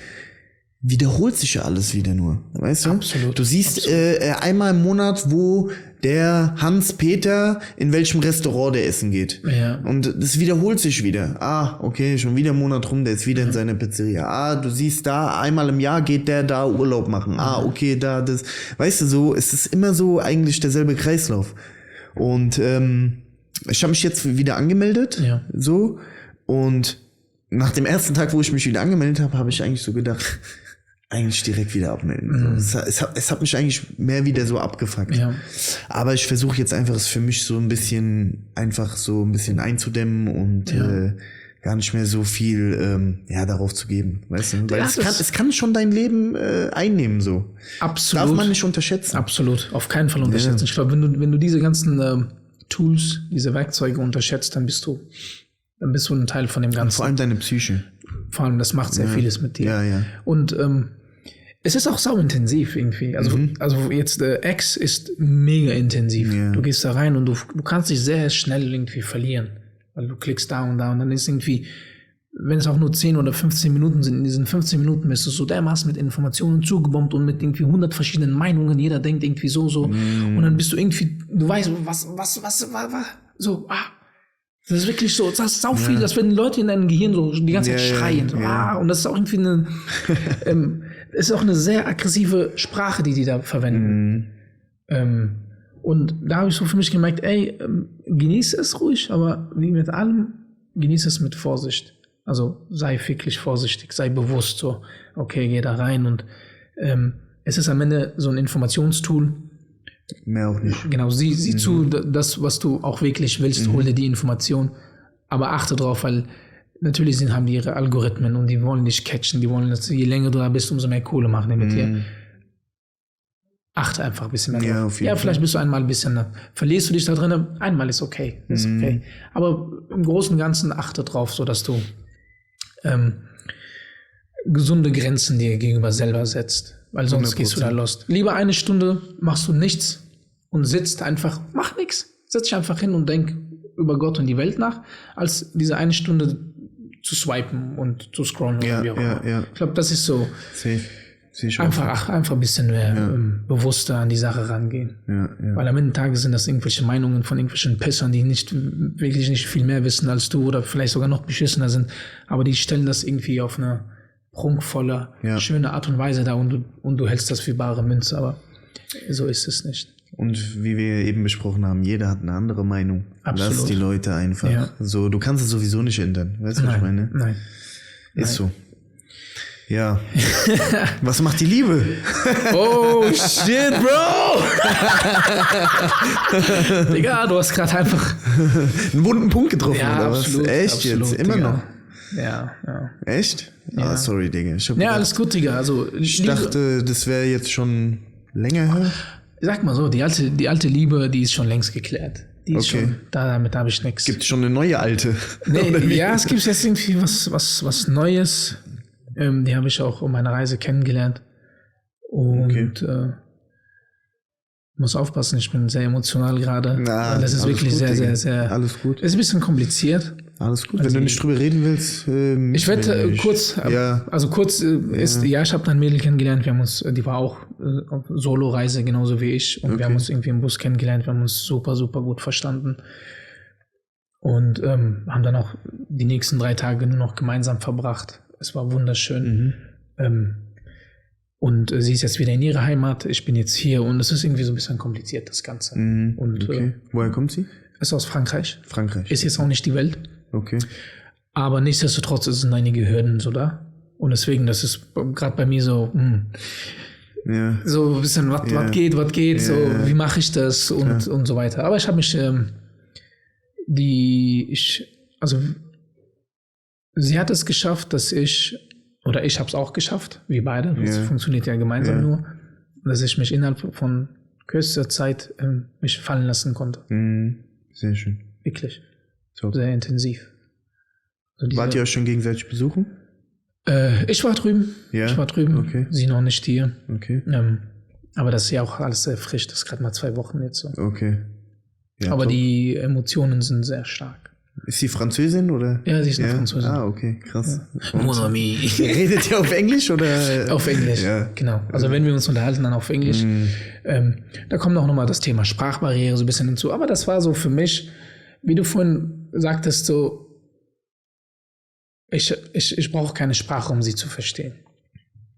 wiederholt sich ja alles wieder nur. Weißt du? Absolut. Du siehst einmal im Monat, wo der Hans-Peter in welchem Restaurant der essen geht. Ja. Und das wiederholt sich wieder. Okay, schon wieder ein Monat rum, der ist wieder in seiner Pizzeria. Du siehst da, einmal im Jahr geht der da Urlaub machen. Okay, da, das. Weißt du, so, es ist immer so eigentlich derselbe Kreislauf. Und ich habe mich jetzt wieder angemeldet. So. Und nach dem ersten Tag, wo ich mich wieder angemeldet habe, habe ich eigentlich so gedacht, eigentlich direkt wieder abmelden. So, es hat mich eigentlich mehr wieder so abgefuckt. Aber ich versuche jetzt einfach es für mich so ein bisschen einzudämmen und gar nicht mehr so viel darauf zu geben. Weißt du? Weil es kann schon dein Leben einnehmen. So. Absolut. Darf man nicht unterschätzen. Absolut, auf keinen Fall unterschätzen. Ich glaube, wenn du diese ganzen Tools, diese Werkzeuge unterschätzt, dann bist du ein Teil von dem Ganzen. Vor allem deine Psyche. Vor allem, das macht sehr vieles mit dir. Ja. Und es ist auch sauintensiv irgendwie. Also jetzt X ist mega intensiv. Du gehst da rein und du kannst dich sehr schnell irgendwie verlieren. Weil du klickst da und dann ist irgendwie, wenn es auch nur 10 oder 15 Minuten sind, in diesen 15 Minuten bist du so dermaßen mit Informationen zugebombt und mit irgendwie 100 verschiedenen Meinungen. Jeder denkt irgendwie so. Und dann bist du irgendwie, du weißt, was so, das ist wirklich so, das ist sau viel, das werden Leute in deinem Gehirn so die ganze Zeit schreien. Und das ist auch irgendwie ist auch eine sehr aggressive Sprache, die da verwenden. Und da habe ich so für mich gemerkt, genieße es ruhig, aber wie mit allem, genieße es mit Vorsicht. Also sei wirklich vorsichtig, sei bewusst so, okay, geh da rein und es ist am Ende so ein Informationstool. Mehr auch nicht. Genau, sieh zu, das, was du auch wirklich willst, hol dir die Information, aber achte drauf, weil natürlich haben die ihre Algorithmen und die wollen dich catchen, die wollen, dass je länger du da bist, umso mehr Kohle machen mit dir. Achte einfach ein bisschen mehr drauf. Ja, vielleicht bist du einmal ein bisschen, verlierst du dich da drin, einmal ist okay, okay. Aber im Großen und Ganzen achte drauf, so dass du gesunde Grenzen dir gegenüber selber setzt, weil sonst 100%. Gehst du da lost. Lieber 1 Stunde machst du nichts und sitzt einfach, mach nichts, setz dich einfach hin und denk über Gott und die Welt nach, als diese 1 Stunde zu swipen und zu scrollen oder wie auch immer. Ich glaube, das ist so. Einfach ein bisschen mehr bewusster an die Sache rangehen. Weil am Ende des Tages sind das irgendwelche Meinungen von irgendwelchen Pissern, die wirklich nicht viel mehr wissen als du oder vielleicht sogar noch beschissener sind, aber die stellen das irgendwie auf eine prunkvolle, schöne Art und Weise dar und du hältst das für bare Münze, aber so ist es nicht. Und wie wir eben besprochen haben, jeder hat eine andere Meinung. Absolut. Lass die Leute einfach. Ja. So, du kannst es sowieso nicht ändern. Weißt du, was ich meine? Nein. Ist so. Ja. Was macht die Liebe? Oh, shit, Bro! Digga, du hast gerade einfach... einen wunden Punkt getroffen, oder absolut, was? Echt absolut, jetzt? Immer Digga. noch? Ja. Echt? Ja. Ah, sorry, Digga. Ich hab gedacht, alles gut, Digga. Also, ich dachte, das wäre jetzt schon länger her. Sag mal so, die alte Liebe, die ist schon längst geklärt. Die ist Okay. schon, damit habe ich nichts. Gibt schon eine neue alte? Nee, ja, es gibt jetzt irgendwie was Neues. Die habe ich auch um meine Reise kennengelernt. Und muss aufpassen, ich bin sehr emotional gerade. Na, weil das ist alles wirklich gut, sehr, Digga. sehr, sehr... Alles gut. Ist ein bisschen kompliziert. Alles gut. Wenn du nicht drüber reden willst, Ich werde nicht. kurz, Ja. also kurz ist, ich habe ein Mädel kennengelernt, wir haben uns, die war auch auf Solo-Reise, genauso wie ich, und wir haben uns irgendwie im Bus kennengelernt, wir haben uns super, super gut verstanden und haben dann auch die nächsten 3 Tage nur noch gemeinsam verbracht. Es war wunderschön. Und sie ist jetzt wieder in ihrer Heimat, ich bin jetzt hier und es ist irgendwie so ein bisschen kompliziert, das Ganze. Und Okay. Woher kommt sie? ist aus Frankreich. Frankreich. Ist jetzt auch nicht die Welt. Okay. Aber nichtsdestotrotz sind einige Hürden so da. Und deswegen, das ist gerade bei mir so, Ja. so ein bisschen, was geht, so, wie mache ich das und so weiter. Aber ich habe mich, sie hat es geschafft, dass ich habe es auch geschafft, wir beide, das funktioniert ja gemeinsam nur, dass ich mich innerhalb von kürzester Zeit mich fallen lassen konnte. Sehr schön. Wirklich. So. Sehr intensiv. Also Wart ihr euch schon gegenseitig besuchen? ich war drüben. Ja. Ich war drüben. Okay. Sie noch nicht hier. Okay. Aber das ist ja auch alles sehr frisch. Das ist gerade mal 2 Wochen jetzt so. Okay. Ja, aber top. die Emotionen sind sehr stark. Ist sie Französin oder? Ja, sie ist eine Französin. Ah, okay, krass. Mon ami. Redet ihr auf Englisch oder? Auf Englisch, Ja. genau. Also wenn wir uns unterhalten, dann auf Englisch. Da kommt auch nochmal das Thema Sprachbarriere so ein bisschen hinzu. Aber das war so für mich, wie du vorhin sagtest, so, ich brauche keine Sprache, um sie zu verstehen.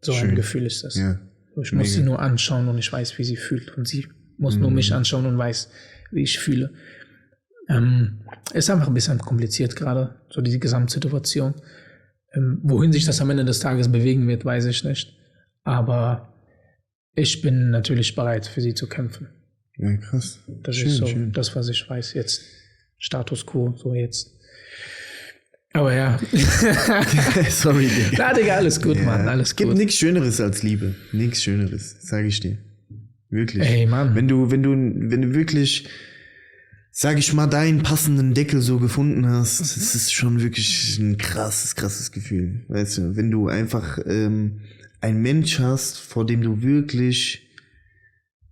So Schön. ein Gefühl ist das. Ja. Ich muss sie nur anschauen und ich weiß, wie sie fühlt. Und sie muss nur mich anschauen und weiß, wie ich fühle. Ist einfach ein bisschen kompliziert gerade, so die Gesamtsituation. Wohin sich das am Ende des Tages bewegen wird, weiß ich nicht. Aber ich bin natürlich bereit, für sie zu kämpfen. Ja, krass. Das schön, ist so schön. das, was ich weiß jetzt. Status quo, so jetzt. Aber ja. Sorry, Digga. Na, Digga, alles gut, Ja. Mann, alles Gibt gut. nichts Schöneres als Liebe. Nichts Schöneres, sage ich dir. Wirklich. Ey, Mann. Wenn du wirklich, sag ich mal, deinen passenden Deckel so gefunden hast, das ist schon wirklich ein krasses Gefühl. Weißt du, wenn du einfach einen Mensch hast, vor dem du wirklich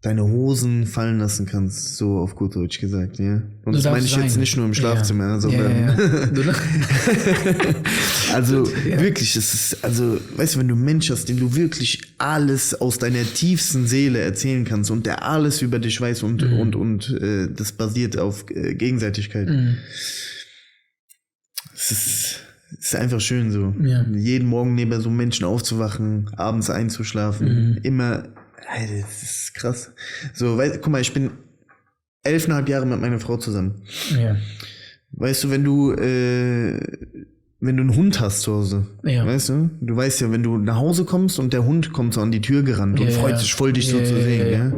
deine Hosen fallen lassen kannst, so auf gut Deutsch gesagt, ja. Und Du das meine darfst ich jetzt sein. nicht nur im Schlafzimmer, sondern Ja. also wirklich, es ist, also, weißt du, wenn du einen Mensch hast, dem du wirklich alles aus deiner tiefsten Seele erzählen kannst und der alles über dich weiß und das basiert auf Gegenseitigkeit. Es ist einfach schön so. Ja. Jeden Morgen neben so einem Menschen aufzuwachen, abends einzuschlafen, immer, Alter, das ist krass. So, guck mal, ich bin 11,5 Jahre mit meiner Frau zusammen. Ja. Weißt du, wenn du einen Hund hast zu Hause, Ja. weißt du, du weißt ja, wenn du nach Hause kommst und der Hund kommt so an die Tür gerannt und freut sich voll, dich so zu sehen, ja.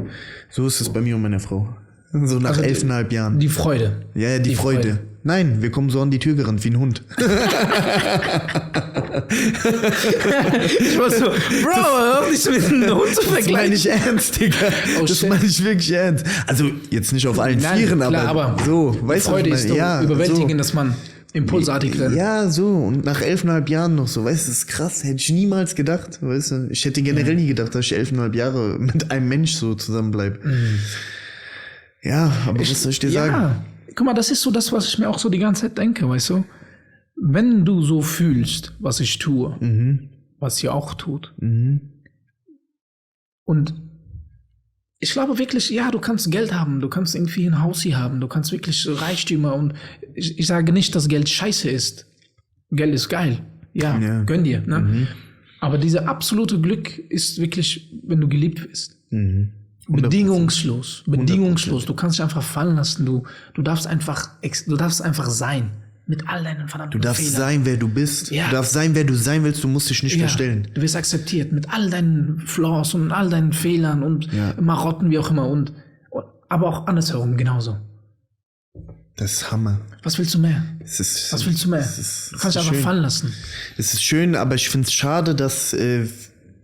So ist es bei mir und meiner Frau. So nach 11,5 Jahren. Die Freude. Ja, die Freude. Nein, wir kommen so an die Tür gerannt wie ein Hund. Ich war so, Bro, hör nicht mit einem Hund zu Das meine vergleichen. ich ernst, Digga. Das shit. meine ich wirklich ernst. Also jetzt nicht auf allen Nein, Vieren, klar, aber so, Die weißt du, Freude was ist ich so meine? Ja, überwältigend, dass man impulsartig rennt. Ja, so. Und nach 11,5 Jahren noch so, weißt du, das ist krass. Hätte ich niemals gedacht, weißt du. Ich hätte generell nie gedacht, dass ich 11,5 Jahre mit einem Mensch so zusammenbleibe. Ja, aber was soll ich dir sagen? Ja, guck mal, das ist so das, was ich mir auch so die ganze Zeit denke, weißt du? Wenn du so fühlst, was ich tue, was ihr auch tut, und ich glaube wirklich, ja, du kannst Geld haben, du kannst irgendwie ein Haus hier haben, du kannst wirklich Reichtümer und ich sage nicht, dass Geld scheiße ist. Geld ist geil. Ja. Gönn dir. Ne? Aber dieser absolute Glück ist wirklich, wenn du geliebt bist. Bedingungslos. Bedingungslos. 100%. Du kannst dich einfach fallen lassen. Du darfst einfach sein. Mit all deinen verdammten Du darfst Fehlern. sein, wer du bist. Ja. Du darfst sein, wer du sein willst. Du musst dich nicht verstellen. Du wirst akzeptiert mit all deinen Flaws und all deinen Fehlern und Marotten, wie auch immer. Aber auch andersherum genauso. Das ist Hammer. Was willst du mehr? Was willst du mehr? Du kannst dich einfach fallen lassen. Es ist schön, aber ich finde es schade, dass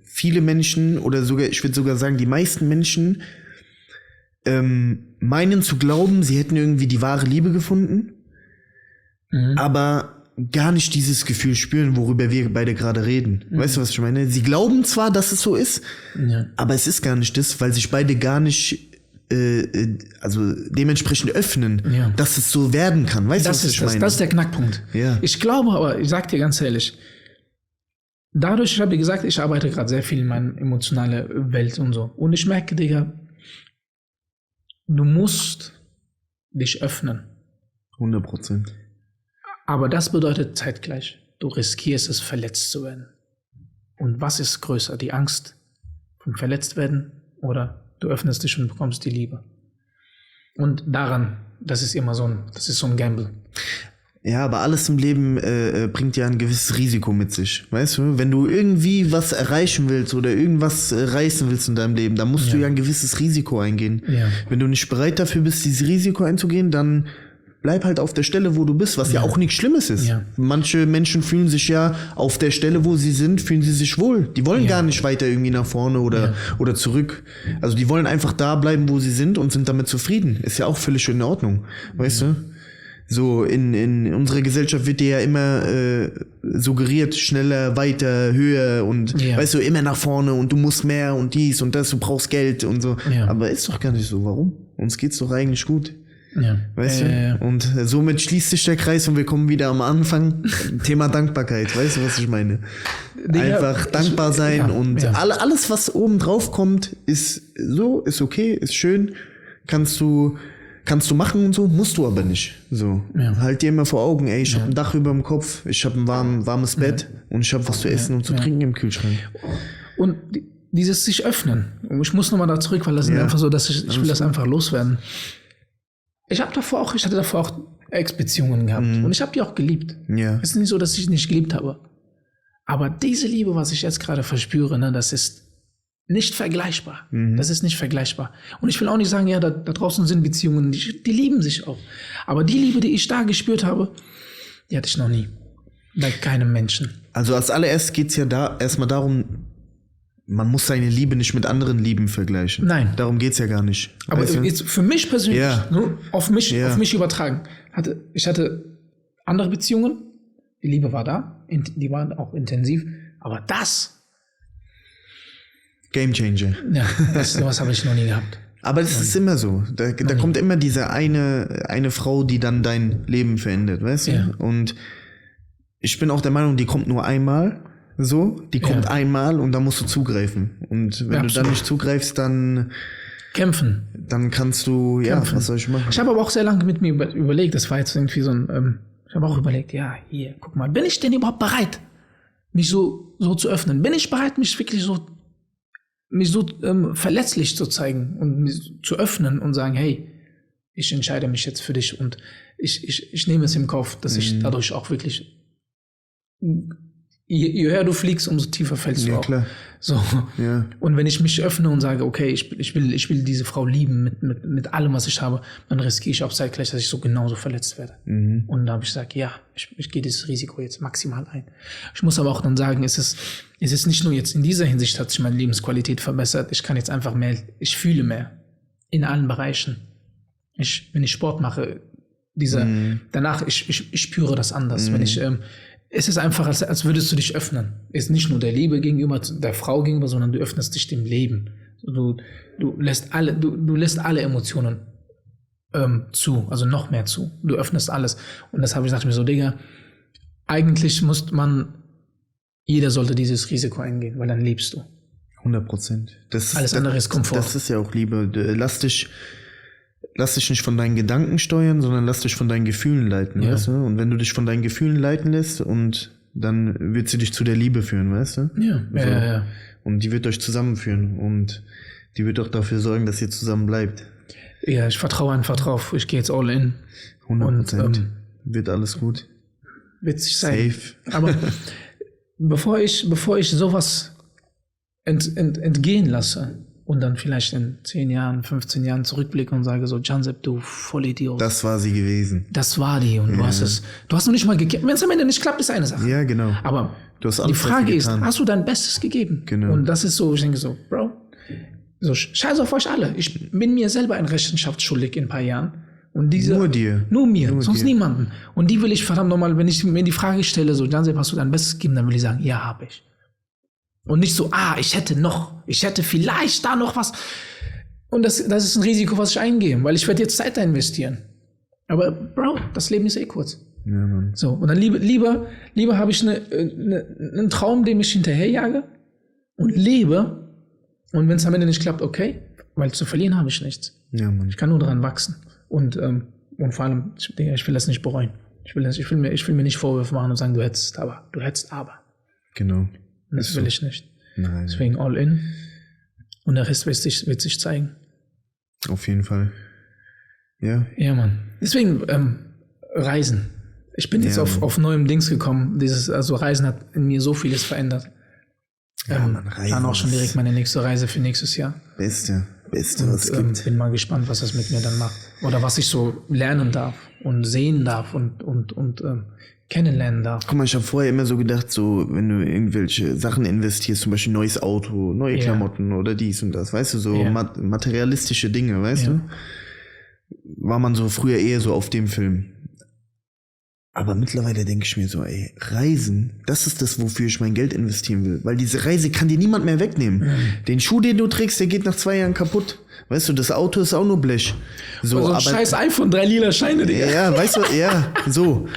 viele Menschen oder sogar, ich würde sogar sagen, die meisten Menschen meinen zu glauben, sie hätten irgendwie die wahre Liebe gefunden, aber gar nicht dieses Gefühl spüren, worüber wir beide gerade reden. Weißt du, was ich meine? Sie glauben zwar, dass es so ist, aber es ist gar nicht das, weil sich beide gar nicht also dementsprechend öffnen, dass es so werden kann. Weißt du, was ich meine? Das ist der Knackpunkt. Ja. Ich glaube aber, ich sag dir ganz ehrlich, dadurch, ich habe dir gesagt, ich arbeite gerade sehr viel in meiner emotionalen Welt und so. Und ich merke, Digga, du musst dich öffnen. 100%. Aber das bedeutet zeitgleich, du riskierst es, verletzt zu werden. Und was ist größer, die Angst vom Verletztwerden oder du öffnest dich und bekommst die Liebe? Und daran, das ist so ein Gamble. Ja, aber alles im Leben bringt ja ein gewisses Risiko mit sich, weißt du? Wenn du irgendwie was erreichen willst oder irgendwas reißen willst in deinem Leben, dann musst du ja ein gewisses Risiko eingehen. Ja. Wenn du nicht bereit dafür bist, dieses Risiko einzugehen, dann bleib halt auf der Stelle, wo du bist, was ja auch nichts Schlimmes ist. Ja. Manche Menschen fühlen sich ja auf der Stelle, wo sie sind, fühlen sie sich wohl. Die wollen gar nicht weiter irgendwie nach vorne oder zurück. Also die wollen einfach da bleiben, wo sie sind und sind damit zufrieden. Ist ja auch völlig in Ordnung, weißt du? So, in unserer Gesellschaft wird dir ja immer suggeriert, schneller, weiter, höher und weißt du, immer nach vorne und du musst mehr und dies und das, du brauchst Geld und so. Ja. Aber ist doch gar nicht so. Warum? Uns geht's doch eigentlich gut. Ja. Weißt du? Und somit schließt sich der Kreis und wir kommen wieder am Anfang. Thema Dankbarkeit. Weißt du, was ich meine? Einfach dankbar sein und alles, was oben drauf kommt, ist okay, ist schön. Kannst du machen und so, musst du aber nicht. So. Ja. Halt dir immer vor Augen, ey, ich habe ein Dach über dem Kopf, ich habe ein warmes Bett und ich habe was zu essen und zu trinken im Kühlschrank. Und dieses sich öffnen. Ich muss nochmal da zurück, weil das ist einfach so, dass ich will das einfach loswerden. Ich hatte davor auch Ex-Beziehungen gehabt und ich habe die auch geliebt. Ja. Es ist nicht so, dass ich nicht geliebt habe. Aber diese Liebe, was ich jetzt gerade verspüre, ne, das ist nicht vergleichbar. Das ist nicht vergleichbar. Und ich will auch nicht sagen, ja, da draußen sind Beziehungen, die lieben sich auch. Aber die Liebe, die ich da gespürt habe, die hatte ich noch nie. Bei keinem Menschen. Also als allererst geht's ja da erstmal darum, man muss seine Liebe nicht mit anderen Lieben vergleichen. Nein. Darum geht's ja gar nicht. Aber jetzt für mich persönlich, nur auf mich übertragen. Ich hatte andere Beziehungen, die Liebe war da, die waren auch intensiv, aber das Game Changer. Ja, sowas habe ich noch nie gehabt. Aber das ist immer so. Da kommt immer diese eine Frau, die dann dein Leben verändert, weißt du? Ja. Und ich bin auch der Meinung, die kommt nur einmal. So, die kommt einmal und da musst du zugreifen. Und wenn du dann nicht zugreifst, dann kämpfen. Dann kannst du, was soll ich machen? Ich habe aber auch sehr lange mit mir überlegt, das war jetzt irgendwie so ein, ich habe auch überlegt, hier, guck mal, bin ich denn überhaupt bereit, mich so zu öffnen? Bin ich bereit, mich wirklich so verletzlich zu zeigen und mich zu öffnen und sagen, hey, ich entscheide mich jetzt für dich und ich nehme es im Kauf, dass ich dadurch auch wirklich je höher du fliegst, umso tiefer fällst du auch. Klar. So. Ja. Und wenn ich mich öffne und sage, okay, ich will diese Frau lieben mit allem, was ich habe, dann riskiere ich auch zeitgleich, dass ich so genauso verletzt werde. Und da habe ich gesagt, ich gehe dieses Risiko jetzt maximal ein. Ich muss aber auch dann sagen, es ist nicht nur jetzt in dieser Hinsicht hat sich meine Lebensqualität verbessert. Ich kann jetzt einfach mehr, ich fühle mehr. In allen Bereichen. Wenn ich Sport mache, danach, ich spüre das anders. Wenn ich, es ist einfach, als würdest du dich öffnen. Es ist nicht nur der Liebe gegenüber, der Frau gegenüber, sondern du öffnest dich dem Leben. Du lässt alle Emotionen zu, also noch mehr zu. Du öffnest alles. Und das habe ich gesagt mir so, Digga, eigentlich jeder sollte dieses Risiko eingehen, weil dann lebst du. 100%. Alles andere ist Komfort. Das ist ja auch Liebe. Lass dich nicht von deinen Gedanken steuern, sondern lass dich von deinen Gefühlen leiten, weißt du? Und wenn du dich von deinen Gefühlen leiten lässt, und dann wird sie dich zu der Liebe führen, weißt du? Ja. Und die wird euch zusammenführen. Und Die wird doch dafür sorgen, dass ihr zusammen bleibt. Ja, ich vertraue einfach drauf. Ich gehe jetzt all in. 100%. Und, wird alles gut. Wird sich sein. Safe. Aber bevor ich sowas entgehen lasse und dann vielleicht in 10 Jahren, 15 Jahren zurückblicke und sage so, Cansepp, du Vollidiot. Das war sie gewesen. Das war die und du hast noch nicht mal gegeben. Wenn es am Ende nicht klappt, ist eine Sache. Ja, genau. Aber Du hast die alles Frage ist, getan. hast du dein Bestes gegeben? Genau. Und das ist so, ich denke so, Bro, so scheiß auf euch alle. Ich bin mir selber ein Rechenschaft schuldig in ein paar Jahren. Und diese, Nur dir. Nur mir, Nur sonst dir. niemanden. Und die will ich verdammt nochmal, wenn ich mir die Frage stelle, so, Cansepp, hast du dein Bestes gegeben, dann will ich sagen, ja, habe ich. Und nicht so, ich hätte vielleicht da noch was. Und das ist ein Risiko, was ich eingehe, weil ich werde jetzt Zeit da investieren. Aber, Bro, das Leben ist kurz. Ja, Mann. So, und dann lieber habe ich einen Traum, dem ich hinterherjage und lebe. Und wenn es am Ende nicht klappt, okay, weil zu verlieren habe ich nichts. Ja, Mann. Ich kann nur daran wachsen. Und vor allem, ich will das nicht bereuen. Ich will mir nicht Vorwürfe machen und sagen, du hättest aber. Genau. Und das will ich nicht. Nein. Deswegen all in. Und der Rest wird sich zeigen. Auf jeden Fall. Ja. Ja, Mann. Deswegen Reisen. Ich bin jetzt auf neuem Dings gekommen. Reisen hat in mir so vieles verändert. Ja, Mann, Reisen. Dann auch schon direkt meine nächste Reise für nächstes Jahr. Beste, was es gibt. Bin mal gespannt, was das mit mir dann macht. Oder was ich so lernen darf und sehen darf und kennenlernen darf. Guck mal, ich habe vorher immer so gedacht, so, wenn du irgendwelche Sachen investierst, zum Beispiel neues Auto, neue Klamotten oder dies und das, weißt du, so materialistische Dinge, weißt du? War man so früher eher so auf dem Film. Aber mittlerweile denke ich mir so, ey, Reisen, das ist das, wofür ich mein Geld investieren will. Weil diese Reise kann dir niemand mehr wegnehmen. Den Schuh, den du trägst, der geht nach 2 Jahren kaputt. Weißt du, das Auto ist auch nur Blech. So, also aber scheiß iPhone, 3 lila Scheine, Digga. ja, weißt du, so.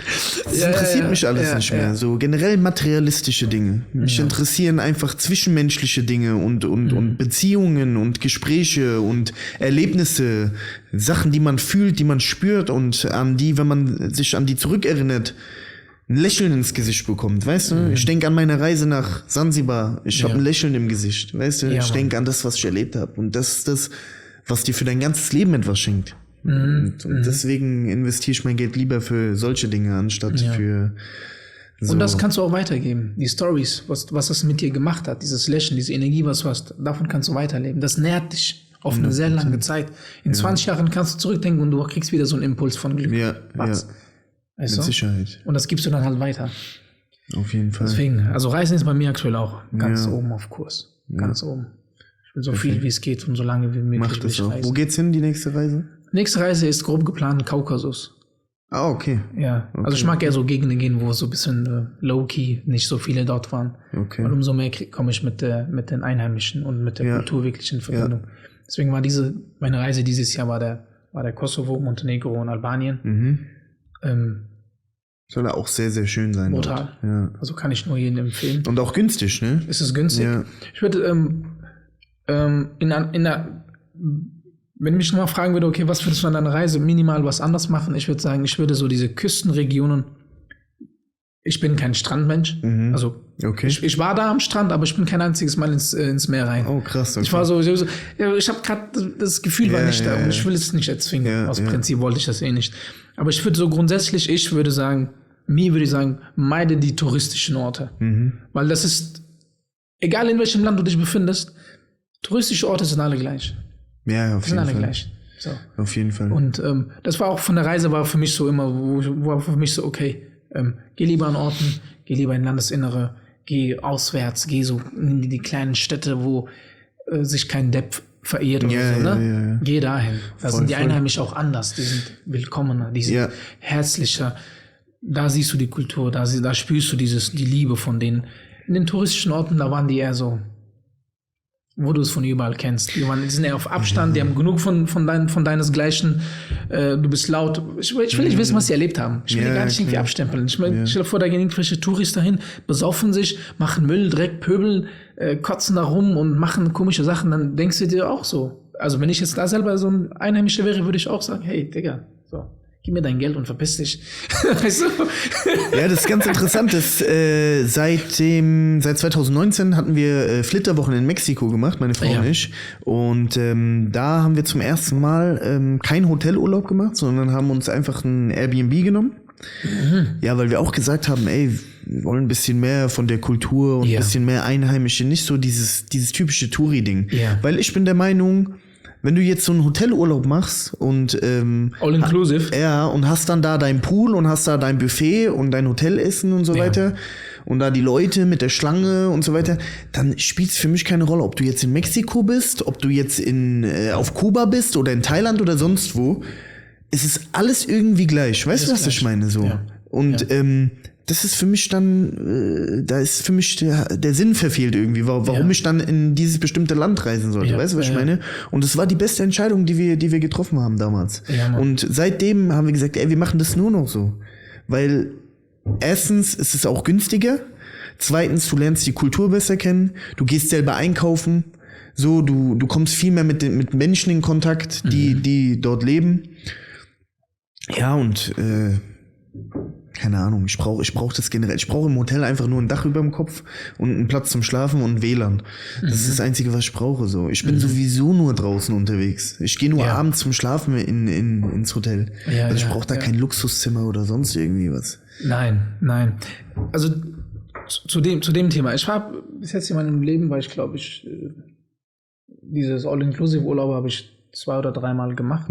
Das interessiert mich alles nicht mehr. So generell materialistische Dinge. Mich interessieren einfach zwischenmenschliche Dinge und Beziehungen und Gespräche und Erlebnisse, Sachen, die man fühlt, die man spürt und an die, wenn man sich an die zurückerinnert, ein Lächeln ins Gesicht bekommt, weißt du? Ich denke an meine Reise nach Sansibar. Ich habe ein Lächeln im Gesicht, weißt du? Ich denke an das, was ich erlebt habe. Und das ist das, was dir für dein ganzes Leben etwas schenkt. Und deswegen investiere ich mein Geld lieber für solche Dinge, anstatt für so. Und das kannst du auch weitergeben. Die Stories, was das mit dir gemacht hat, dieses Lächeln, diese Energie, was du hast, davon kannst du weiterleben. Das nährt dich auf eine sehr lange Zeit. In 20 Jahren kannst du zurückdenken und du kriegst wieder so einen Impuls von Glück. Ja. Weißt Mit du? Sicherheit. Und das gibst du dann halt weiter. Auf jeden Fall. Deswegen, also Reisen ist bei mir aktuell auch ganz oben auf Kurs. Ganz oben. Ich will so viel wie es geht und so lange wie möglich. Mach das auch. Wo geht's hin, die nächste Reise? Nächste Reise ist grob geplant Kaukasus. Ah, okay. Ja, also ich mag eher so Gegenden gehen, wo so ein bisschen low-key nicht so viele dort waren. Okay. Und umso mehr komme ich mit den Einheimischen und mit der Kultur wirklich in Verbindung. Ja. Deswegen war meine Reise dieses Jahr war der Kosovo, Montenegro und Albanien. Soll auch sehr, sehr schön sein. Brutal. Ja. Also kann ich nur jedem empfehlen. Und auch günstig, ne? Ist es günstig? Ja. Ich würde wenn mich nochmal fragen würde, okay, was würdest du an deiner Reise minimal was anders machen? Ich würde sagen, ich würde so diese Küstenregionen, ich bin kein Strandmensch, also ich war da am Strand, aber ich bin kein einziges Mal ins Meer rein. Oh, krass. Okay. Ich war ich habe gerade, das Gefühl war nicht da und ich will es nicht erzwingen. Ja, aus Prinzip wollte ich das nicht. Aber ich würde so grundsätzlich, würde ich sagen, meide die touristischen Orte. Weil das ist, egal in welchem Land du dich befindest, touristische Orte sind alle gleich. Ja, auf jeden Fall. Alle gleich. So. Auf jeden Fall. Und das war auch von der Reise, war für mich so immer, war für mich so, okay, geh lieber an Orten, geh lieber in Landesinnere, geh auswärts, geh so in die kleinen Städte, wo sich kein Depp verirrt oder so, ne? Ja. Geh dahin. Da sind die Einheimischen auch anders, die sind willkommener, die sind herzlicher. Da siehst du die Kultur, da spürst du die Liebe von denen. In den touristischen Orten, da waren die eher so, wo du es von überall kennst. Die sind eher auf Abstand, die haben genug von deinesgleichen. Du bist laut. Ich will nicht wissen, was sie erlebt haben. Ich will die gar nicht irgendwie abstempeln. Ich stelle dir vor, da gehen irgendwelche Touristen dahin, besaufen sich, machen Müll, Dreck, pöbeln, kotzen da rum und machen komische Sachen. Dann denkst du dir auch so. Also wenn ich jetzt da selber so ein Einheimischer wäre, würde ich auch sagen, hey, Digga, so, gib mir dein Geld und verpiss dich. Weißt du? Ja, das ist ganz interessant. Seit 2019 hatten wir Flitterwochen in Mexiko gemacht, meine Frau und ich. Und da haben wir zum ersten Mal keinen Hotelurlaub gemacht, sondern haben uns einfach ein Airbnb genommen. Ja, weil wir auch gesagt haben, ey, wir wollen ein bisschen mehr von der Kultur und ein bisschen mehr Einheimische, nicht so dieses typische Touri-Ding. Ja. Weil ich bin der Meinung, wenn du jetzt so einen Hotelurlaub machst und all-inclusive. Ja, und hast dann da dein Pool und hast da dein Buffet und dein Hotelessen und so weiter und da die Leute mit der Schlange und so weiter, dann spielt es für mich keine Rolle, ob du jetzt in Mexiko bist, ob du jetzt auf Kuba bist oder in Thailand oder sonst wo. Es ist alles irgendwie gleich. Weißt du, was ich meine? So. Ja. Und das ist für mich dann, da ist für mich der Sinn verfehlt irgendwie, warum ich dann in dieses bestimmte Land reisen sollte. Ja. Weißt du, was ich meine? Und es war die beste Entscheidung, die wir getroffen haben damals. Ja, und seitdem haben wir gesagt, ey, wir machen das nur noch so. Weil erstens ist es auch günstiger. Zweitens, du lernst die Kultur besser kennen. Du gehst selber einkaufen. So, du kommst viel mehr mit Menschen in Kontakt, die dort leben. Ja, und keine Ahnung, ich brauch das generell. Ich brauche im Hotel einfach nur ein Dach über dem Kopf und einen Platz zum Schlafen und WLAN. Das ist das Einzige, was ich brauche. So. Ich bin sowieso nur draußen unterwegs. Ich gehe nur abends zum Schlafen ins Hotel. Ja, also ich brauche da kein Luxuszimmer oder sonst irgendwie was. Nein. Also zu dem Thema. Ich war bis jetzt in meinem Leben, weil ich glaube, dieses All-Inclusive-Urlaub habe ich 2 oder 3 Mal gemacht.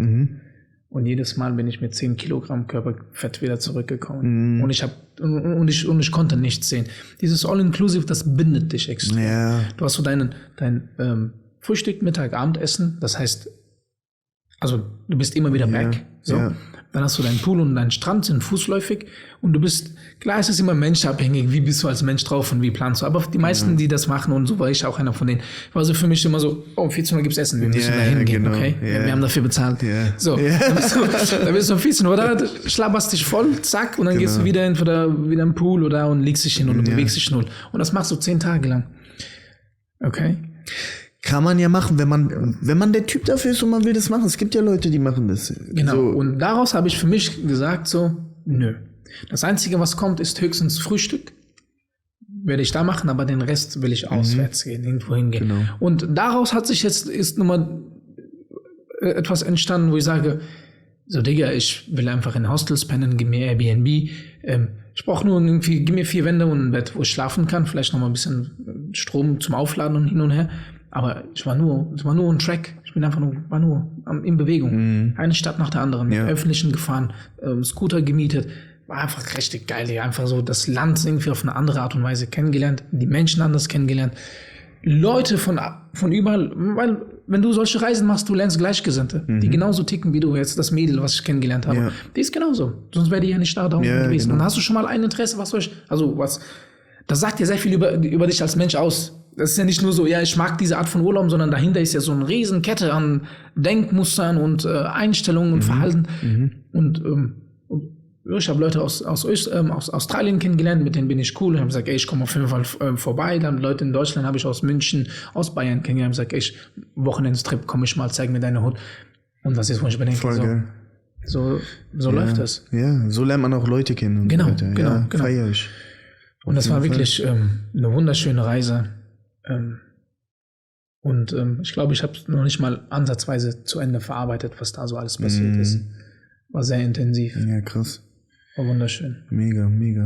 Und jedes Mal bin ich mit 10 Kilogramm Körperfett wieder zurückgekommen. Und ich konnte nichts sehen. Dieses All-Inclusive, das bindet dich extrem. Ja. Du hast so dein Frühstück, Mittag, Abendessen. Das heißt, also du bist immer wieder weg. So. Ja. Dann hast du deinen Pool und deinen Strand, sind fußläufig. Und du bist, klar, es ist immer menschabhängig, wie bist du als Mensch drauf und wie planst du. Aber die meisten, die das machen, und so war ich auch einer von denen, war so für mich immer so, um 14 Uhr gibt's Essen, wir müssen da hingehen, okay? Ja. Wir haben dafür bezahlt. Ja. So, dann bist du um 14 Uhr da, schlabberst dich voll, zack, und dann gehst du wieder im Pool oder und legst dich hin und du bewegst dich null. Und das machst du 10 Tage lang. Okay? Kann man ja machen, wenn man der Typ dafür ist und man will das machen. Es gibt ja Leute, die machen das. Genau. So. Und daraus habe ich für mich gesagt so, nö. Das Einzige, was kommt, ist höchstens Frühstück. Werde ich da machen, aber den Rest will ich auswärts gehen, irgendwo hingehen. Genau. Und daraus ist nochmal etwas entstanden, wo ich sage, so Digga, ich will einfach in Hostels pennen, gib mir Airbnb. Ich brauche nur irgendwie, gib mir 4 Wände und ein Bett, wo ich schlafen kann, vielleicht nochmal ein bisschen Strom zum Aufladen und hin und her. Aber es war nur ein Track. Ich bin einfach nur in Bewegung. Eine Stadt nach der anderen. Ja. Öffentlichen gefahren, Scooter gemietet. War einfach richtig geil. Ja. Einfach so das Land irgendwie auf eine andere Art und Weise kennengelernt. Die Menschen anders kennengelernt. Leute von überall. Weil, wenn du solche Reisen machst, du lernst Gleichgesinnte. Die genauso ticken wie du jetzt. Das Mädel, was ich kennengelernt habe. Ja. Die ist genauso. Sonst wäre die ja nicht da gewesen. Genau. Und hast du schon mal ein Interesse, das sagt ja sehr viel über dich als Mensch aus. Das ist ja nicht nur so, ja, ich mag diese Art von Urlaub, sondern dahinter ist ja so eine Riesenkette an Denkmustern und Einstellungen und Verhalten. Und ich habe Leute aus Australien kennengelernt, mit denen bin ich cool. Ich habe gesagt, ey, ich komme auf jeden Fall vorbei. Dann Leute in Deutschland habe ich aus München, aus Bayern kennengelernt. Ich habe gesagt, ey, Wochenendstrip, komm ich mal, zeig mir deine Hut. Und das ist, wo ich bedenke, so läuft das. Ja, so lernt man auch Leute kennen. Und genau, so weiter. Genau. Feier ich. Und das war wirklich eine wunderschöne Reise. Ich glaube, ich habe es noch nicht mal ansatzweise zu Ende verarbeitet, was da so alles passiert ist. War sehr intensiv. Ja, krass. War wunderschön. Mega, mega.